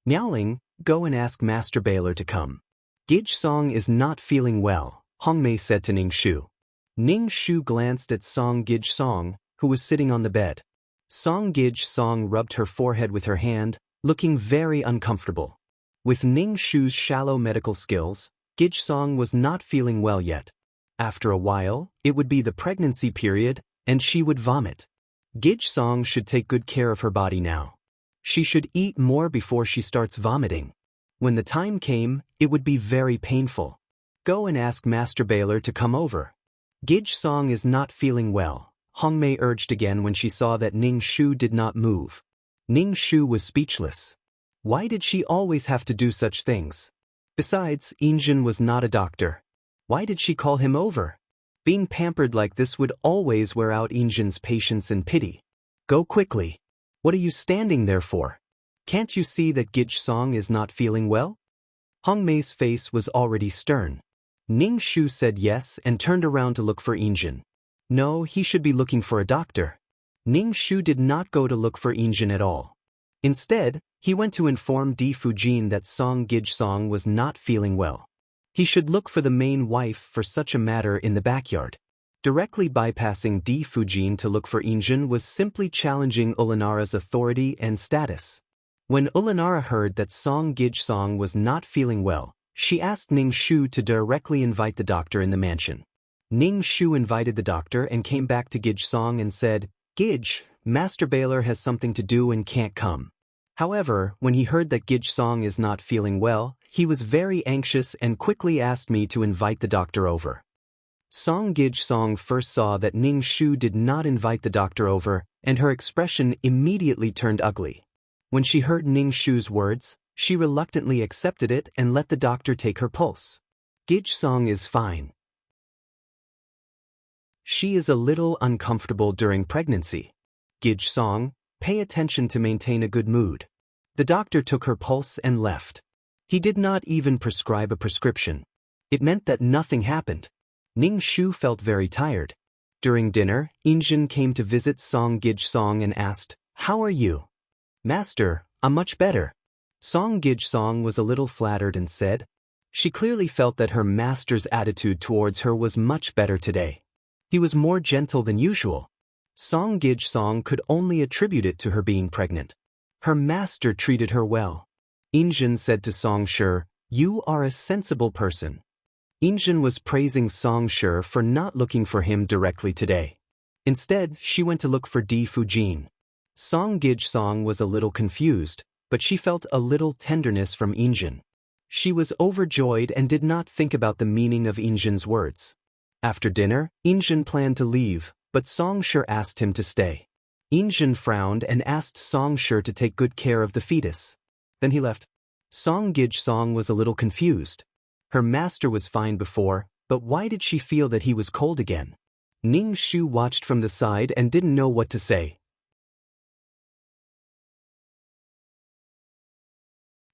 Miaoling, go and ask Master Baylor to come. Gidge Song is not feeling well, Hong Mei said to Ning Shu. Ning Shu glanced at Song Gidge Song, who was sitting on the bed. Song Gidge Song rubbed her forehead with her hand, looking very uncomfortable. With Ning Shu's shallow medical skills, Gidge Song was not feeling well yet. After a while, it would be the pregnancy period, and she would vomit. Gidge Song should take good care of her body now. She should eat more before she starts vomiting. When the time came, it would be very painful. Go and ask Master Baylor to come over. Gidge Song is not feeling well, Hong Mei urged again when she saw that Ning Shu did not move. Ning Shu was speechless. Why did she always have to do such things? Besides, Injin was not a doctor. Why did she call him over? Being pampered like this would always wear out Injin's patience and pity. Go quickly. What are you standing there for? Can't you see that Gidge Song is not feeling well? Hong Mei's face was already stern. Ning Shu said yes and turned around to look for Injin. No, he should be looking for a doctor. Ning Shu did not go to look for Injin at all. Instead, he went to inform Di Fujin that Song Gidge Song was not feeling well. He should look for the main wife for such a matter in the backyard. Directly bypassing Di Fujin to look for Injin was simply challenging Elenara's authority and status. When Elenara heard that Song Gidge Song was not feeling well, she asked Ning Shu to directly invite the doctor in the mansion. Ning Shu invited the doctor and came back to Gidge Song and said, Gidge, Master Baylor has something to do and can't come. However, when he heard that Gidge Song is not feeling well, he was very anxious and quickly asked me to invite the doctor over. Song Gij-song first saw that Ning Shu did not invite the doctor over, and her expression immediately turned ugly. When she heard Ning Shu's words, she reluctantly accepted it and let the doctor take her pulse. Gij-song is fine. She is a little uncomfortable during pregnancy. Gij-song, pay attention to maintain a good mood. The doctor took her pulse and left. He did not even prescribe a prescription. It meant that nothing happened. Ning Shu felt very tired. During dinner, Injin came to visit Song Gij-song and asked, "How are you?" "Master, I'm much better." Song Gij-song was a little flattered and said. She clearly felt that her master's attitude towards her was much better today. He was more gentle than usual. Song Gij-song could only attribute it to her being pregnant. Her master treated her well. Injin said to Song Shi, "You are a sensible person." Injin was praising Song Shi for not looking for him directly today. Instead, she went to look for Di Fujin. Song Gij-song was a little confused, but she felt a little tenderness from Injin. She was overjoyed and did not think about the meaning of Injin's words. After dinner, Injin planned to leave, but Song Shi asked him to stay. Injin frowned and asked Song Shi to take good care of the fetus. Then he left. Song Gij-song was a little confused. Her master was fine before, but why did she feel that he was cold again? Ning Shu watched from the side and didn't know what to say.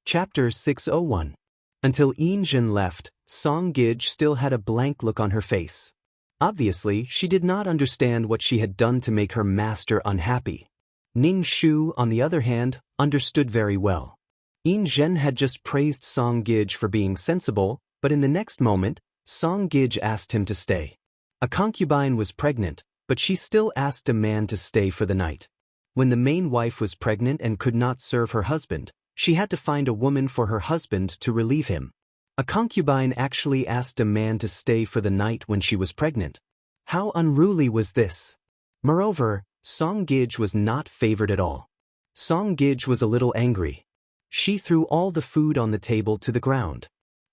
Chapter 601. Until Injin left, Song Gij still had a blank look on her face. Obviously, she did not understand what she had done to make her master unhappy. Ning Shu, on the other hand, understood very well. Injin had just praised Song Gij for being sensible, but in the next moment, Song Gij asked him to stay. A concubine was pregnant, but she still asked a man to stay for the night. When the main wife was pregnant and could not serve her husband, she had to find a woman for her husband to relieve him. A concubine actually asked a man to stay for the night when she was pregnant. How unruly was this? Moreover, Song Gij was not favored at all. Song Gij was a little angry. She threw all the food on the table to the ground.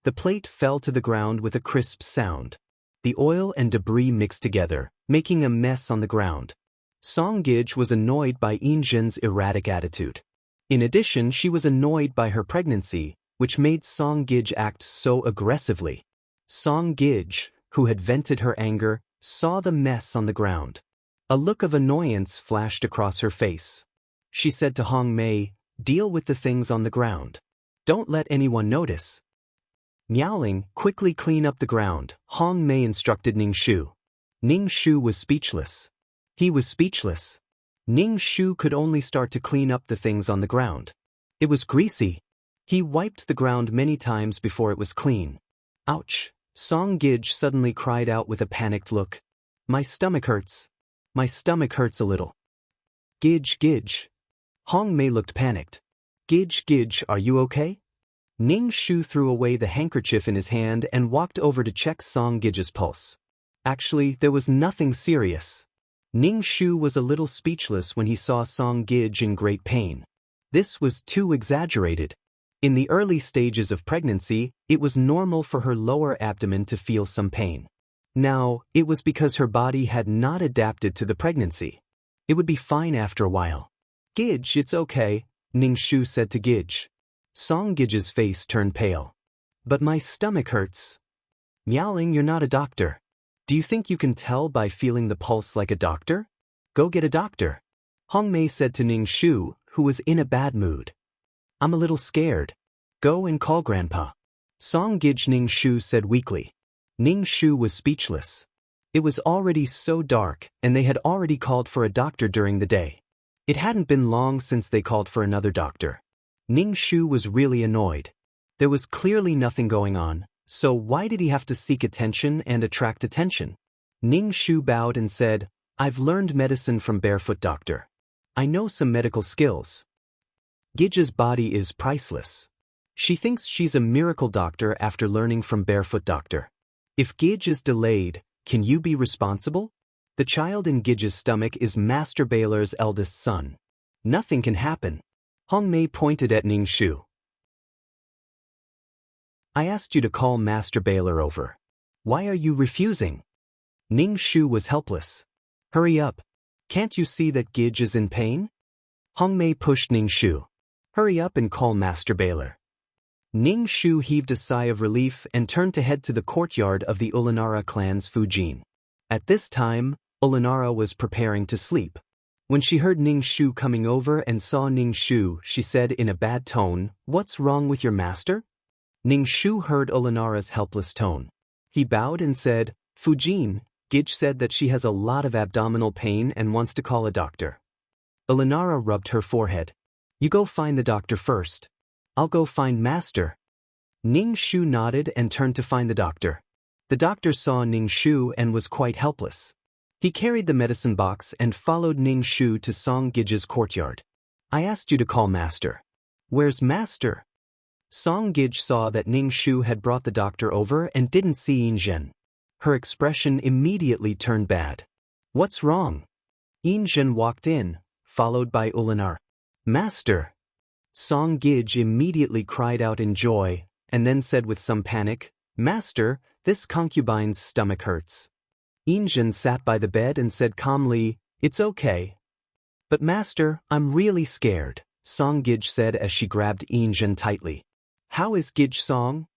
The plate fell to the ground with a crisp sound. The oil and debris mixed together, making a mess on the ground. Song Gij was annoyed by Injin's erratic attitude. In addition, she was annoyed by her pregnancy, which made Song Gij act so aggressively. Song Gij, who had vented her anger, saw the mess on the ground. A look of annoyance flashed across her face. She said to Hong Mei, "Deal with the things on the ground. Don't let anyone notice." Miaoling, quickly clean up the ground, Hong Mei instructed Ning Shu. Ning Shu was speechless. He was speechless. Ning Shu could only start to clean up the things on the ground. It was greasy. He wiped the ground many times before it was clean. Ouch! Song Gij suddenly cried out with a panicked look. "My stomach hurts. My stomach hurts a little." "Gij, Gij." Hong Mei looked panicked. "Gij, Gij, are you okay?" Ning Shu threw away the handkerchief in his hand and walked over to check Song Gij's pulse. Actually, there was nothing serious. Ning Shu was a little speechless when he saw Song Gij in great pain. This was too exaggerated. In the early stages of pregnancy, it was normal for her lower abdomen to feel some pain. Now, it was because her body had not adapted to the pregnancy. It would be fine after a while. "Gij, it's okay," Ning Shu said to Gij. Song Gij's face turned pale. "But my stomach hurts." "Miaoling, you're not a doctor. Do you think you can tell by feeling the pulse like a doctor? Go get a doctor." Hong Mei said to Ning Shu, who was in a bad mood. "I'm a little scared. Go and call Grandpa." Song Gij, Ning Shu said weakly. Ning Shu was speechless. It was already so dark, and they had already called for a doctor during the day. It hadn't been long since they called for another doctor. Ning Shu was really annoyed. There was clearly nothing going on, so why did he have to seek attention and attract attention? Ning Shu bowed and said, "I've learned medicine from Barefoot Doctor. I know some medical skills." Gij's body is priceless. She thinks she's a miracle doctor after learning from Barefoot Doctor. If Gij is delayed, can you be responsible? The child in Gij's stomach is Master Baylor's eldest son. Nothing can happen. Hong Mei pointed at Ning Shu. "I asked you to call Master Baylor over. Why are you refusing?" Ning Shu was helpless. Hurry up. Can't you see that Gij is in pain? Hong Mei pushed Ning Shu. Hurry up and call Master Baylor. Ning Shu heaved a sigh of relief and turned to head to the courtyard of the Ulanara clan's Fujin. At this time, Ulanara was preparing to sleep. When she heard Ning Shu coming over and saw Ning Shu, she said in a bad tone, "What's wrong with your master?" Ning Shu heard Ulanara's helpless tone. He bowed and said, "Fujin, Gij said that she has a lot of abdominal pain and wants to call a doctor." Ulanara rubbed her forehead. "You go find the doctor first. I'll go find Master." Ning Shu nodded and turned to find the doctor. The doctor saw Ning Shu and was quite helpless. He carried the medicine box and followed Ning Shu to Song Gij's courtyard. "I asked you to call Master. Where's Master?" Song Gij saw that Ning Shu had brought the doctor over and didn't see Yin Zhen. Her expression immediately turned bad. "What's wrong?" Yin Zhen walked in, followed by Ulanar. "Master!" Song Gij immediately cried out in joy, and then said with some panic, "Master, this concubine's stomach hurts." Yin Zhen sat by the bed and said calmly, "It's okay." "But Master, I'm really scared," Song Gij said as she grabbed Yin Zhen tightly. "How is Gij Song?"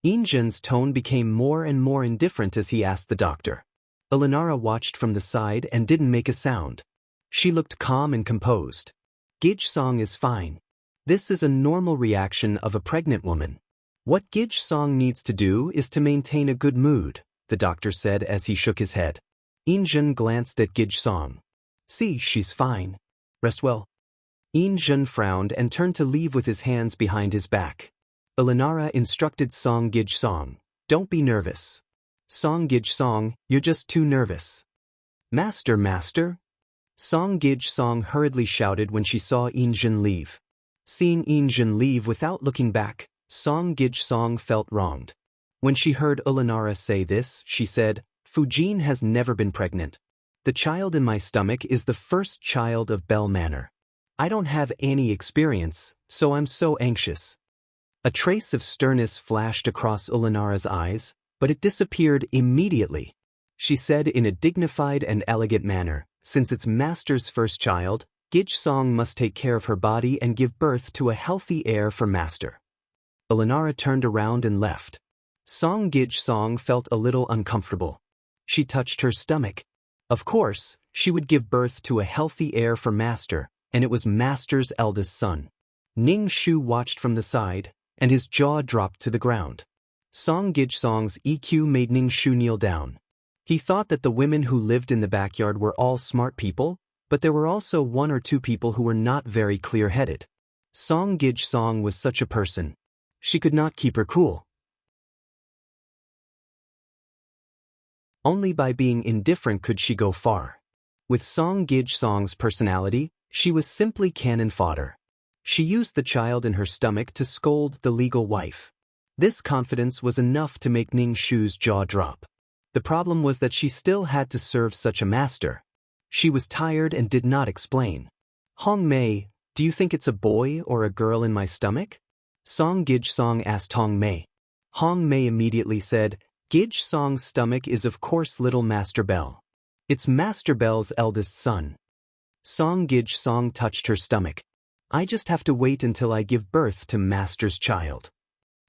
Yin Zhen's tone became more and more indifferent as he asked the doctor. Ulanara watched from the side and didn't make a sound. She looked calm and composed. "Gij Song is fine. This is a normal reaction of a pregnant woman. What Gij Song needs to do is to maintain a good mood," the doctor said as he shook his head. Yin Zhen glanced at Gij Song. "See, she's fine. Rest well." Yin Zhen frowned and turned to leave with his hands behind his back. Ulanara instructed Song Gij Song, "Don't be nervous. Song Gij Song, you're just too nervous." "Master, Master!" Song Gij Song hurriedly shouted when she saw Yin Zhen leave. Seeing Yin Zhen leave without looking back, Song Gij Song felt wronged. When she heard Ulanara say this, she said, "Fujin has never been pregnant. The child in my stomach is the first child of Bell Manor. I don't have any experience, so I'm so anxious." A trace of sternness flashed across Ulanara's eyes, but it disappeared immediately. She said in a dignified and elegant manner, "Since it's Master's first child, Gij Song must take care of her body and give birth to a healthy heir for Master." Ulanara turned around and left. Song Gij Song felt a little uncomfortable. She touched her stomach. Of course, she would give birth to a healthy heir for Master, and it was Master's eldest son. Ning Shu watched from the side, and his jaw dropped to the ground. Song Gij Song's EQ made Ning Shu kneel down. He thought that the women who lived in the backyard were all smart people, but there were also one or two people who were not very clear-headed. Song Gij Song was such a person. She could not keep her cool. Only by being indifferent could she go far. With Song Gij Song's personality, she was simply cannon fodder. She used the child in her stomach to scold the legal wife. This confidence was enough to make Ning Shu's jaw drop. The problem was that she still had to serve such a master. She was tired and did not explain. "Hong Mei, do you think it's a boy or a girl in my stomach?" Song Gij Song asked Hong Mei. Hong Mei immediately said, "Gij Song's stomach is of course little Master Bell. It's Master Bell's eldest son." Song Gij Song touched her stomach. "I just have to wait until I give birth to Master's child."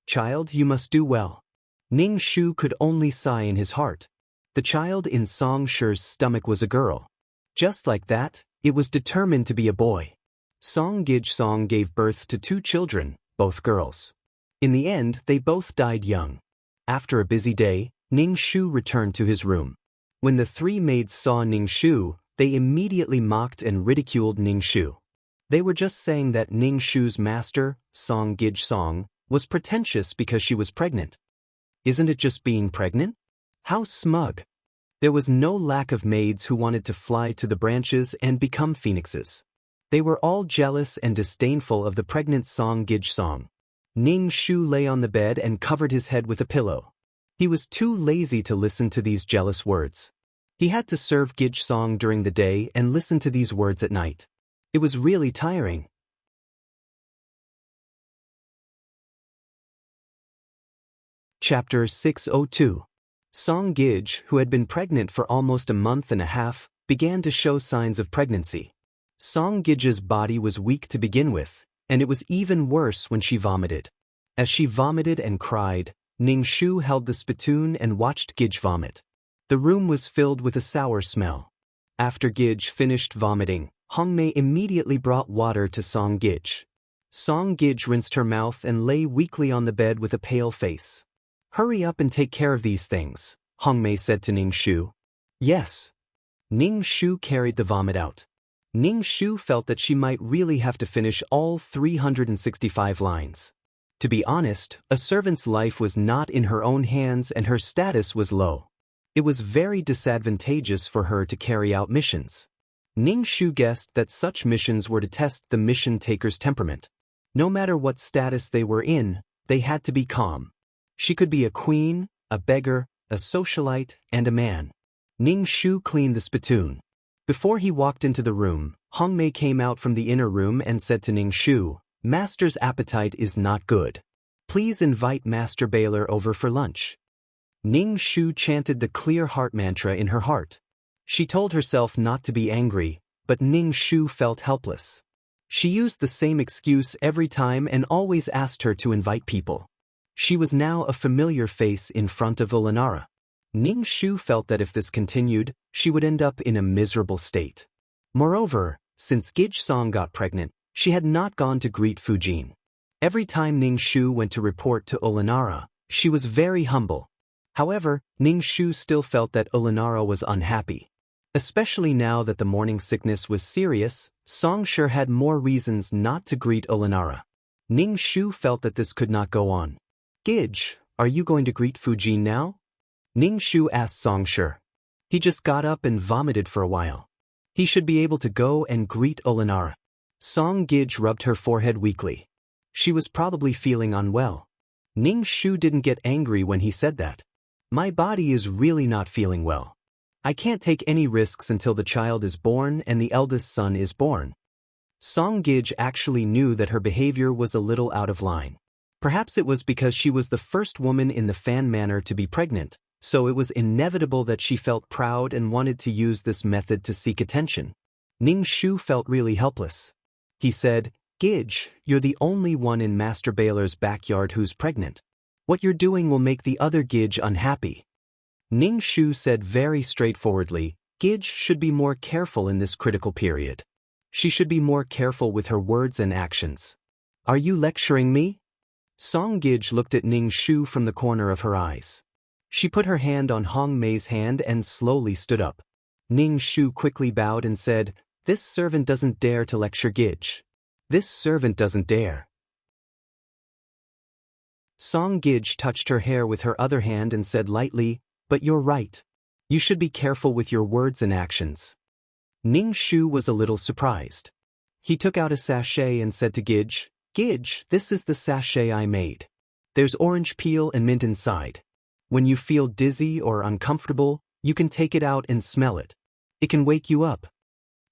"Child, you must do well." Ning Shu could only sigh in his heart. The child in Song Shi's stomach was a girl. Just like that, it was determined to be a boy. Song Gij Song gave birth to 2 children, both girls. In the end, they both died young. After a busy day, Ning Shu returned to his room. When the 3 maids saw Ning Shu, they immediately mocked and ridiculed Ning Shu. They were just saying that Ning Shu's master, Song Gij Song, was pretentious because she was pregnant. Isn't it just being pregnant? How smug. There was no lack of maids who wanted to fly to the branches and become phoenixes. They were all jealous and disdainful of the pregnant Song Gij Song. Ning Shu lay on the bed and covered his head with a pillow. He was too lazy to listen to these jealous words. He had to serve Gij Song during the day and listen to these words at night. It was really tiring. Chapter 602. Song Gij, who had been pregnant for almost a month and a half, began to show signs of pregnancy. Song Gij's body was weak to begin with, and it was even worse when she vomited. As she vomited and cried, Ningshu held the spittoon and watched Gij vomit. The room was filled with a sour smell. After Gij finished vomiting, Hongmei immediately brought water to Song Gij. Song Gij rinsed her mouth and lay weakly on the bed with a pale face. "Hurry up and take care of these things," Hongmei said to Ningshu. "Yes." Ningshu carried the vomit out. Ningshu felt that she might really have to finish all 365 lines. To be honest, a servant's life was not in her own hands and her status was low. It was very disadvantageous for her to carry out missions. Ningshu guessed that such missions were to test the mission taker's temperament. No matter what status they were in, they had to be calm. She could be a queen, a beggar, a socialite, and a man. Ningshu cleaned the spittoon. Before he walked into the room, Hongmei came out from the inner room and said to Ningshu, "Master's appetite is not good. Please invite Master Baylor over for lunch." Ningshu chanted the clear heart mantra in her heart. She told herself not to be angry, but Ningshu felt helpless. She used the same excuse every time and always asked her to invite people. She was now a familiar face in front of Ulanara. Ningshu felt that if this continued, she would end up in a miserable state. Moreover, since Gij Song got pregnant, she had not gone to greet Fujin. Every time Ningshu went to report to Ulanara, she was very humble. However, Ningshu still felt that Ulanara was unhappy. Especially now that the morning sickness was serious, Songshur had more reasons not to greet Ulanara. Ningshu felt that this could not go on. "Gij, are you going to greet Fujin now?" Ningshu asked Songshur. He just got up and vomited for a while. He should be able to go and greet Ulanara. Song Gij rubbed her forehead weakly. She was probably feeling unwell. Ningshu didn't get angry when he said that. "My body is really not feeling well. I can't take any risks until the child is born and the eldest son is born." Song Gij actually knew that her behavior was a little out of line. Perhaps it was because she was the first woman in the Fan Manor to be pregnant, so it was inevitable that she felt proud and wanted to use this method to seek attention. Ningshu felt really helpless. He said, "Gij, you're the only one in Master Baylor's backyard who's pregnant. What you're doing will make the other Gij unhappy." Ningshu said very straightforwardly, "Gij should be more careful in this critical period. She should be more careful with her words and actions." "Are you lecturing me?" Song Gij looked at Ningshu from the corner of her eyes. She put her hand on Hongmei's hand and slowly stood up. Ningshu quickly bowed and said, "This servant doesn't dare to lecture Gij. This servant doesn't dare." Song Gij touched her hair with her other hand and said lightly, "But you're right. You should be careful with your words and actions." Ningshu was a little surprised. He took out a sachet and said to Gij, "Gij, this is the sachet I made. There's orange peel and mint inside. When you feel dizzy or uncomfortable, you can take it out and smell it. It can wake you up."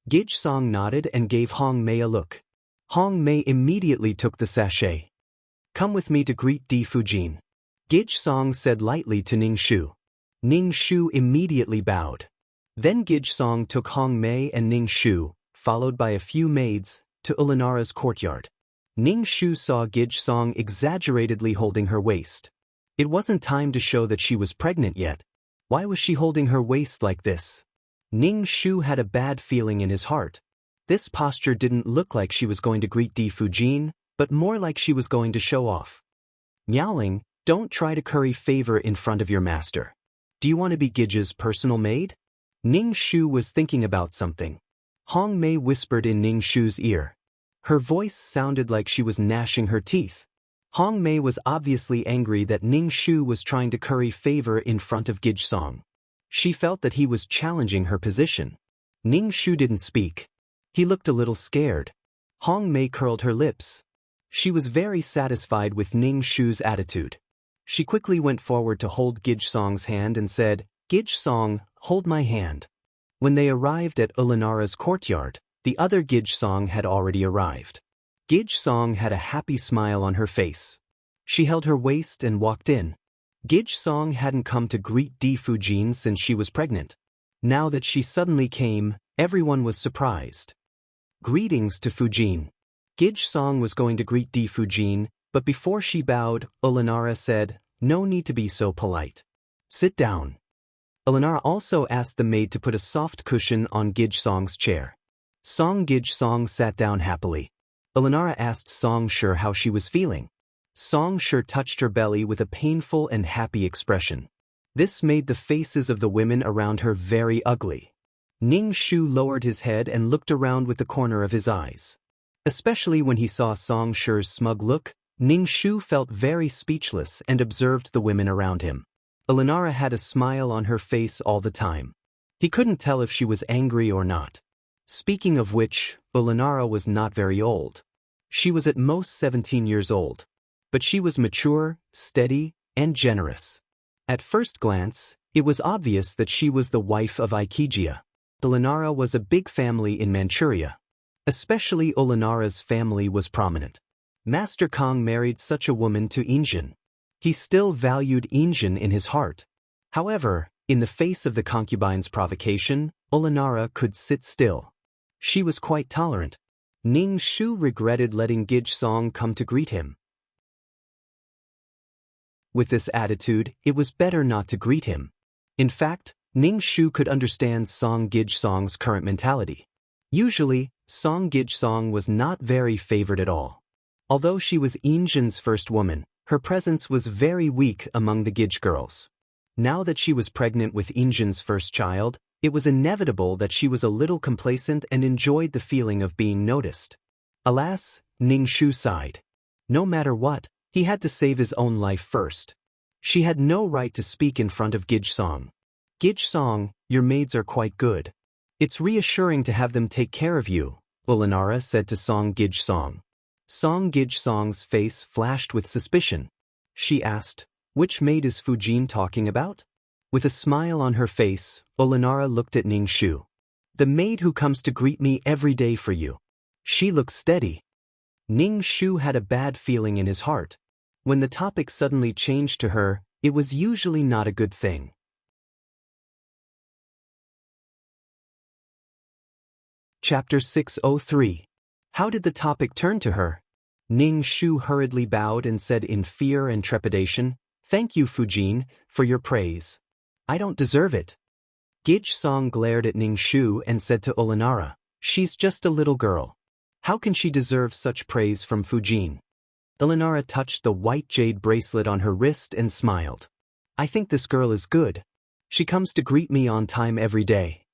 Gij Song nodded and gave Hongmei a look. Hongmei immediately took the sachet. "Come with me to greet Di Fujin," Gij Song said lightly to Ningshu. Ningshu immediately bowed. Then Gij Song took Hongmei and Ningshu, followed by a few maids, to Ulanara's courtyard. Ningshu saw Gij Song exaggeratedly holding her waist. It wasn't time to show that she was pregnant yet. Why was she holding her waist like this? Ningshu had a bad feeling in his heart. This posture didn't look like she was going to greet Di Fujin, but more like she was going to show off. "Miaoling, don't try to curry favor in front of your master. Do you want to be Gij's personal maid?" Ningshu was thinking about something. Hongmei whispered in Ningshu's ear. Her voice sounded like she was gnashing her teeth. Hongmei was obviously angry that Ningshu was trying to curry favor in front of Gij Song. She felt that he was challenging her position. Ningshu didn't speak. He looked a little scared. Hongmei curled her lips. She was very satisfied with Ningshu's attitude. She quickly went forward to hold Gij Song's hand and said, "Gij Song, hold my hand." When they arrived at Ulanara's courtyard, the other Gij Song had already arrived. Gij Song had a happy smile on her face. She held her waist and walked in. Gij Song hadn't come to greet Di Fujin since she was pregnant. Now that she suddenly came, everyone was surprised. Greetings to Fujin. Gij Song was going to greet Di Fujin, but before she bowed, Ulanara said, "No need to be so polite. Sit down." Ulanara also asked the maid to put a soft cushion on Gij Song's chair. Gij Song sat down happily. Ulanara asked Song Sure how she was feeling. Song Sure touched her belly with a painful and happy expression. This made the faces of the women around her very ugly. Ning Shu lowered his head and looked around with the corner of his eyes. Especially when he saw Song Shure's smug look, Ning Shu felt very speechless and observed the women around him. Ulanara had a smile on her face all the time. He couldn't tell if she was angry or not. Speaking of which, Ulanara was not very old. She was at most 17 years old. But she was mature, steady, and generous. At first glance, it was obvious that she was the wife of Ikijia. Ulanara was a big family in Manchuria. Especially Ulanara's family was prominent. Master Kong married such a woman to Injin. He still valued Injin in his heart. However, in the face of the concubine's provocation, Ulanara could sit still. She was quite tolerant. Ning Shu regretted letting Gij Song come to greet him. With this attitude, it was better not to greet him. In fact, Ning Shu could understand Song Gij Song's current mentality. Usually, Song Gij Song was not very favored at all. Although she was Injin's first woman, her presence was very weak among the Gij girls. Now that she was pregnant with Injin's first child, it was inevitable that she was a little complacent and enjoyed the feeling of being noticed. Alas, Ning Shu sighed. No matter what, he had to save his own life first. She had no right to speak in front of Gij Song. Gij Song, your maids are quite good. It's reassuring to have them take care of you, Ulanara said to Song Gij Song. Song Gij Song's face flashed with suspicion. She asked, "Which maid is Fujin talking about?" With a smile on her face, Ulanara looked at Ning Shu. "The maid who comes to greet me every day for you. She looks steady." Ning Shu had a bad feeling in his heart. When the topic suddenly changed to her, it was usually not a good thing. Chapter 603. How did the topic turn to her? Ning Shu hurriedly bowed and said in fear and trepidation, "Thank you, Fujin, for your praise. I don't deserve it." Gij Song glared at Ning Shu and said to Ulanara, "She's just a little girl. How can she deserve such praise from Fujin?" Ulanara touched the white jade bracelet on her wrist and smiled. "I think this girl is good. She comes to greet me on time every day."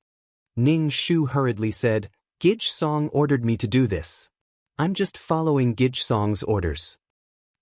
Ning Shu hurriedly said, "Gij Song ordered me to do this. I'm just following Gij Song's orders."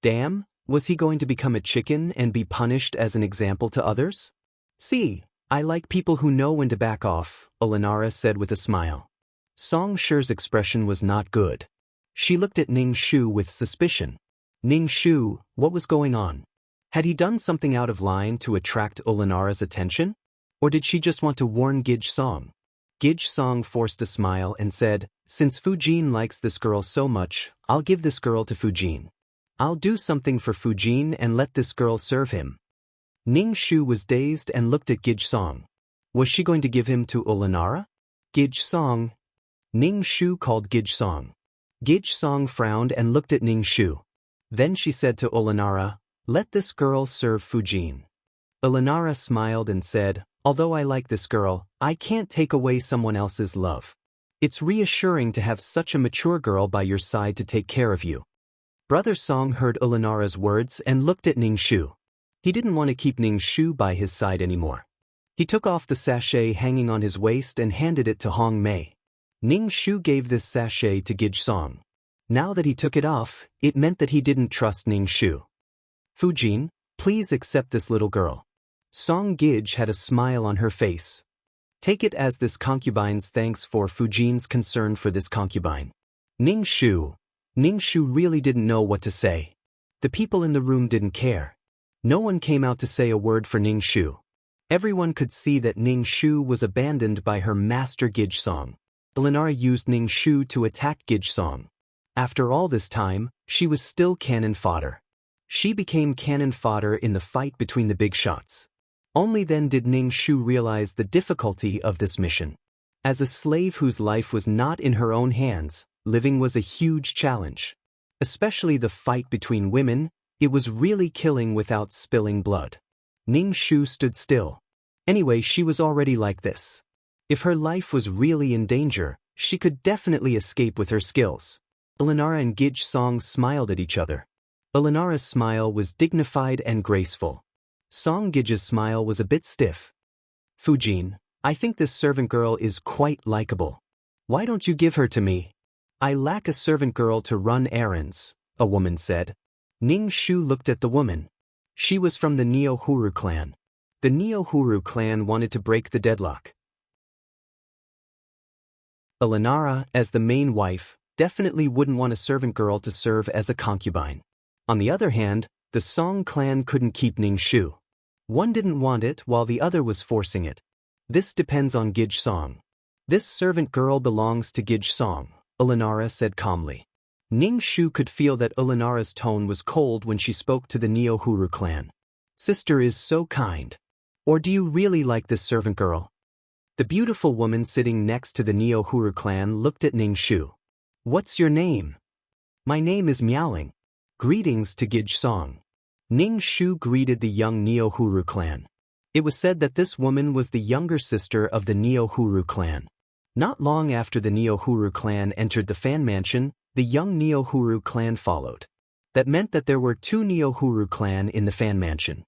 Damn, was he going to become a chicken and be punished as an example to others? "See, I like people who know when to back off," Ulanara said with a smile. Song Shure's expression was not good. She looked at Ning Shu with suspicion. Ning Shu, what was going on? Had he done something out of line to attract Ulanara's attention? Or did she just want to warn Gij Song? Gij Song forced a smile and said, "Since Fujin likes this girl so much, I'll give this girl to Fujin. I'll do something for Fujin and let this girl serve him." Ning Shu was dazed and looked at Gij Song. Was she going to give him to Ulanara? Gij Song. Ning Shu called Gij Song. Gij Song frowned and looked at Ning Shu. Then she said to Ulanara, "Let this girl serve Fujin." Ulanara smiled and said, "Although I like this girl, I can't take away someone else's love. It's reassuring to have such a mature girl by your side to take care of you." Brother Song heard Ulanara's words and looked at Ning Shu. He didn't want to keep Ning Shu by his side anymore. He took off the sachet hanging on his waist and handed it to Hong Mei. Ning Shu gave this sachet to Gij Song. Now that he took it off, it meant that he didn't trust Ning Shu. "Fujin, please accept this little girl." Song Gij had a smile on her face. "Take it as this concubine's thanks for Fujin's concern for this concubine." Ning Shu really didn't know what to say. The people in the room didn't care. No one came out to say a word for Ning Shu. Everyone could see that Ning Shu was abandoned by her master Gij Song. Ulanara used Ning Shu to attack Gij Song. After all this time, she was still cannon fodder. She became cannon fodder in the fight between the big shots. Only then did Ning Shu realize the difficulty of this mission. As a slave whose life was not in her own hands, living was a huge challenge. Especially the fight between women, it was really killing without spilling blood. Ning Shu stood still. Anyway, she was already like this. If her life was really in danger, she could definitely escape with her skills. Elenara and Gij Song smiled at each other. Elenara's smile was dignified and graceful. Song Gij's smile was a bit stiff. Fujin, I think this servant girl is quite likable. Why don't you give her to me? I lack a servant girl to run errands, a woman said. Ning Shu looked at the woman. She was from the Neo-Huru clan. The Neo-Huru clan wanted to break the deadlock. Elenara, as the main wife, definitely wouldn't want a servant girl to serve as a concubine. On the other hand, the Song clan couldn't keep Ning Shu. One didn't want it while the other was forcing it. This depends on Gij Song. This servant girl belongs to Gij Song, Elenara said calmly. Ning Shu could feel that Elenara's tone was cold when she spoke to the Neo-Huru clan. Sister is so kind. Or do you really like this servant girl? The beautiful woman sitting next to the Neo-Huru clan looked at Ning Shu. What's your name? My name is Miaoling. Greetings to Gij Song. Ning Shu greeted the young Neo-Huru clan. It was said that this woman was the younger sister of the Neo-Huru clan. Not long after the Neo-Huru clan entered the fan mansion, the young Neo-Huru clan followed. That meant that there were 2 Neo-Huru clan in the fan mansion.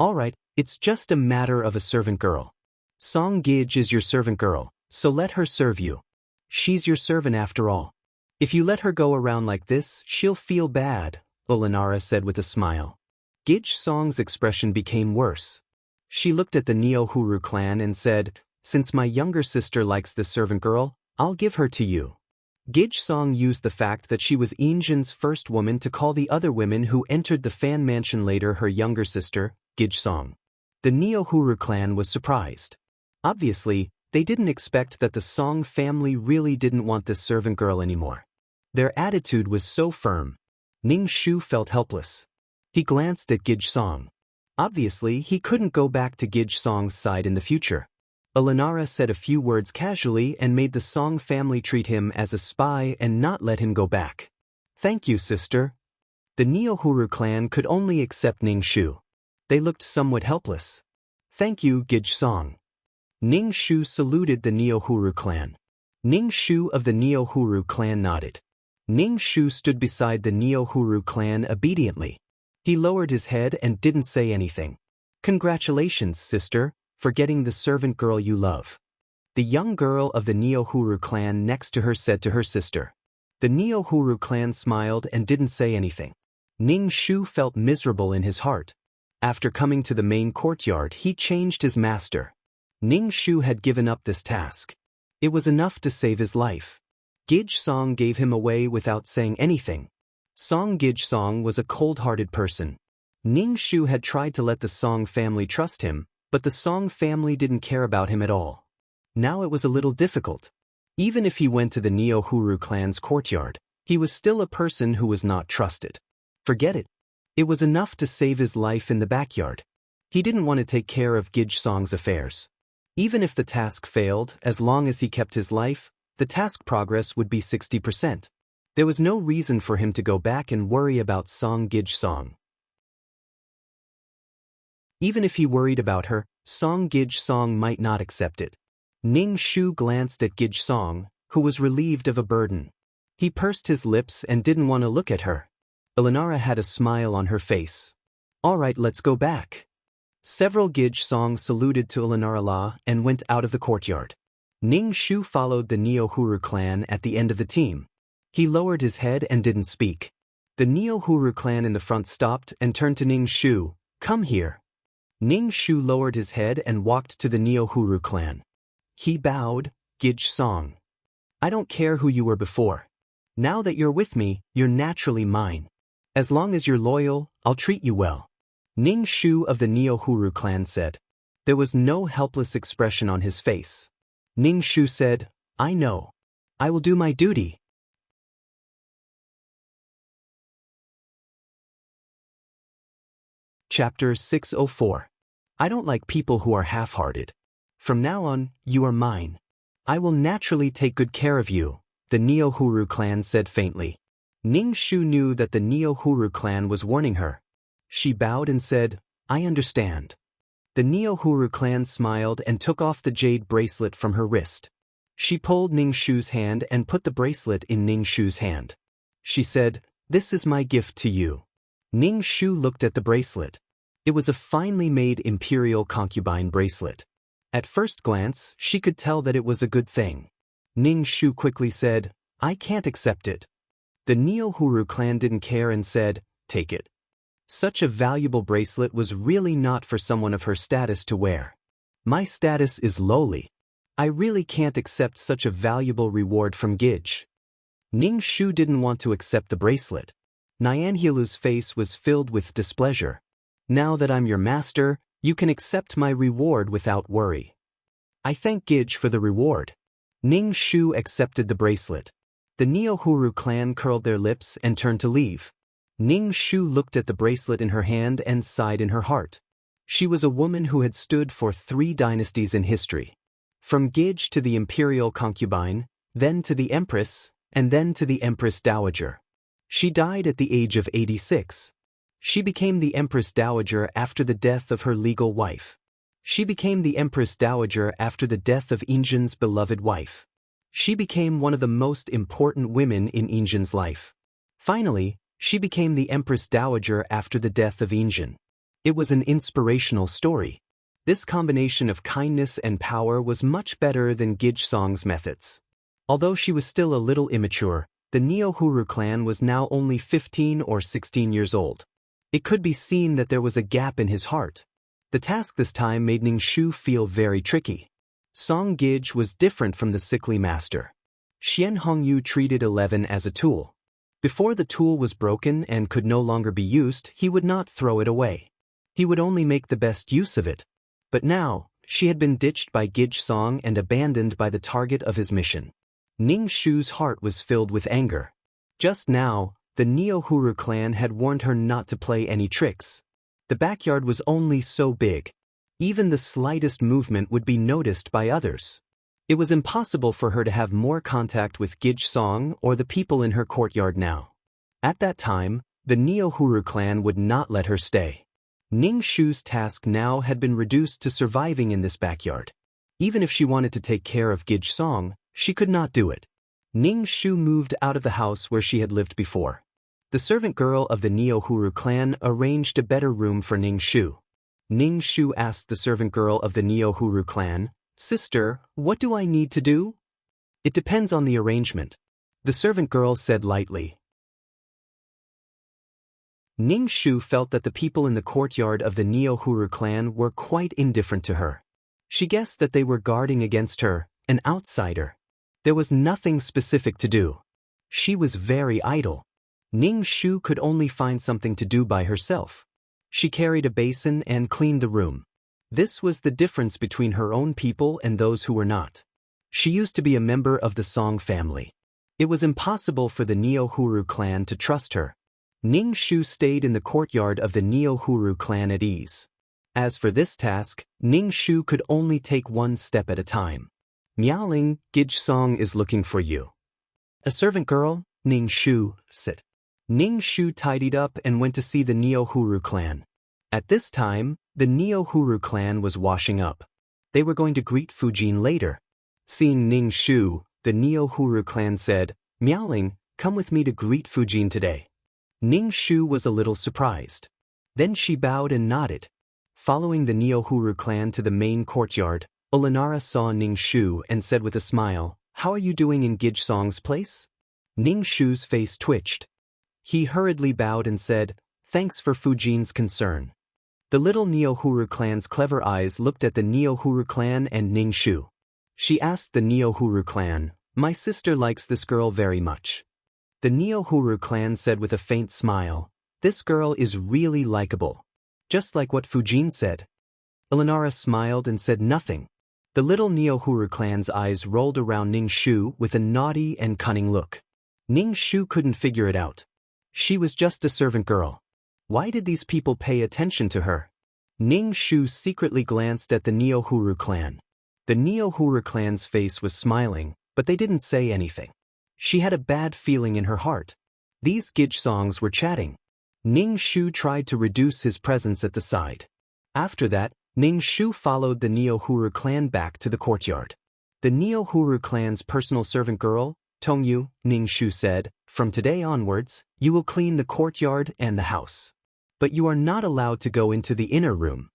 Alright, it's just a matter of a servant girl. Song Gij is your servant girl, so let her serve you. She's your servant after all. If you let her go around like this, she'll feel bad, Elenara said with a smile. Gij Song's expression became worse. She looked at the Neo-Huru clan and said, since my younger sister likes this servant girl, I'll give her to you. Gij Song used the fact that she was Injin's first woman to call the other women who entered the fan mansion later her younger sister, Gij Song. The Neo-Huru clan was surprised. Obviously, they didn't expect that the Song family really didn't want this servant girl anymore. Their attitude was so firm. Ning Shu felt helpless. He glanced at Gij Song. Obviously, he couldn't go back to Gij Song's side in the future. Elenara said a few words casually and made the Song family treat him as a spy and not let him go back. Thank you, sister. The Neo-Huru clan could only accept Ning Shu. They looked somewhat helpless. Thank you, Gij Song. Ning Shu saluted the Neo-Huru clan. Ning Shu of the Neo-Huru clan nodded. Ning Shu stood beside the Neo-Huru clan obediently. He lowered his head and didn't say anything. Congratulations, sister, for getting the servant girl you love. The young girl of the Neo-Huru clan next to her said to her sister. The Neo-Huru clan smiled and didn't say anything. Ning Shu felt miserable in his heart. After coming to the main courtyard, he changed his master. Ning Shu had given up this task. It was enough to save his life. Gij Song gave him away without saying anything. Song Gij Song was a cold-hearted person. Ning Shu had tried to let the Song family trust him, but the Song family didn't care about him at all. Now it was a little difficult. Even if he went to the Neo-Huru clan's courtyard, he was still a person who was not trusted. Forget it. It was enough to save his life in the backyard. He didn't want to take care of Gij Song's affairs. Even if the task failed, as long as he kept his life, the task progress would be 60%. There was no reason for him to go back and worry about Song Gij Song. Even if he worried about her, Song Gij Song might not accept it. Ning Shu glanced at Gij Song, who was relieved of a burden. He pursed his lips and didn't want to look at her. Elenara had a smile on her face. Alright, let's go back. Several Gij Song saluted to Elenara La and went out of the courtyard. Ning Shu followed the Neo-Huru clan at the end of the team. He lowered his head and didn't speak. The Neo-Huru clan in the front stopped and turned to Ning Shu. Come here. Ning Shu lowered his head and walked to the Neo-Huru clan. He bowed. Gij Song. I don't care who you were before. Now that you're with me, you're naturally mine. As long as you're loyal, I'll treat you well. Ning Shu of the Neo-Huru clan said. There was no helpless expression on his face. Ning Shu said, I know. I will do my duty. Chapter 604. I don't like people who are half-hearted. From now on, you are mine. I will naturally take good care of you, the Neo-Huru clan said faintly. Ning Shu knew that the Neo-Huru clan was warning her. She bowed and said, I understand. The Neo-Huru clan smiled and took off the jade bracelet from her wrist. She pulled Ning Shu's hand and put the bracelet in Ning Shu's hand. She said, This is my gift to you. Ning Shu looked at the bracelet. It was a finely made imperial concubine bracelet. At first glance, she could tell that it was a good thing. Ning Shu quickly said, I can't accept it. The Neo-Huru clan didn't care and said, Take it. Such a valuable bracelet was really not for someone of her status to wear. My status is lowly. I really can't accept such a valuable reward from Gij. Ning Shu didn't want to accept the bracelet. Nyanhilu's face was filled with displeasure. Now that I'm your master, you can accept my reward without worry. I thank Gij for the reward. Ning Shu accepted the bracelet. The Neo-Huru clan curled their lips and turned to leave. Ning Shu looked at the bracelet in her hand and sighed in her heart. She was a woman who had stood for 3 dynasties in history. From Gij to the imperial concubine, then to the empress, and then to the empress dowager. She died at the age of 86. She became the Empress Dowager after the death of her legal wife. She became the Empress Dowager after the death of Injin's beloved wife. She became one of the most important women in Injin's life. Finally, she became the Empress Dowager after the death of Injin. It was an inspirational story. This combination of kindness and power was much better than Gij-song's methods. Although she was still a little immature, the Neo-Huru clan was now only 15 or 16 years old. It could be seen that there was a gap in his heart. The task this time made Ning Shu feel very tricky. Song Gij was different from the sickly master. Xian Hongyu treated 11 as a tool. Before the tool was broken and could no longer be used, he would not throw it away. He would only make the best use of it. But now, she had been ditched by Gij Song and abandoned by the target of his mission. Ning Shu's heart was filled with anger. Just now, the Neo-Huru clan had warned her not to play any tricks. The backyard was only so big. Even the slightest movement would be noticed by others. It was impossible for her to have more contact with Gij Song or the people in her courtyard now. At that time, the Neo-Huru clan would not let her stay. Ning Shu's task now had been reduced to surviving in this backyard. Even if she wanted to take care of Gij Song, she could not do it. Ning Shu moved out of the house where she had lived before. The servant girl of the Neo-Huru clan arranged a better room for Ning Shu. Ning Shu asked the servant girl of the Neo-Huru clan, Sister, what do I need to do? It depends on the arrangement. The servant girl said lightly. Ning Shu felt that the people in the courtyard of the Neo-Huru clan were quite indifferent to her. She guessed that they were guarding against her, an outsider. There was nothing specific to do. She was very idle. Ning Shu could only find something to do by herself. She carried a basin and cleaned the room. This was the difference between her own people and those who were not. She used to be a member of the Song family. It was impossible for the Neo-Huru clan to trust her. Ning Shu stayed in the courtyard of the Neo-Huru clan at ease. As for this task, Ning Shu could only take one step at a time. Miaoling, Gij Song is looking for you. A servant girl, Ning Shu, said. Ning Shu tidied up and went to see the Neo-Huru clan. At this time, the Neo-Huru clan was washing up. They were going to greet Fujin later. Seeing Ning Shu, the Neo-Huru clan said, Miaoling, come with me to greet Fujin today. Ning Shu was a little surprised. Then she bowed and nodded. Following the Neo-Huru clan to the main courtyard, Olenara saw Ning Shu and said with a smile, How are you doing in Gij Song's place? Ning Shu's face twitched. He hurriedly bowed and said, Thanks for Fujin's concern. The little Neo-Huru clan's clever eyes looked at the Neo-Huru clan and Ning Shu. She asked the Neo-Huru clan, My sister likes this girl very much. The Neo-Huru clan said with a faint smile, This girl is really likable. Just like what Fujin said. Olenara smiled and said nothing. The little Neo-Huru clan's eyes rolled around Ning Shu with a naughty and cunning look. Ning Shu couldn't figure it out. She was just a servant girl. Why did these people pay attention to her? Ning Shu secretly glanced at the Neo-Huru clan. The Neo-Huru clan's face was smiling, but they didn't say anything. She had a bad feeling in her heart. These Gijsongs were chatting. Ning Shu tried to reduce his presence at the side. After that, Ning Shu followed the Neo-Huru clan back to the courtyard. The Neo-Huru clan's personal servant girl, Tongyu, Ning Shu said, "From today onwards, you will clean the courtyard and the house. But you are not allowed to go into the inner room."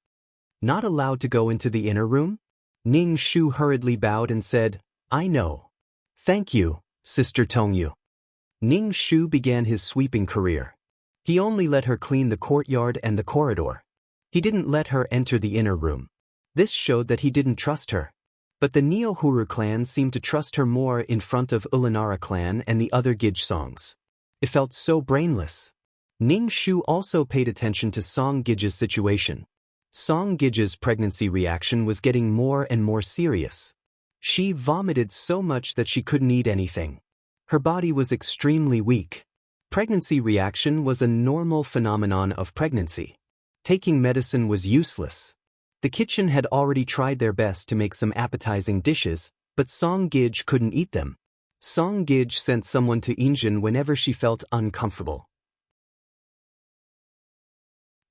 Not allowed to go into the inner room? Ning Shu hurriedly bowed and said, "I know. Thank you, Sister Tongyu." Ning Shu began his sweeping career. He only let her clean the courtyard and the corridor. He didn't let her enter the inner room. This showed that he didn't trust her. But the Neo-Huru clan seemed to trust her more in front of Ulanara clan and the other Gijsongs. It felt so brainless. Ning Shu also paid attention to Song Gij's situation. Song Gij's pregnancy reaction was getting more and more serious. She vomited so much that she couldn't eat anything. Her body was extremely weak. Pregnancy reaction was a normal phenomenon of pregnancy. Taking medicine was useless. The kitchen had already tried their best to make some appetizing dishes, but Song Gij couldn't eat them. Song Gij sent someone to Injin whenever she felt uncomfortable.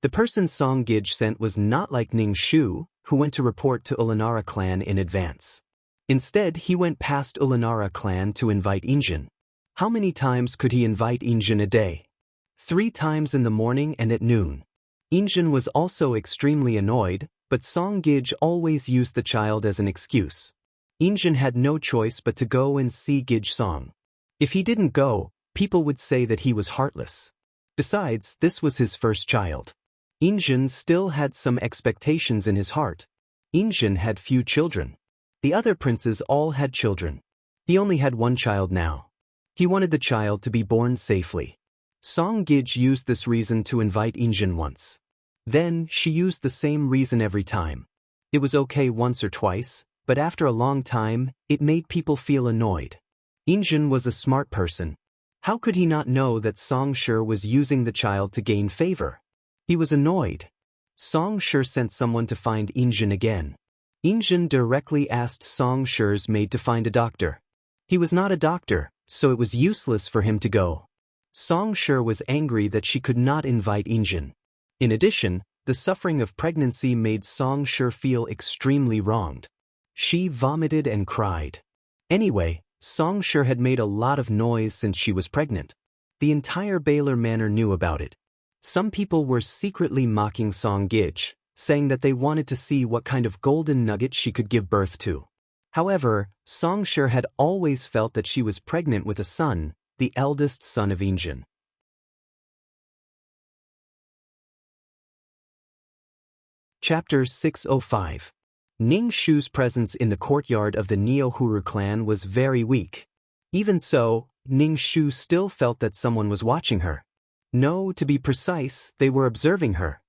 The person Song Gij sent was not like Ning Shu, who went to report to Ulanara clan in advance. Instead, he went past Ulanara clan to invite Injin. How many times could he invite Injin a day? 3 times in the morning and at noon. Injin was also extremely annoyed, but Song Gij always used the child as an excuse. Injin had no choice but to go and see Gijsong. If he didn't go, people would say that he was heartless. Besides, this was his first child. Injin still had some expectations in his heart. Injin had few children. The other princes all had children. He only had one child now. He wanted the child to be born safely. Song Gij used this reason to invite Injin once. Then, she used the same reason every time. It was okay once or twice, but after a long time, it made people feel annoyed. Injin was a smart person. How could he not know that Song Shi was using the child to gain favor? He was annoyed. Song Shi sent someone to find Injin again. Injin directly asked Song Shi's maid to find a doctor. He was not a doctor, so it was useless for him to go. Song Shi was angry that she could not invite Injin. In addition, the suffering of pregnancy made Song Shi feel extremely wronged. She vomited and cried. Anyway, Song Shi had made a lot of noise since she was pregnant. The entire Baylor Manor knew about it. Some people were secretly mocking Song Gij, saying that they wanted to see what kind of golden nugget she could give birth to. However, Song Shi had always felt that she was pregnant with a son, the eldest son of Injin. Chapter 605. Ning Shu's presence in the courtyard of the Neo-Huru clan was very weak. Even so, Ning Shu still felt that someone was watching her. No, to be precise, they were observing her.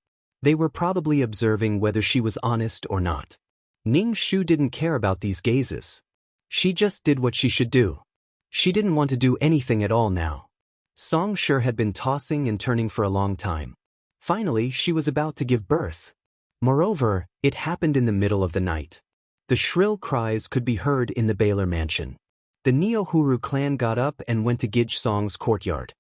They were probably observing whether she was honest or not. Ning Shu didn't care about these gazes. She just did what she should do. She didn't want to do anything at all now. Song Shi had been tossing and turning for a long time. Finally, she was about to give birth. Moreover, it happened in the middle of the night. The shrill cries could be heard in the Baylor mansion. The Neo-Huru clan got up and went to Gijsong's courtyard.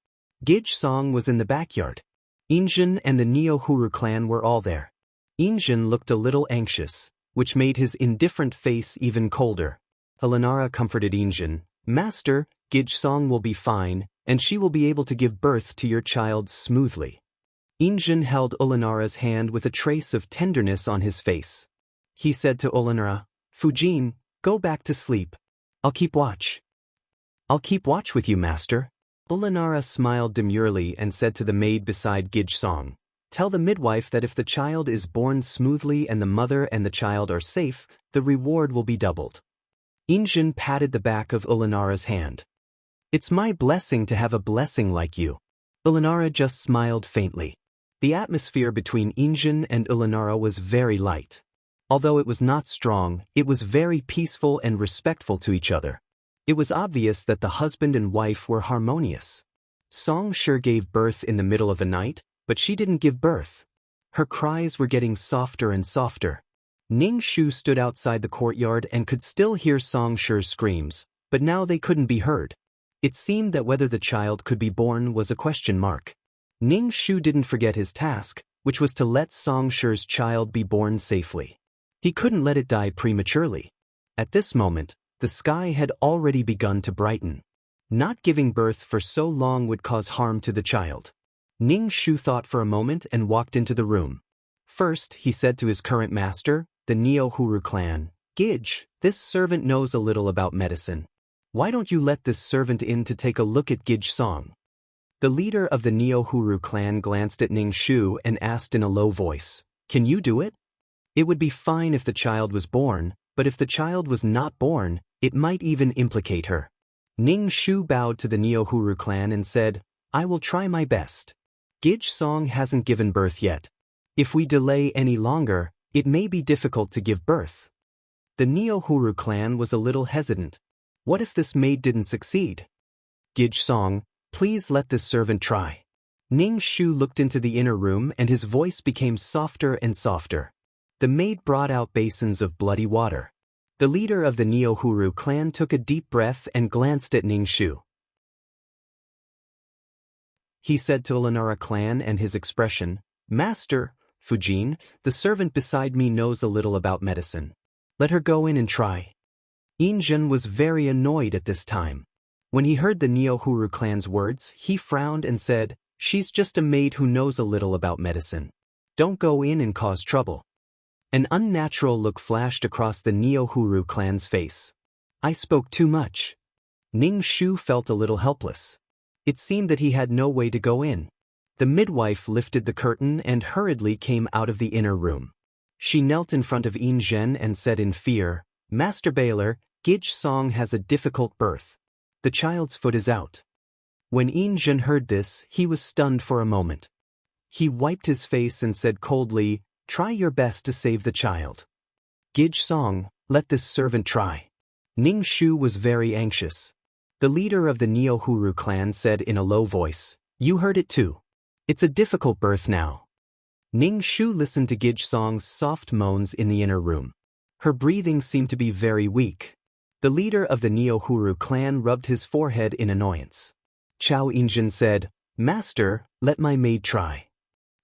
Gijsong was in the backyard. Injin and the Neo-Huru clan were all there. Injin looked a little anxious, which made his indifferent face even colder. Ulanara comforted Injin, "Master, Gijsong will be fine, and she will be able to give birth to your child smoothly." Injin held Ulanara's hand with a trace of tenderness on his face. He said to Ulanara, "Fujin, go back to sleep. I'll keep watch." "I'll keep watch with you, master." Ulanara smiled demurely and said to the maid beside Gijsong, "Tell the midwife that if the child is born smoothly and the mother and the child are safe, the reward will be doubled." Injin patted the back of Ulanara's hand. "It's my blessing to have a blessing like you." Ulanara just smiled faintly. The atmosphere between Injin and Ulanara was very light. Although it was not strong, it was very peaceful and respectful to each other. It was obvious that the husband and wife were harmonious. Song Shi gave birth in the middle of the night, but she didn't give birth. Her cries were getting softer and softer. Ning Shu stood outside the courtyard and could still hear Song Shi's screams, but now they couldn't be heard. It seemed that whether the child could be born was a question mark. Ning Shu didn't forget his task, which was to let Song Shi's child be born safely. He couldn't let it die prematurely. At this moment, the sky had already begun to brighten. Not giving birth for so long would cause harm to the child. Ning Shu thought for a moment and walked into the room. First, he said to his current master, the Neo-Huru clan, "Gidge, this servant knows a little about medicine. Why don't you let this servant in to take a look at Gidge Song?" The leader of the Neo-Huru clan glanced at Ning Shu and asked in a low voice, "Can you do it?" It would be fine if the child was born, but if the child was not born, it might even implicate her. Ning Shu bowed to the Neo-Huru clan and said, "I will try my best. Gidge Song hasn't given birth yet. If we delay any longer, it may be difficult to give birth." The Neo-Huru clan was a little hesitant. What if this maid didn't succeed? "Gidge Song, please let this servant try." Ning Shu looked into the inner room and his voice became softer and softer. The maid brought out basins of bloody water. The leader of the Neo-Huru clan took a deep breath and glanced at Ning Shu. He said to Lanara clan and his expression, "Master, Fujin, the servant beside me knows a little about medicine. Let her go in and try." Injun was very annoyed at this time. When he heard the Neo-Huru clan's words, he frowned and said, "She's just a maid who knows a little about medicine. Don't go in and cause trouble." An unnatural look flashed across the Neo-Huru clan's face. "I spoke too much." Ning Shu felt a little helpless. It seemed that he had no way to go in. The midwife lifted the curtain and hurriedly came out of the inner room. She knelt in front of Injun and said in fear, "Master Baylor, Gidge Song has a difficult birth. The child's foot is out." When Injun heard this, he was stunned for a moment. He wiped his face and said coldly, "Try your best to save the child. Gidge Song, let this servant try." Ning Shu was very anxious. The leader of the Neo-Huru clan said in a low voice, "You heard it too. It's a difficult birth now." Ning Shu listened to Gidge Song's soft moans in the inner room. Her breathing seemed to be very weak. The leader of the Neo-Huru clan rubbed his forehead in annoyance. Chao Injun said, "Master, let my maid try."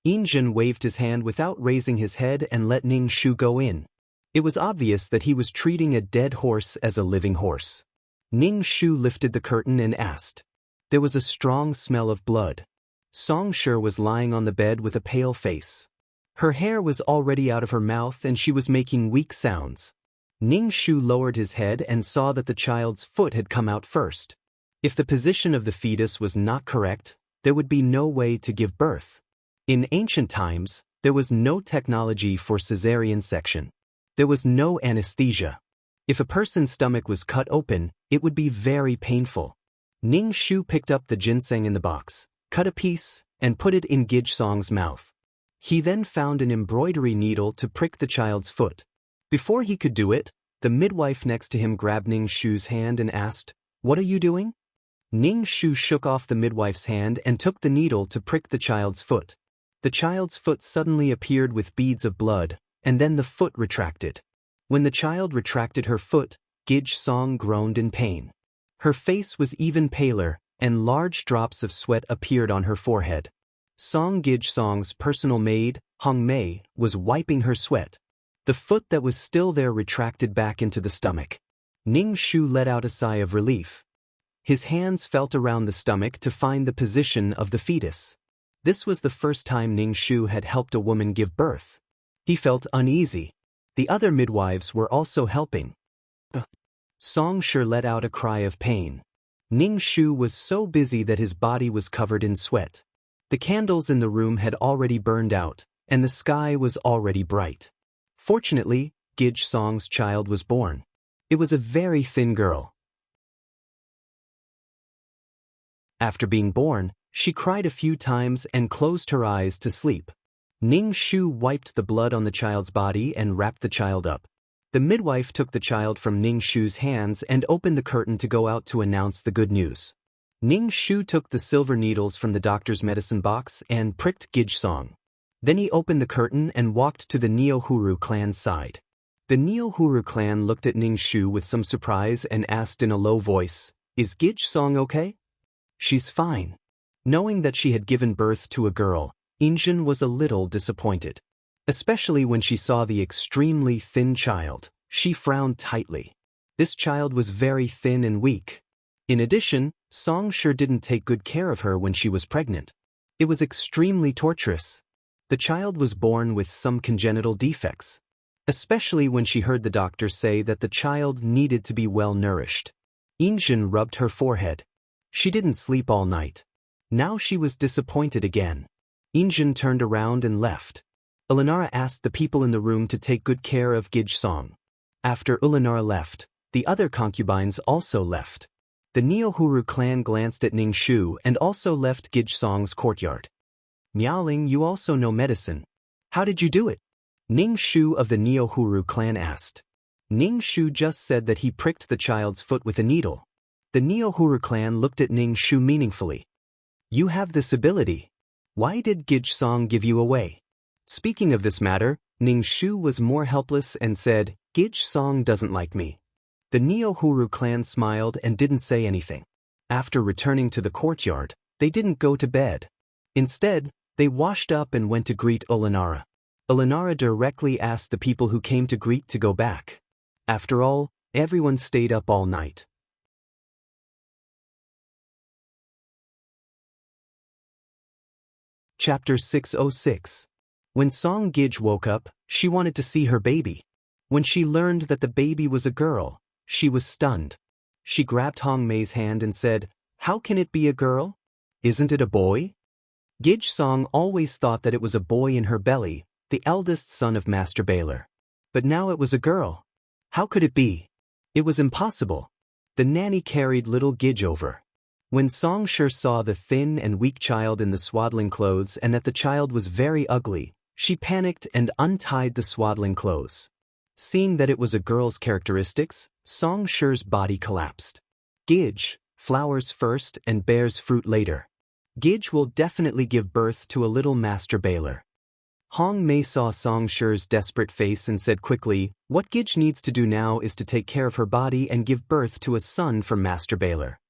Injun waved his hand without raising his head and let Ning Shu go in. It was obvious that he was treating a dead horse as a living horse. Ning Shu lifted the curtain and asked. There was a strong smell of blood. Song Shi was lying on the bed with a pale face. Her hair was already out of her mouth and she was making weak sounds. Ning Shu lowered his head and saw that the child's foot had come out first. If the position of the fetus was not correct, there would be no way to give birth. In ancient times, there was no technology for cesarean section. There was no anesthesia. If a person's stomach was cut open, it would be very painful. Ning Shu picked up the ginseng in the box, cut a piece, and put it in Gidge Song's mouth. He then found an embroidery needle to prick the child's foot. Before he could do it, the midwife next to him grabbed Ning Shu's hand and asked, "What are you doing?" Ning Shu shook off the midwife's hand and took the needle to prick the child's foot. The child's foot suddenly appeared with beads of blood, and then the foot retracted. When the child retracted her foot, Gidge Song groaned in pain. Her face was even paler, and large drops of sweat appeared on her forehead. Gidge Song's personal maid, Hong Mei, was wiping her sweat. The foot that was still there retracted back into the stomach. Ning Shu let out a sigh of relief. His hands felt around the stomach to find the position of the fetus. This was the first time Ning Shu had helped a woman give birth. He felt uneasy. The other midwives were also helping. Song Shi let out a cry of pain. Ning Shu was so busy that his body was covered in sweat. The candles in the room had already burned out, and the sky was already bright. Fortunately, Gidge Song's child was born. It was a very thin girl. After being born, she cried a few times and closed her eyes to sleep. Ning Shu wiped the blood on the child's body and wrapped the child up. The midwife took the child from Ning Shu's hands and opened the curtain to go out to announce the good news. Ning Shu took the silver needles from the doctor's medicine box and pricked Gijsong. Then he opened the curtain and walked to the Neo-Huru clan's side. The Neo-Huru clan looked at Ning Shu with some surprise and asked in a low voice, "Is Gijsong okay?" "She's fine." Knowing that she had given birth to a girl, Injun was a little disappointed. Especially when she saw the extremely thin child, she frowned tightly. This child was very thin and weak. In addition, Song sure didn't take good care of her when she was pregnant. It was extremely torturous. The child was born with some congenital defects. Especially when she heard the doctor say that the child needed to be well nourished. Injun rubbed her forehead. She didn't sleep all night. Now she was disappointed again. Injun turned around and left. Ulanara asked the people in the room to take good care of Gijsong. After Ulanara left, the other concubines also left. The Neo-Huru clan glanced at Ning Shu and also left Gijsong's courtyard. "Miaoling, you also know medicine. How did you do it?" Ning Shu of the Neo-Huru clan asked. Ning Shu just said that he pricked the child's foot with a needle. The Neo-Huru clan looked at Ning Shu meaningfully. "You have this ability. Why did Gijsong give you away?" Speaking of this matter, Ning Shu was more helpless and said, "Gijsong doesn't like me." The Neo-Huru clan smiled and didn't say anything. After returning to the courtyard, they didn't go to bed. Instead, they washed up and went to greet Ulanara. Ulanara directly asked the people who came to greet to go back. After all, everyone stayed up all night. Chapter 606. When Song Gij woke up, she wanted to see her baby. When she learned that the baby was a girl, she was stunned. She grabbed Hong Mei's hand and said, "How can it be a girl? Isn't it a boy?" Gijsong always thought that it was a boy in her belly, the eldest son of Master Baylor. But now it was a girl. How could it be? It was impossible. The nanny carried little Gij over. When Song Sure saw the thin and weak child in the swaddling clothes and that the child was very ugly, she panicked and untied the swaddling clothes. Seeing that it was a girl's characteristics, Song Sure's body collapsed. Gij, flowers first and bears fruit later. Gij will definitely give birth to a little Master Baylor. Hong Mei saw Song Sure's desperate face and said quickly, "What Gij needs to do now is to take care of her body and give birth to a son for Master Baylor.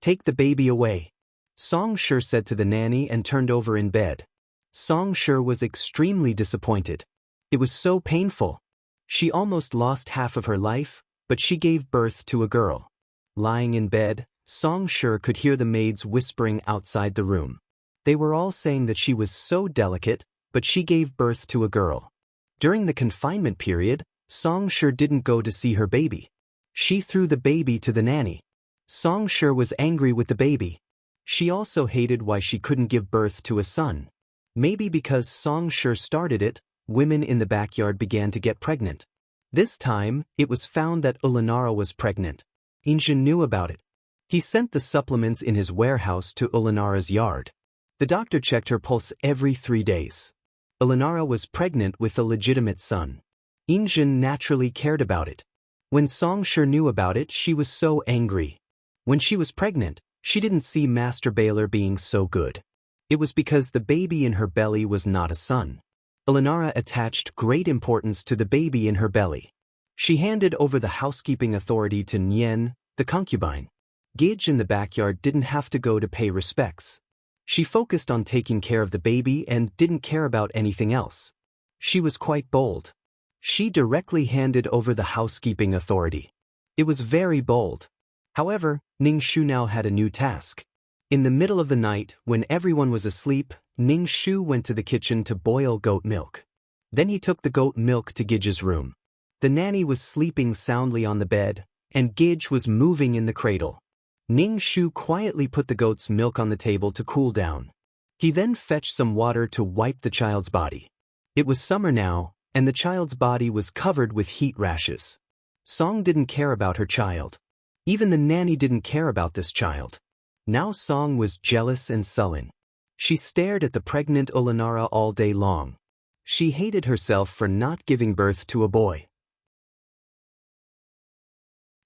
Take the baby away." Song Sure said to the nanny and turned over in bed. Song Sure was extremely disappointed. It was so painful. She almost lost half of her life, but she gave birth to a girl. Lying in bed, Song Sure could hear the maids whispering outside the room. They were all saying that she was so delicate, but she gave birth to a girl. During the confinement period, Song Sure didn't go to see her baby. She threw the baby to the nanny. Song Sure was angry with the baby. She also hated why she couldn't give birth to a son. Maybe because Song Sure started it, women in the backyard began to get pregnant. This time, it was found that Ulanara was pregnant. Injun knew about it. He sent the supplements in his warehouse to Ulanara's yard. The doctor checked her pulse every 3 days. Ulanara was pregnant with a legitimate son. Injun naturally cared about it. When Song Sure knew about it, she was so angry. When she was pregnant, she didn't see Master Baylor being so good. It was because the baby in her belly was not a son. Ulanara attached great importance to the baby in her belly. She handed over the housekeeping authority to Nyen, the concubine. Gij in the backyard didn't have to go to pay respects. She focused on taking care of the baby and didn't care about anything else. She was quite bold. She directly handed over the housekeeping authority. It was very bold. However, Ning Shu now had a new task. In the middle of the night, when everyone was asleep, Ning Shu went to the kitchen to boil goat milk. Then he took the goat milk to Gij's room. The nanny was sleeping soundly on the bed, and Gij was moving in the cradle. Ning Shu quietly put the goat's milk on the table to cool down. He then fetched some water to wipe the child's body. It was summer now, and the child's body was covered with heat rashes. Song didn't care about her child. Even the nanny didn't care about this child. Now Song was jealous and sullen. She stared at the pregnant Ulanara all day long. She hated herself for not giving birth to a boy.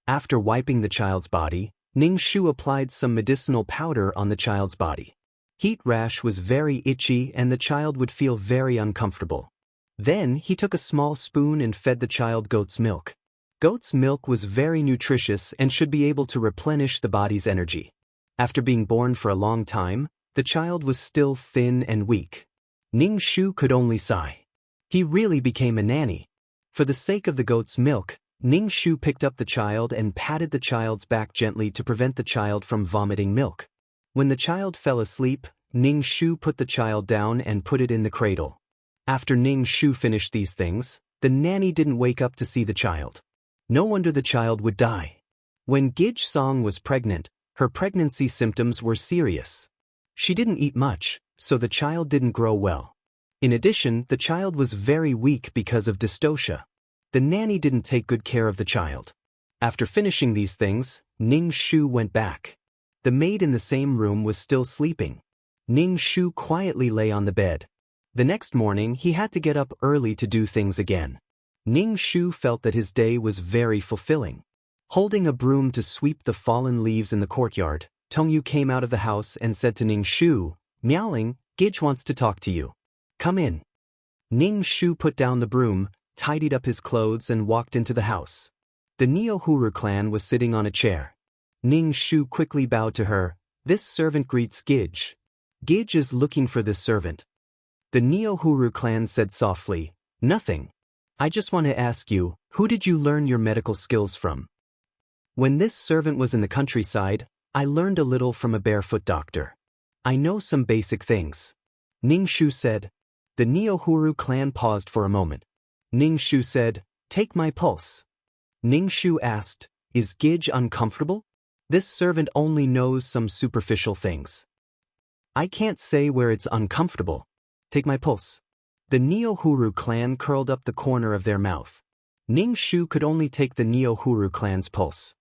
After wiping the child's body, Ning Shu applied some medicinal powder on the child's body. Heat rash was very itchy and the child would feel very uncomfortable. Then he took a small spoon and fed the child goat's milk. Goat's milk was very nutritious and should be able to replenish the body's energy. After being born for a long time, the child was still thin and weak. Ning Shu could only sigh. He really became a nanny. For the sake of the goat's milk, Ning Shu picked up the child and patted the child's back gently to prevent the child from vomiting milk. When the child fell asleep, Ning Shu put the child down and put it in the cradle. After Ning Shu finished these things, the nanny didn't wake up to see the child. No wonder the child would die. When Gij Song was pregnant, her pregnancy symptoms were serious. She didn't eat much, so the child didn't grow well. In addition, the child was very weak because of dystocia. The nanny didn't take good care of the child. After finishing these things, Ning Shu went back. The maid in the same room was still sleeping. Ning Shu quietly lay on the bed. The next morning he had to get up early to do things again. Ning Shu felt that his day was very fulfilling. Holding a broom to sweep the fallen leaves in the courtyard, Tongyu came out of the house and said to Ning Shu, meowing, "Gij wants to talk to you. Come in." Ning Shu put down the broom, tidied up his clothes and walked into the house. The Neo-Huru clan was sitting on a chair. Ning Shu quickly bowed to her. "This servant greets Gij. Gij is looking for this servant." The Neo-Huru clan said softly, "Nothing. I just want to ask you, who did you learn your medical skills from?" "When this servant was in the countryside, I learned a little from a barefoot doctor. I know some basic things." Ning Shu said. The Neo-Huru clan paused for a moment. Ning Shu said, "Take my pulse." Ning Shu asked, "Is Gij uncomfortable? This servant only knows some superficial things." "I can't say where it's uncomfortable. Take my pulse." The Neo-Huru clan curled up the corner of their mouth. Ning Shu could only take the Neo-Huru clan's pulse.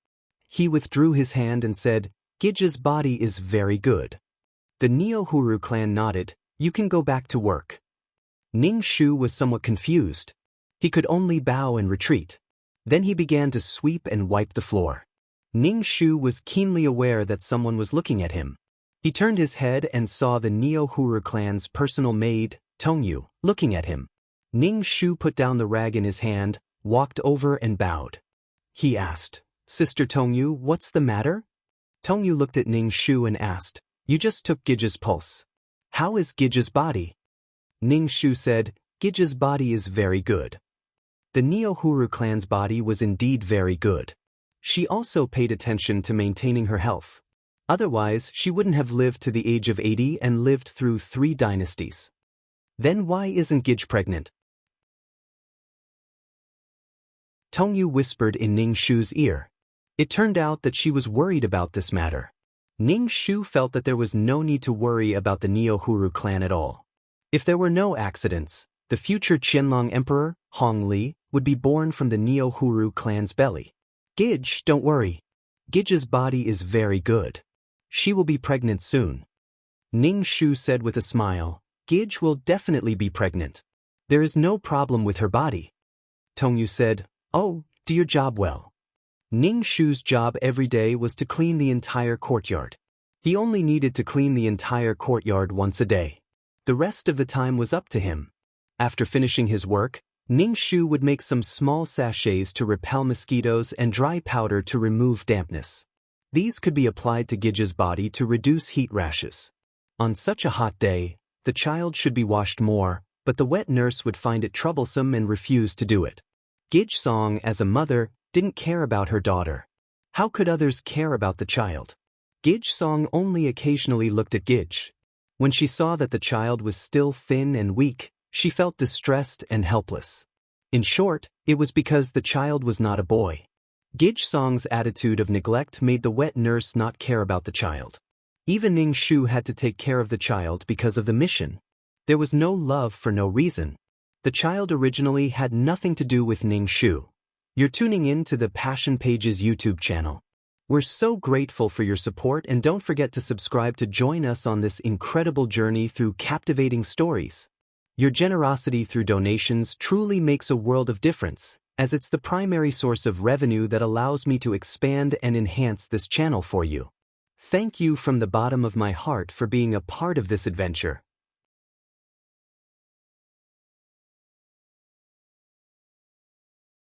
He withdrew his hand and said, "Gij's body is very good." The Neo-Huru clan nodded. "You can go back to work." Ning Shu was somewhat confused. He could only bow and retreat. Then he began to sweep and wipe the floor. Ning Shu was keenly aware that someone was looking at him. He turned his head and saw the Neo-Huru clan's personal maid, Tongyu, looking at him. Ning Shu put down the rag in his hand, walked over and bowed. He asked, "Sister Tongyu, what's the matter?" Tongyu looked at Ning Shu and asked, "You just took Gij's pulse. How is Gij's body?" Ning Shu said, "Gij's body is very good." The Neo-Huru clan's body was indeed very good. She also paid attention to maintaining her health. Otherwise, she wouldn't have lived to the age of 80 and lived through 3 dynasties. Then why isn't Gij pregnant? Tongyu whispered in Ning Shu's ear. It turned out that she was worried about this matter. Ning Shu felt that there was no need to worry about the Neo-Huru clan at all. If there were no accidents, the future Qianlong Emperor, Hong Li, would be born from the Neo-Huru clan's belly. "Gij, don't worry. Gij's body is very good. She will be pregnant soon." Ning Shu said with a smile, "Gij will definitely be pregnant. There is no problem with her body." Tongyu said, "Oh, do your job well." Ning Shu's job every day was to clean the entire courtyard. He only needed to clean the entire courtyard once a day. The rest of the time was up to him. After finishing his work, Ning Shu would make some small sachets to repel mosquitoes and dry powder to remove dampness. These could be applied to Gij's body to reduce heat rashes. On such a hot day, the child should be washed more, but the wet nurse would find it troublesome and refuse to do it. Gij Song, as a mother, didn't care about her daughter. How could others care about the child? Gij Song only occasionally looked at Gij. When she saw that the child was still thin and weak, she felt distressed and helpless. In short, it was because the child was not a boy. Gij Song's attitude of neglect made the wet nurse not care about the child. Even Ning Shu had to take care of the child because of the mission. There was no love for no reason. The child originally had nothing to do with Ning Shu. You're tuning in to the Passion Pages YouTube channel. We're so grateful for your support, and don't forget to subscribe to join us on this incredible journey through captivating stories. Your generosity through donations truly makes a world of difference, as it's the primary source of revenue that allows me to expand and enhance this channel for you. Thank you from the bottom of my heart for being a part of this adventure.